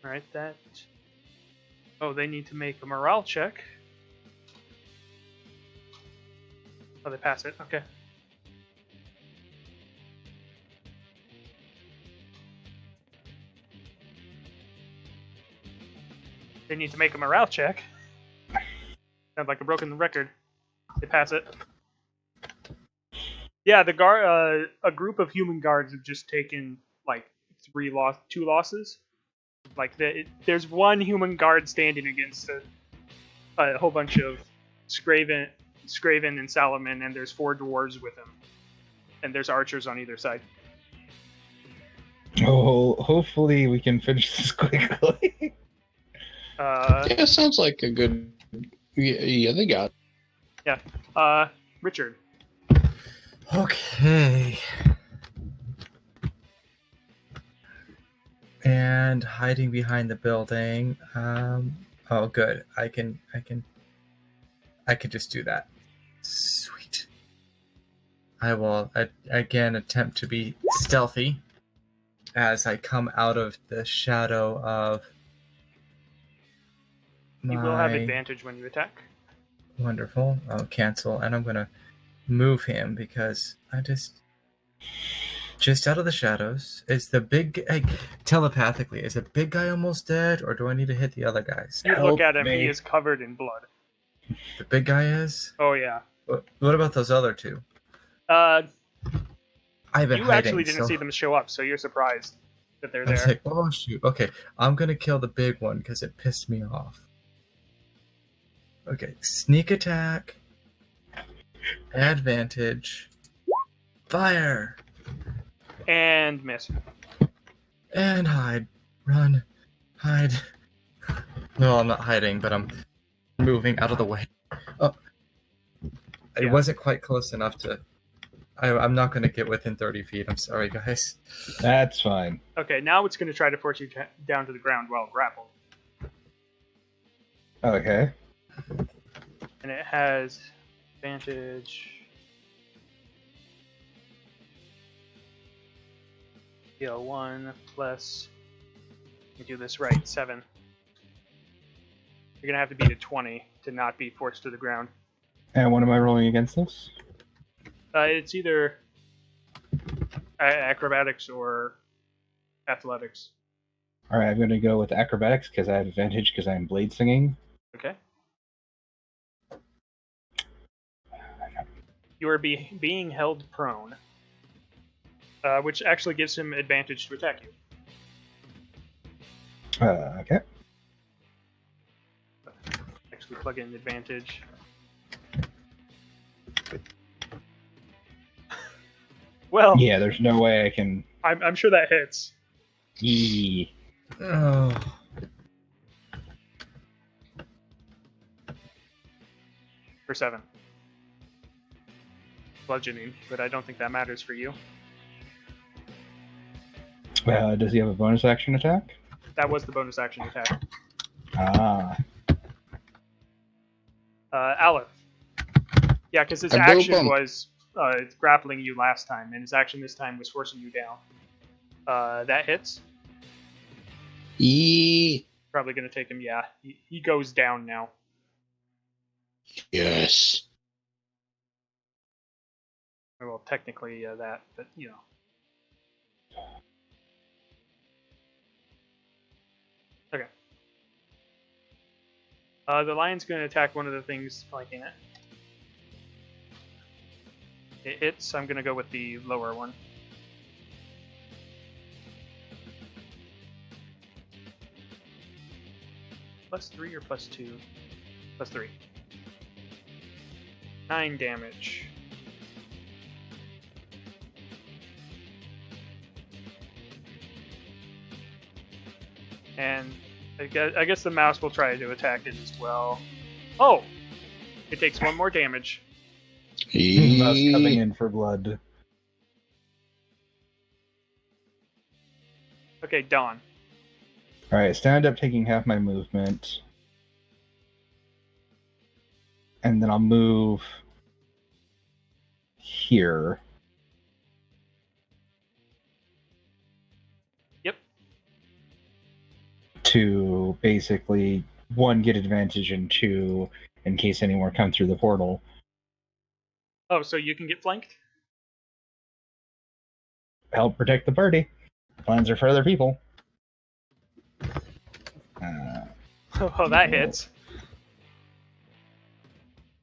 A: Alright, that... Oh, they need to make a morale check. Oh, they pass it. Okay. They need to make a morale check. Sounds like a broken record. They pass it. Yeah, a group of human guards have just taken like two losses. Like there's one human guard standing against a whole bunch of Scraven and Salaman, and there's 4 dwarves with him, and there's archers on either side.
B: Oh, hopefully we can finish this quickly.
C: Yeah, sounds like a good. Yeah, they got.
A: Richard.
D: Okay. And hiding behind the building. Oh, good. I can just do that. Sweet. I will again attempt to be stealthy as I come out of the shadow of
A: You will have advantage when you attack.
D: Wonderful. I'll cancel, and I'm gonna move him because I just out of the shadows. Is the big telepathically? Is the big guy almost dead, or do I need to hit the other guys?
A: You look at him; he is covered in blood.
D: The big guy is.
A: Oh yeah.
D: What about those other two?
A: I've
D: been
A: you
D: hiding,
A: actually didn't see them show up, so you're surprised that they're
D: I was
A: there.
D: like, oh shoot. Okay, I'm gonna kill the big one because it pissed me off. Okay, sneak attack, advantage, fire,
A: And miss.
D: and hide, run, hide. No, I'm not hiding, but I'm moving out of the way. Oh, it
A: Yeah.
D: wasn't quite close enough to. I'm not going to get within 30 feet. I'm sorry, guys.
B: That's fine.
A: Okay, now it's going to try to force you down to the ground while grappled.
B: Okay.
A: And it has advantage. Deal 1 plus. You do this right, 7. You're going to have to beat a 20 to not be forced to the ground.
B: And what am I rolling against this?
A: It's either acrobatics or athletics.
B: All right, I'm going to go with acrobatics because I have advantage because I'm blade singing.
A: Okay. You are being held prone, which actually gives him advantage to attack you.
B: Okay.
A: Actually, plug in advantage. Well,
B: Yeah, there's no way I can.
A: I'm sure that hits.
B: Yee.
D: Oh.
A: For 7. Bludgeoning, but I don't think that matters for you.
B: Does he have a bonus action attack?
A: That was the bonus action attack.
B: Ah.
A: Aleph. Yeah, because his
C: I
A: action
C: bump.
A: was grappling you last time, and his action this time was forcing you down. That hits.
C: Yee.
A: Probably going to take him, yeah. He goes down now.
C: Yes.
A: Well, technically that, but you know. Okay. The lion's going to attack one of the things flanking it. It hits. I'm going to go with the lower one. +3 or +2? +3. 9 damage. And I guess the mouse will try to attack it as well. Oh! It takes 1 more damage.
B: Mouse coming in for blood.
A: Okay, Dawn.
B: All right, stand up, taking half my movement, and then I'll move here.
A: Yep.
B: To basically 1 get advantage and 2 in case any more come through the portal.
A: Oh, so you can get flanked?
B: Help protect the party. Plans are for other people.
A: Oh, that hits.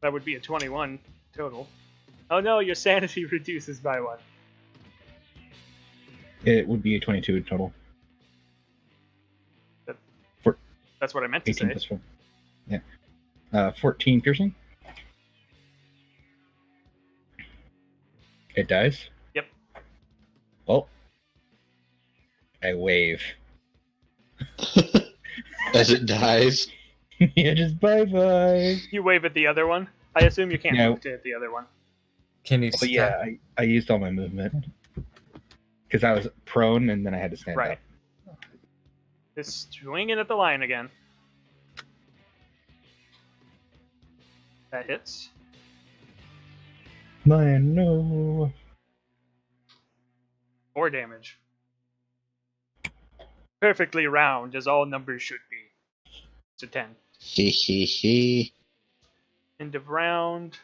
A: That would be a 21 total. Oh no, your sanity reduces by 1.
B: It would be a 22 total.
A: That's what I meant to
B: 18
A: say.
B: plus 4. Yeah. 14 piercing. It dies?
A: Yep.
B: Well, I wave.
C: As it dies.
B: Yeah, just bye-bye.
A: You wave at the other one. I assume you can't
B: Yeah.
A: move to hit the other one.
D: Can you
B: But
D: step?
B: yeah, I used all my movement. Because I was prone and then I had to stand
A: Right.
B: up.
A: Just swinging at the lion again. That hits.
B: Lion, no.
A: 4 damage. Perfectly round, as all numbers should be. It's a 10.
C: He he he.
A: End of round.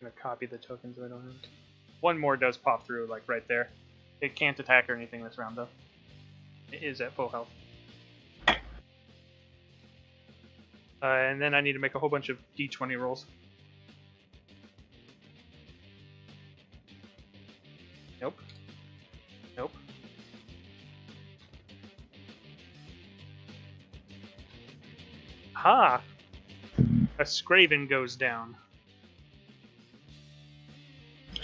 A: I'm gonna copy the token so I don't have. One more does pop through, like right there. It can't attack or anything this round though. It is at full health. And then I need to make a whole bunch of d20 rolls. Nope. Nope. Ha! A Scraven goes down.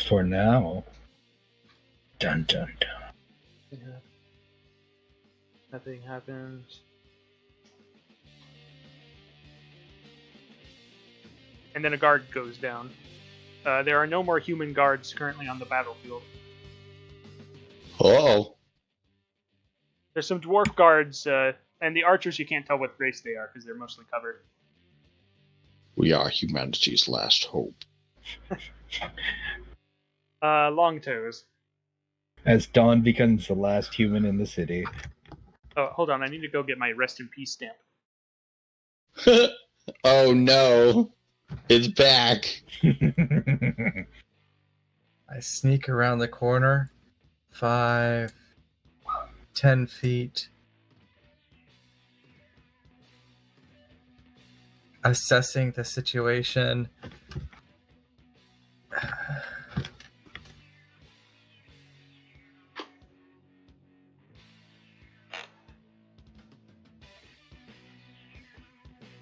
B: For now. Dun dun dun.
A: Nothing happens. And then a guard goes down. There are no more human guards currently on the battlefield.
C: Oh.
A: There's some dwarf guards, and the archers you can't tell what race they are because they're mostly covered.
C: We are humanity's last hope.
A: Long toes.
B: As Dawn becomes the last human in the city.
A: Oh, hold on, I need to go get my rest in peace stamp.
C: Oh no. It's back.
D: I sneak around the corner. 5, 10 feet. Assessing the situation.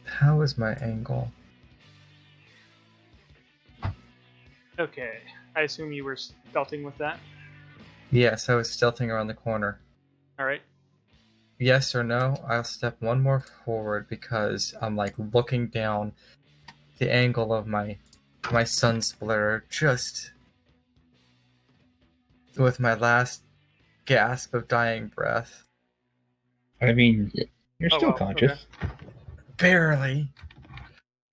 D: How is my angle?
A: Okay, I assume you were stealthing with that.
D: Yes, I was stealthing around the corner.
A: Alright.
D: Yes or no, I'll step one more forward because I'm like looking down the angle of my sun splitter just with my last gasp of dying breath.
B: I mean, you're
A: Oh,
B: still
A: wow,
B: conscious.
A: okay.
D: Barely.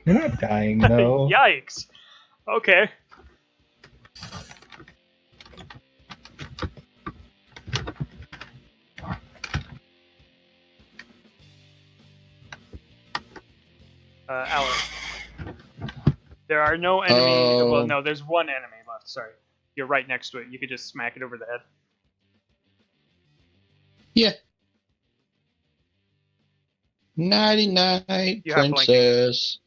B: You're not dying, though.
A: Yikes! Okay. Alex. There are no enemy.
C: Oh.
A: Well, no, there's one enemy left. Sorry. You're right next to it. You could just smack it over the head.
C: Yeah. Nighty night,
A: You have flanking.
C: princess.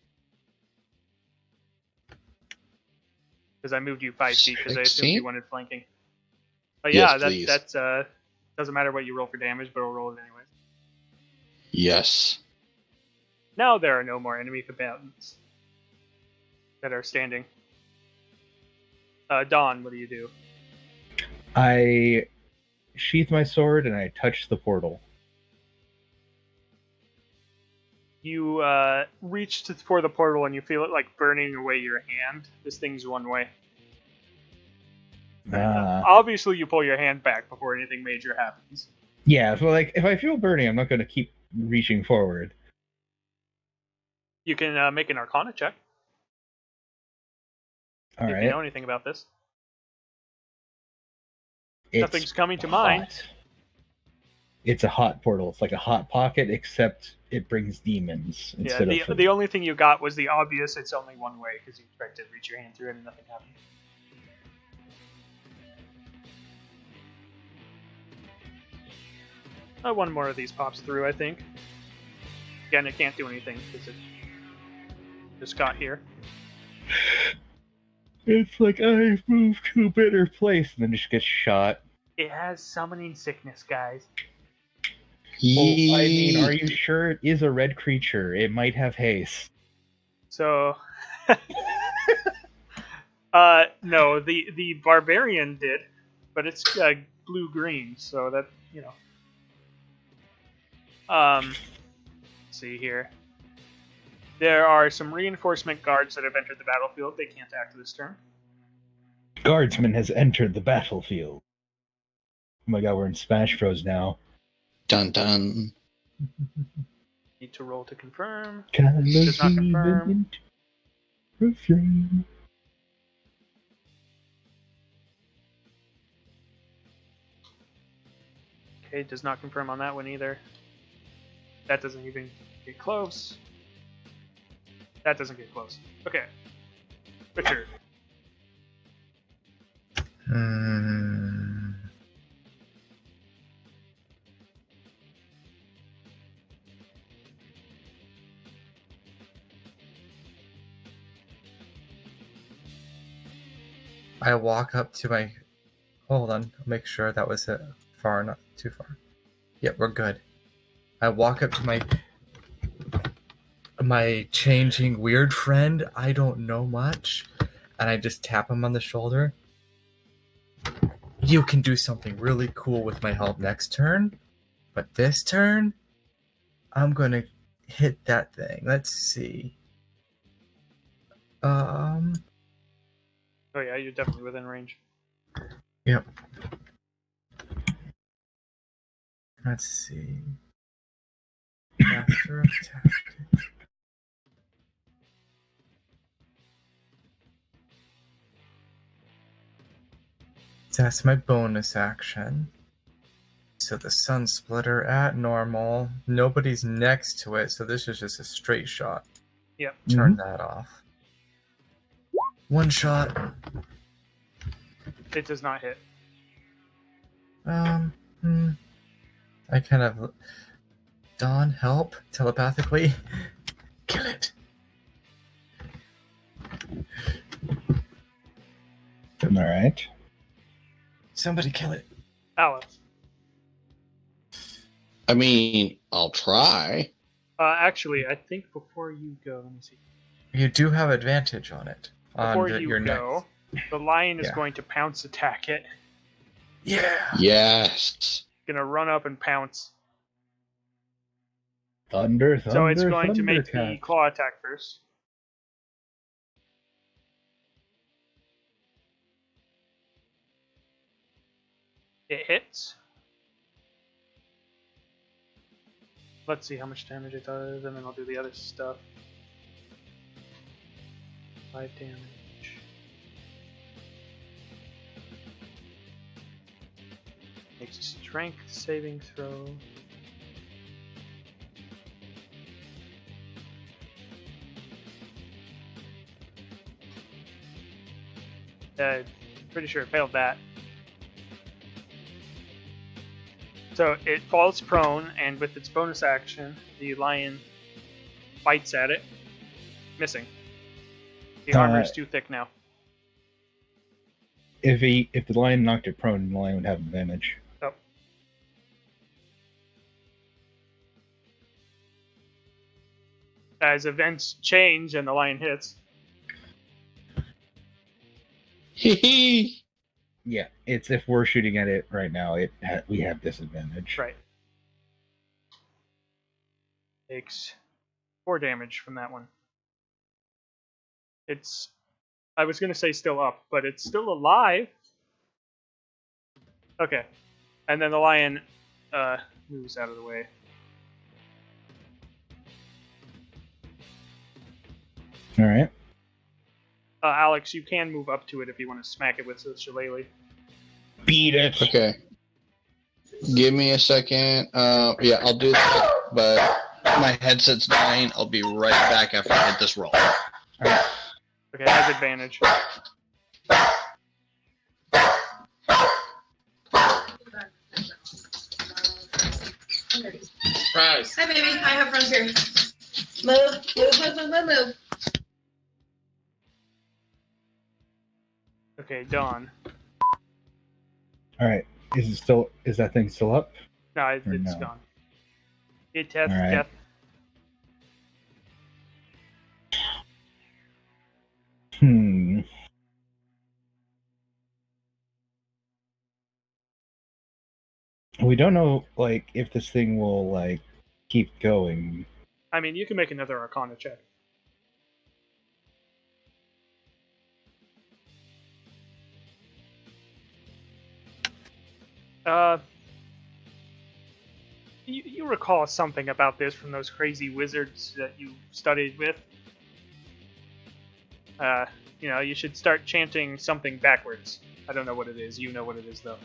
A: Because I moved you 5 feet because I assumed
C: 16?
A: you wanted flanking. But
C: Yes,
A: yeah,
C: please.
A: that's doesn't matter what you roll for damage, but I'll roll it anyways.
C: Yes.
A: Now there are no more enemy combatants that are standing. Dawn, what do you do?
B: I sheath my sword and I touch the portal.
A: You reach for the portal and you feel it like burning away your hand. This thing's one way. Obviously, you pull your hand back before anything major happens.
B: Yeah, so like if I feel burning, I'm not going to keep reaching forward.
A: You can make an Arcana check
B: All
A: if
B: right.
A: you know anything about this.
B: It's
A: Nothing's coming to mind.
B: hot. It's a hot portal. It's like a hot pocket, except it brings demons
A: Yeah,
B: instead of
A: the only thing you got was the obvious. It's only one way because you tried to reach your hand through it and nothing happened. One more of these pops through, I think. Again, it can't do anything because Just got here.
B: It's like I've moved to a better place, and then just gets shot.
A: It has summoning sickness, guys.
B: Well, I mean, are you sure it is a red creature? It might have haste.
A: So, no, the barbarian did, but it's blue-green, so that, you know. Let's see here. There are some reinforcement guards that have entered the battlefield. They can't act this turn.
B: Guardsman has entered the battlefield. Oh my god, we're in Smash Bros. Now.
C: Dun dun.
A: Need to roll to confirm.
B: Does
A: Does not confirm.
B: Flame.
A: Okay, does not confirm on that one either. That doesn't even get close. That doesn't get close. Okay. Richard.
D: I walk up to my. Hold on, I'll make sure that was it. Far enough, too far. Yep, we're good. I walk up to my changing weird friend. I don't know much, and I just tap him on the shoulder. You can do something really cool with my help next turn, but this turn, I'm gonna hit that thing. Let's see.
A: Oh yeah, you're definitely within range.
D: Yep. Let's see. Master of Tactics. That's my bonus action. So the Sun Splitter at normal. Nobody's next to it, so this is just a straight shot.
A: Yep.
D: Turn that off. One shot.
A: It does not hit.
D: I kind of... Dawn, help, telepathically. Kill it.
B: Alright.
D: Somebody kill it.
A: Alex.
C: I mean, I'll try.
A: Actually, I think before you go, let me see.
D: You do have advantage on it.
A: Before you go, the lion is going to pounce attack it.
D: Yeah.
C: Yes.
A: Gonna run up and pounce.
B: Thunder,
A: So it's going to make the claw attack first. It hits. Let's see how much damage it does, and then I'll do the other stuff. 5 damage. Makes a strength saving throw. Pretty sure it failed that. So it falls prone, and with its bonus action, the lion bites at it, missing. The armor is too thick now.
B: If the lion knocked it prone, the lion would have advantage.
A: Oh. As events change and the lion hits.
C: Hee.
B: Yeah, it's if we're shooting at it right now, we have disadvantage.
A: Right. Takes 4 damage from that one. It's, I was going to say still up, but it's still alive. Okay. And then the lion moves out of the way.
B: Alright.
A: Alex, you can move up to it if you want to smack it with the shillelagh.
B: Beat it!
C: Okay. Give me a second. Yeah, I'll do that, but my headset's dying. I'll be right back after I hit this roll.
B: Alright.
A: Okay, it has advantage.
F: Surprise. Hi, baby. I have friends here. Move.
A: Okay, dawn.
B: All right. Is that thing still up?
A: No,
B: Or
A: it's
B: no?
A: gone. It has
B: All right.
A: death.
B: We don't know, like, if this thing will, like, keep going.
A: I mean, you can make another Arcana check. You recall something about this from those crazy wizards that you studied with. You should start chanting something backwards. I don't know what it is. You know what it is, though.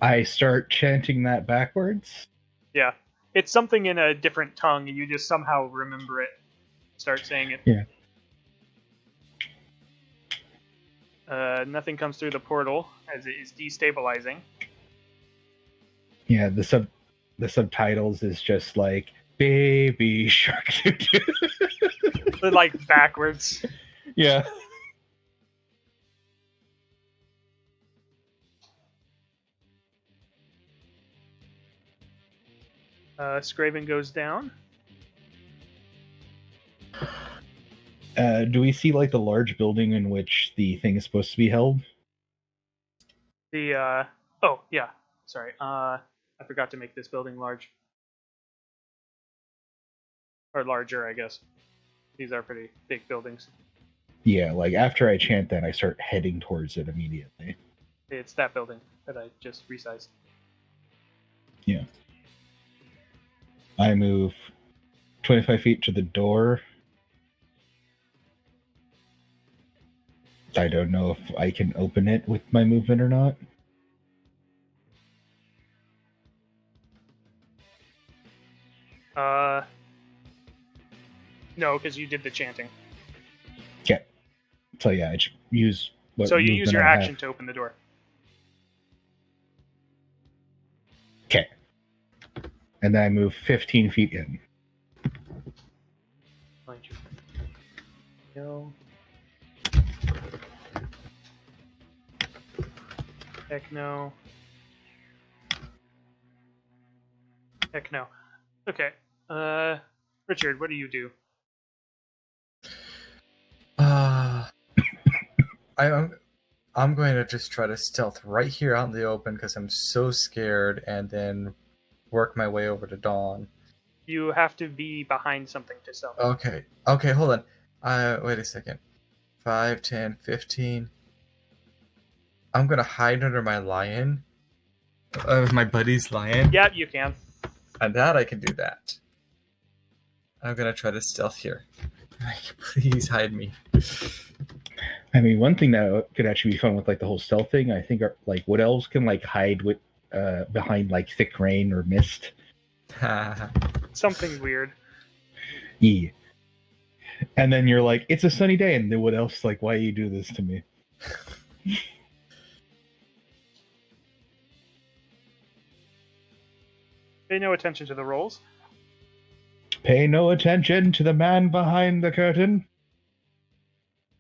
B: I start chanting that backwards?
A: Yeah. It's something in a different tongue, and you just somehow remember it. Start saying it.
B: Yeah.
A: Nothing comes through the portal, as it is destabilizing.
B: Yeah, the subtitles is just like, Baby Shark.
A: But, like, backwards.
B: Yeah.
A: Scraven goes down.
B: Do we see, like, the large building in which the thing is supposed to be held?
A: Oh, yeah. Sorry. I forgot to make this building large. Or larger, I guess. These are pretty big buildings.
B: Yeah, like, after I chant that, I start heading towards it immediately.
A: It's that building that I just resized.
B: Yeah. I move 25 feet to the door. I don't know if I can open it with my movement or not.
A: No, because you did the chanting.
B: Okay. So yeah, I just use what
A: So you use
B: movement
A: your
B: I have.
A: action to open the door.
B: Okay. And then I move 15 feet in.
A: Find you. No. Heck no. Heck no. Okay. Richard, what do you do?
D: I'm going to just try to stealth right here out in the open because I'm so scared, and then work my way over to Dawn.
A: You have to be behind something to stealth.
D: Okay, hold on. Wait a second. 5, 10, 15. I'm gonna hide under my lion. My buddy's lion.
A: Yeah, you can.
D: And that I can do that. I'm gonna try to stealth here. Please hide me.
B: I mean, one thing that could actually be fun with, like, the whole stealth thing, I think, are, like, wood elves can, like, hide with behind, like, thick rain or mist.
A: Something weird.
B: Yeah. And then you're like, it's a sunny day, and the wood elf's like, why you do this to me?
A: Pay no attention to the rolls.
B: Pay no attention to the man behind the curtain.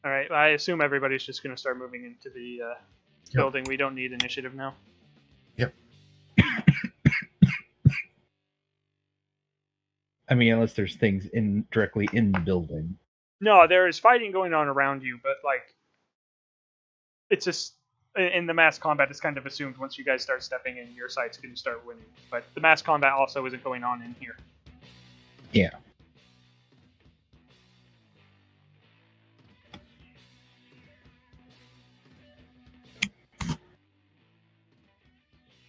A: All right, I assume everybody's just going to start moving into the building. We don't need initiative now.
D: Yep.
B: I mean, unless there's things directly in the building.
A: No, there is fighting going on around you, but, like, it's just in the mass combat. It's kind of assumed once you guys start stepping in, your side's going to start winning. But the mass combat also isn't going on in here.
B: Yeah.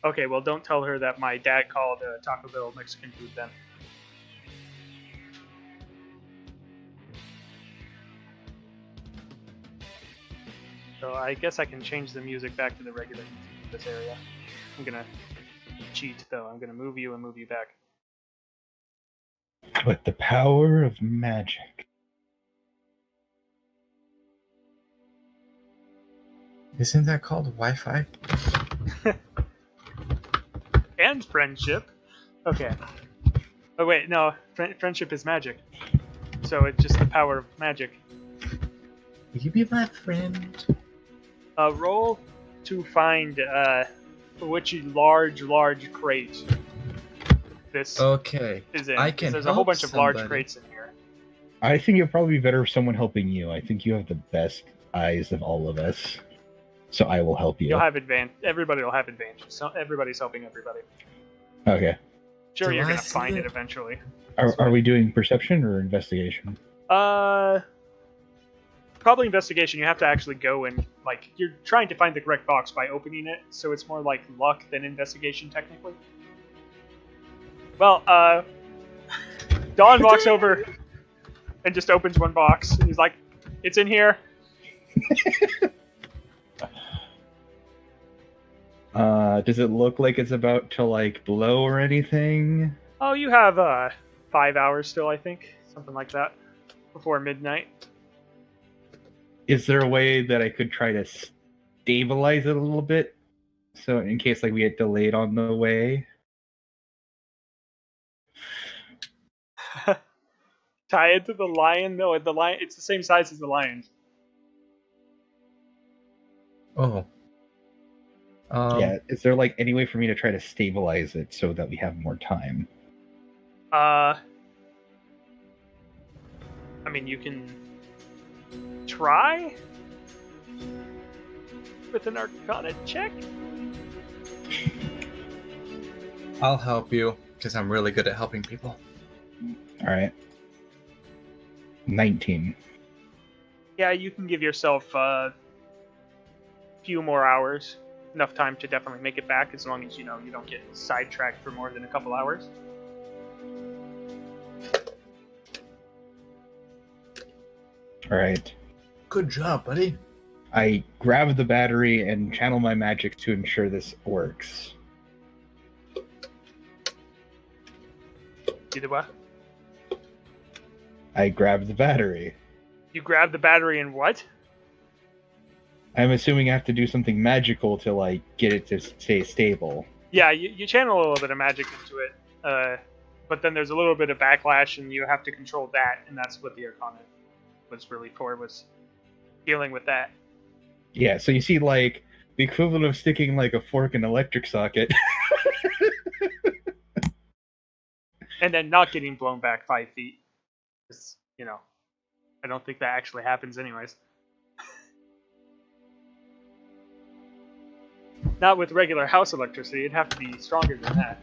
A: Okay, well, don't tell her that my dad called Taco Bell Mexican food then. So I guess I can change the music back to the regular music in this area. I'm gonna cheat, though. I'm gonna move you and move you back.
B: With the power of magic.
D: Isn't that called Wi-Fi?
A: And friendship. Okay. Oh wait, no. Friendship is magic. So it's just the power of magic.
D: Will you be my friend?
A: Roll to find which large crate this
D: Okay.
A: is in.
D: I
A: 'Cause
D: can
A: there's a whole
D: help
A: bunch of large
D: somebody.
A: crates in here.
B: I think it'd probably be better if someone helping you. I think you have the best eyes of all of us. So I will help you.
A: You'll have advantage. Everybody will have advantage. So everybody's helping everybody.
B: Okay.
A: Sure,
D: Do
A: you're
D: I
A: gonna
D: see
A: find
D: it?
A: it eventually.
B: Are we doing perception or investigation?
A: Probably investigation. You have to actually go and like you're trying to find the correct box by opening it, so it's more like luck than investigation technically. Well, Don walks over and just opens one box. He's like, "It's in here."
B: Does it look like it's about to like blow or anything?
A: Oh, you have 5 hours still, I think, something like that, before midnight.
B: Is there a way that I could try to stabilize it a little bit? So in case like we get delayed on the way?
A: Tie it to the lion. No, the lion. It's the same size as the lion.
D: Oh.
B: Yeah, is there like any way for me to try to stabilize it so that we have more time?
A: I mean, you can try with an Arcana check.
D: I'll help you because I'm really good at helping people.
B: All right. 19.
A: Yeah, you can give yourself a few more hours. Enough time to definitely make it back, as long as you don't get sidetracked for more than a couple hours.
B: All right.
D: Good job, buddy.
B: I grab the battery and channel my magic to ensure this works.
A: Either way.
B: I grab the battery.
A: You grab the battery and what?
B: I'm assuming I have to do something magical to like get it to stay stable.
A: Yeah, you channel a little bit of magic into it, but then there's a little bit of backlash, and you have to control that, and that's what the Arcana was really for, was dealing with that.
B: Yeah, so you see like the equivalent of sticking like a fork in an electric socket.
A: And then not getting blown back 5 feet. 'Cause, I don't think that actually happens anyways. Not with regular house electricity, it'd have to be stronger than that.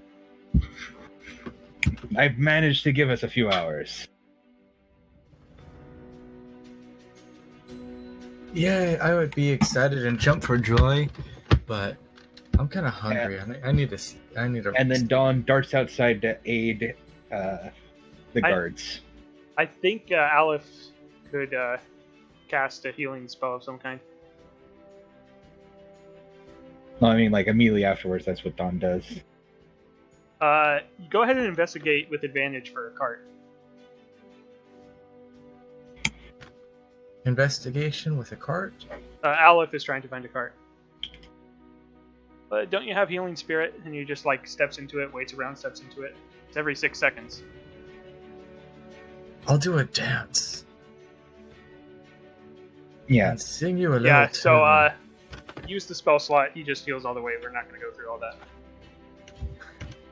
B: I've managed to give us a few hours.
D: Yeah, I would be excited and jump for joy, but I'm kind of hungry. I need to.
B: And then Dawn darts outside to aid the guards.
A: I think Aleph could cast a healing spell of some kind.
B: Well, I mean, like immediately afterwards, that's what Dawn does.
A: Go ahead and investigate with advantage for a cart.
D: Investigation with a cart?
A: Aleph is trying to find a cart. But don't you have healing spirit? And you just like steps into it, waits around, steps into it. It's every 6 seconds.
D: I'll do a dance.
B: Yeah.
D: And sing you a little
A: Yeah,
D: tune.
A: so use the spell slot. He just heals all the way. We're not going to go through all that.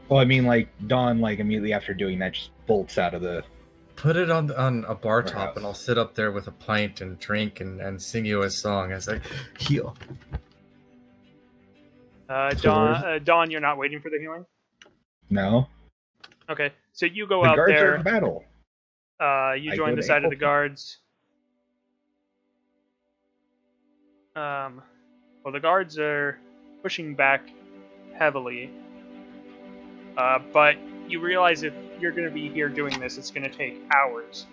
B: Well, I mean, like Dawn, like immediately after doing that, just bolts out of the.
D: Put it on a bar top,
B: Warehouse.
D: and I'll sit up there with a pint and drink and sing you a song as I heal.
A: Dawn, you're not waiting for the healing?
B: No.
A: Okay, so you go
B: The
A: out
B: guards are
A: there.
B: in battle.
A: You
B: I
A: join
B: go
A: the
B: to
A: side of the
B: help.
A: guards. Well, the guards are pushing back heavily. But you realize if you're going to be here doing this, it's going to take hours.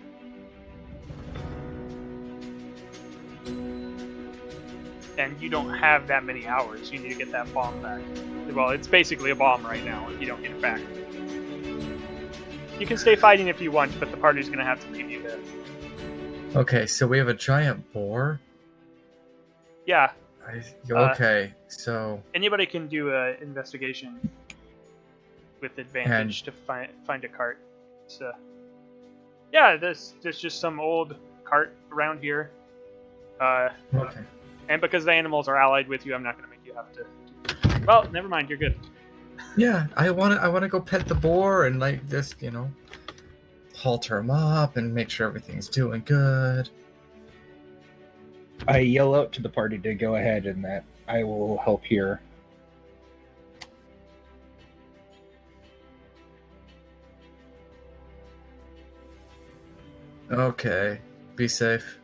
A: And you don't have that many hours. You need to get that bomb back. Well, it's basically a bomb right now if you don't get it back. You can stay fighting if you want, but the party's going to have to leave you there.
D: Okay, so we have a giant boar.
A: Yeah,
D: Okay, so
A: anybody can do an investigation with advantage to find a cart. So, yeah, there's just some old cart around here.
D: okay.
A: And because the animals are allied with you, I'm not going to make you have to. Well, never mind. You're good.
D: Yeah, I wanna go pet the boar and just halter him up and make sure everything's doing good.
B: I yell out to the party to go ahead and that I will help here.
D: Okay, be safe.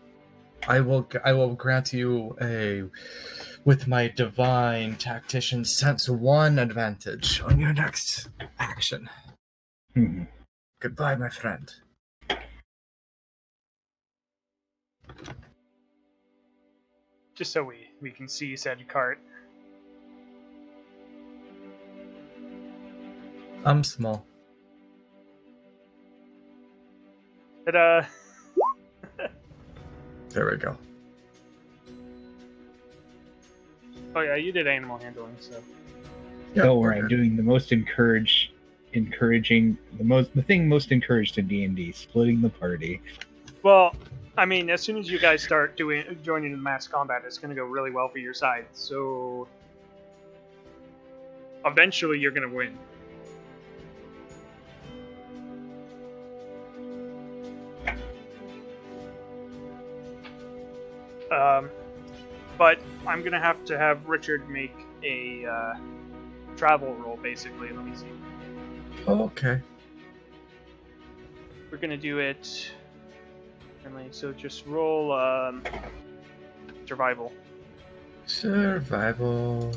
D: I will grant you with my divine tactician sense 1 advantage on your next action. Goodbye, my friend.
A: Just so we can see said cart.
D: I'm small.
A: Ta-da!
D: There we go.
A: Oh yeah, you did animal handling, so.
D: Yeah,
B: Don't
D: we're
B: worry, I'm
D: good.
B: doing the the thing most encouraged in D&D, splitting the party.
A: Well, I mean, as soon as you guys start joining in mass combat, it's going to go really well for your side. So eventually, you're going to win. But I'm going to have Richard make a travel roll, basically. Let me see.
D: Oh, okay.
A: We're going to do it. So just roll survival.
D: Survival.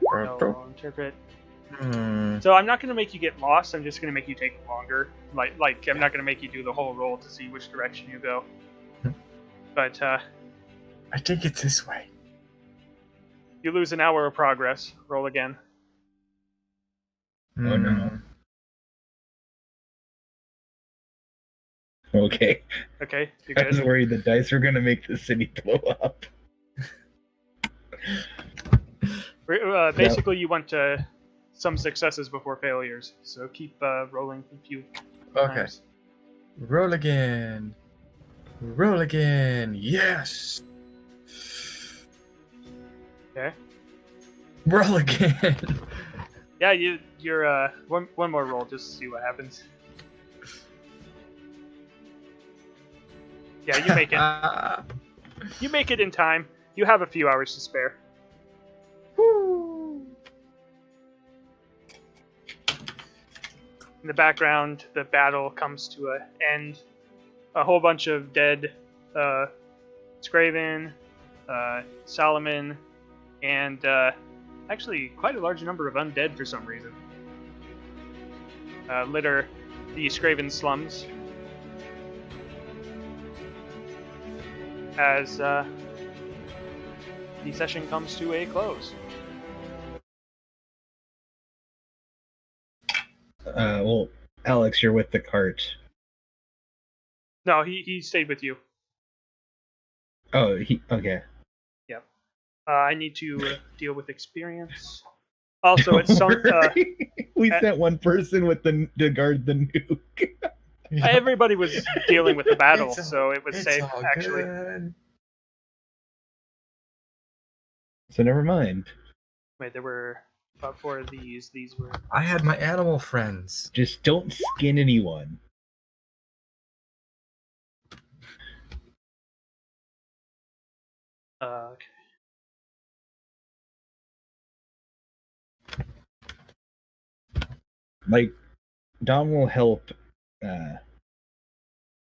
A: No, interpret.
D: Hmm.
A: So I'm not going to make you get lost. I'm just going to make you take longer. Like I'm not going to make you do the whole roll to see which direction you go. But
D: I think it's this way.
A: you lose an hour of progress. Roll again.
B: Oh no. Okay.
A: Okay, you're
B: I was
A: good.
B: worried the dice were going to make the city blow up.
A: Basically, you want some successes before failures. So keep rolling a few
D: Okay.
A: times.
D: Roll again. Roll again. Yes.
A: Okay.
D: Roll again.
A: Yeah, you're one more roll just to see what happens. Yeah, you make it. You make it in time. You have a few hours to spare.
D: Woo.
A: In the background, the battle comes to an end. A whole bunch of dead Scraven, Solomon, and actually quite a large number of undead for some reason. Litter the Scraven slums as the session comes to a close.
B: Well, Alex, you're with the cart.
A: No, he stayed with you.
B: Oh, okay.
A: Yep. I need to deal with experience. Also, it's some.
B: We sent one person with to guard the nuke.
A: Everybody was dealing with the battle, so it was
D: It's
A: safe,
D: all
A: actually.
D: good.
B: So never mind.
A: Wait, there were about 4 of these. These were.
D: I had my animal friends.
B: Just don't skin anyone.
A: Okay.
B: Like, Dom will help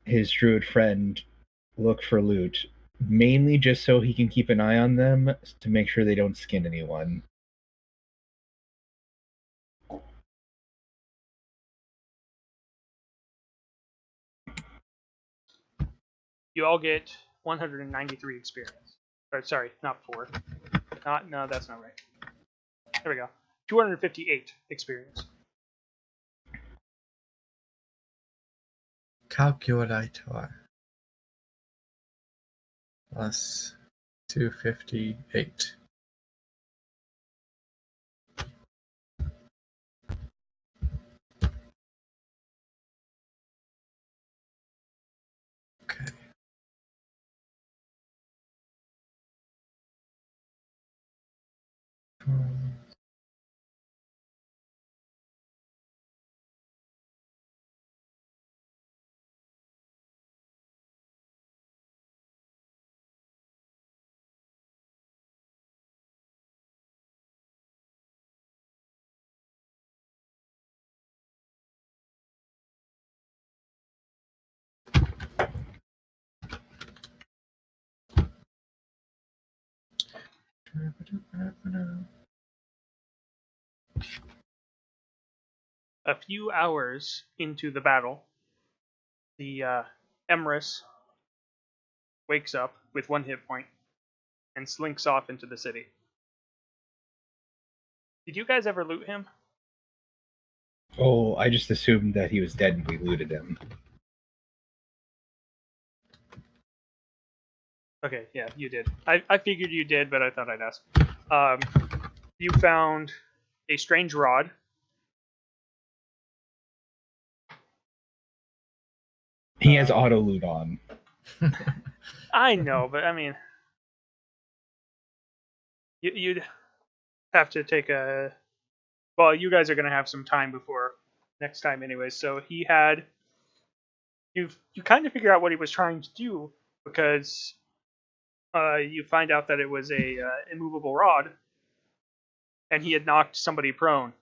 B: his druid friend look for loot, mainly just so he can keep an eye on them to make sure they don't skin anyone.
A: You all get 193 experience. Or sorry, not 4. No, that's not right. There we go. 258 experience.
D: Calculator. Plus 258. Okay.
A: A few hours into the battle, the Emrys wakes up with 1 hit point and slinks off into the city. Did you guys ever loot him?
B: Oh, I just assumed that he was dead and we looted him.
A: Okay, yeah, you did. I figured you did, but I thought I'd ask. You found a strange rod.
B: He has auto loot on.
A: I know, but I mean, you'd have to take a. Well, you guys are going to have some time before next time, anyway. So he had. You kind of figure out what he was trying to do because you find out that it was a immovable rod, and he had knocked somebody prone.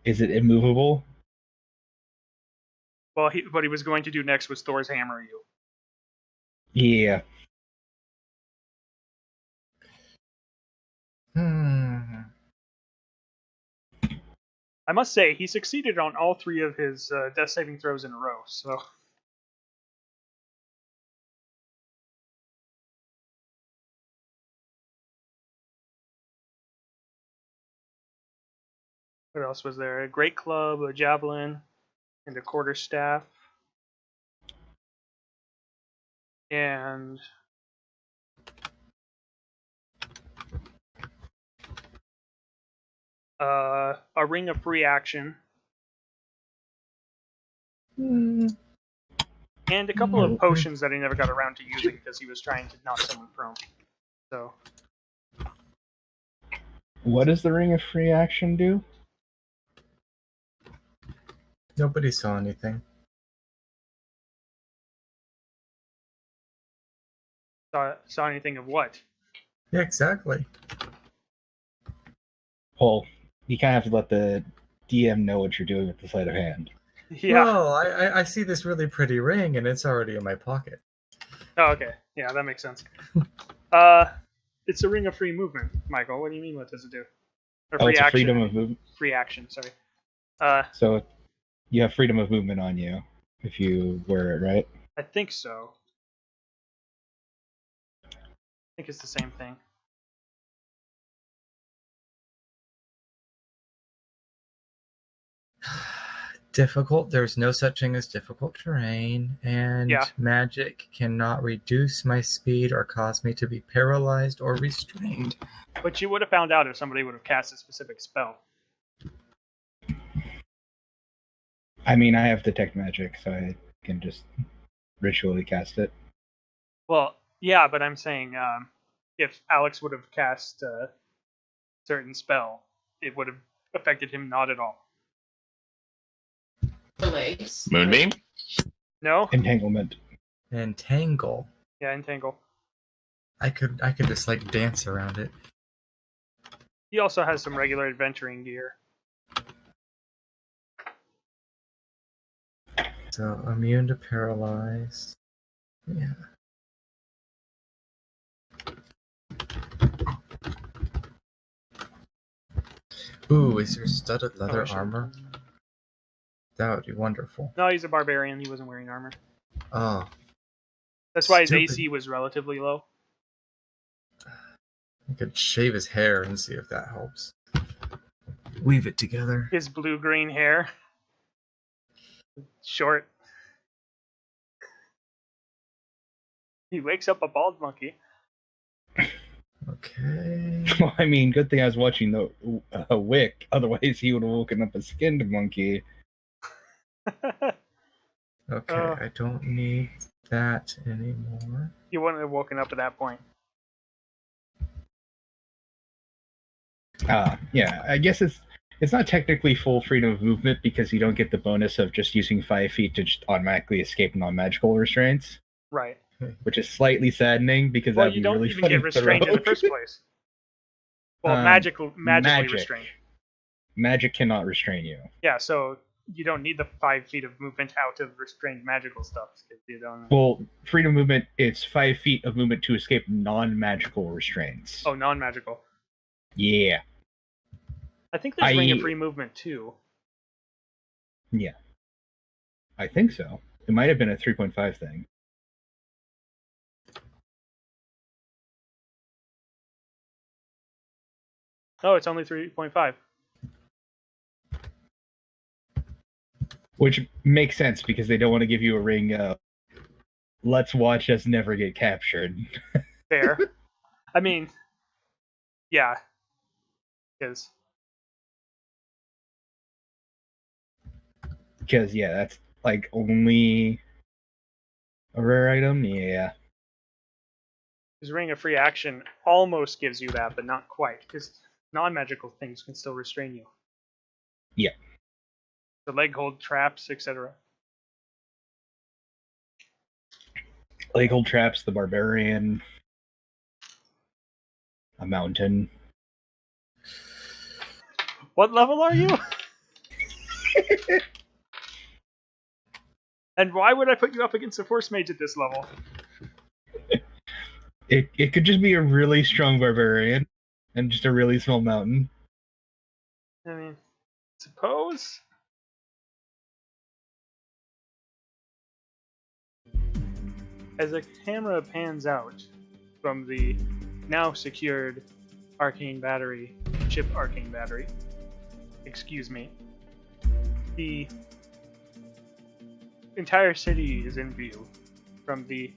B: Is it immovable?
A: Well, what he was going to do next was Thor's hammer you.
B: Yeah.
A: I must say, he succeeded on all 3 of his death saving throws in a row, so. What else was there? A great club, a javelin, and a quarterstaff. And a ring of free action. And a couple of potions that he never got around to using because he was trying to knock someone prone. So.
B: What does the ring of free action do?
D: Nobody saw anything.
A: Saw anything of what?
D: Yeah, exactly.
B: Well, you kind of have to let the DM know what you're doing with the sleight of hand.
A: Yeah.
D: Well, I see this really pretty ring, and it's already in my pocket.
A: Oh, okay. Yeah, that makes sense. It's a ring of free movement, Michael. What do you mean? What does it do? Or free
B: It's a
A: action.
B: freedom of movement.
A: Free action. Sorry.
B: So you have freedom of movement on you if you wear it, right?
A: I think so. I think it's the same thing.
D: Difficult. There's no such thing as difficult terrain, and
A: Yeah.
D: magic cannot reduce my speed or cause me to be paralyzed or restrained.
A: But you would have found out if somebody would have cast a specific spell.
B: I mean, I have detect magic, so I can just ritually cast it.
A: Well, yeah, but I'm saying if Alex would have cast a certain spell, it would have affected him not at all.
F: The legs.
C: Moonbeam?
A: No?
B: Entanglement.
D: Entangle.
A: Yeah, entangle.
D: I could just like dance around it.
A: He also has some regular adventuring gear.
D: So immune to paralyze. Yeah. Ooh, is there studded leather
A: sure.
D: armor? That would be wonderful.
A: No, he's a barbarian. He wasn't wearing armor.
D: Oh,
A: That's why his
D: Stupid.
A: AC was relatively low.
D: I could shave his hair and see if that helps. Weave it together.
A: His blue-green hair. Short. He wakes up a bald monkey.
D: Okay.
B: Well, I mean, good thing I was watching the wick. Otherwise, he would have woken up a skinned monkey.
D: Okay, I don't need that anymore.
A: He wouldn't have woken up at that point.
B: Yeah, I guess it's not technically full freedom of movement because you don't get the bonus of just using 5 feet to just automatically escape non-magical restraints,
A: Right.
B: which is slightly saddening because
A: Well,
B: that'd
A: you
B: be
A: don't
B: really
A: even
B: funny
A: get
B: with the
A: restrained in the
B: rogue.
A: first place. Well, magically
B: magic.
A: restrained.
B: Magic cannot restrain you.
A: Yeah, so you don't need the 5 feet of movement out of restrained magical stuff. You don't.
B: Well, freedom of movement, it's 5 feet of movement to escape non-magical restraints.
A: Oh, non-magical.
B: Yeah.
A: I think there's ring of free movement too.
B: Yeah. I think so. It might have been a 3.5 thing.
A: Oh, it's only 3.5.
B: Which makes sense because they don't want to give you a ring of let's watch us never get captured.
A: Fair. I mean, yeah. Because
B: yeah, that's like only a rare item. Yeah.
A: ring of free action almost gives you that, but not quite. Because non-magical things can still restrain you.
B: Yeah.
A: The leg hold, traps, etc.
B: Leg hold traps, the barbarian, a mountain.
A: What level are you? And why would I put you up against a force mage at this level?
B: It could just be a really strong barbarian and just a really small mountain.
A: I mean, suppose. As the camera pans out from the now secured arcane battery, ship arcane battery, excuse me, the entire city is in view, from the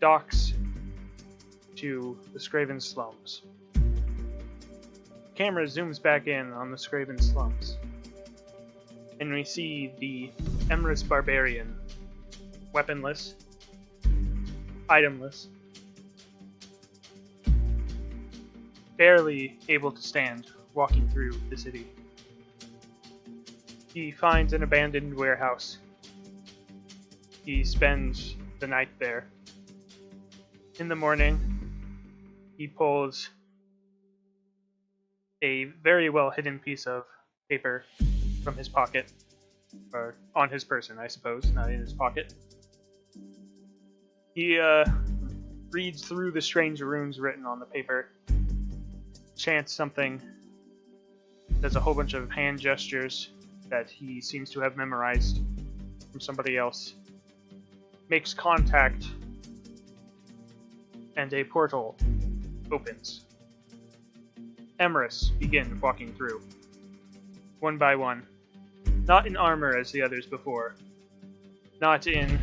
A: docks to the Scraven slums. Camera zooms back in on the Scraven slums, and we see the Emrys barbarian, weaponless, itemless, barely able to stand, walking through the city. He finds an abandoned warehouse. He spends the night there. In the morning, he pulls a very well hidden piece of paper from his pocket, or on his person, I suppose, not in his pocket. He reads through the strange runes written on the paper, chants something, does a whole bunch of hand gestures that he seems to have memorized from somebody else, makes contact, and a portal opens. Emrys begin walking through, one by one, not in armor as the others before, not in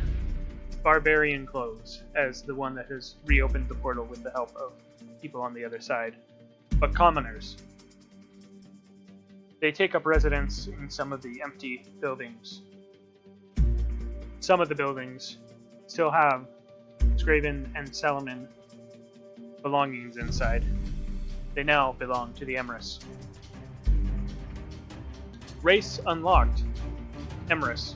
A: barbarian clothes as the one that has reopened the portal with the help of people on the other side, but commoners. They take up residence in some of the empty buildings. Some of the buildings still have Scraven and Salaman belongings inside. They now belong to the Emrys. Race unlocked. Emrys.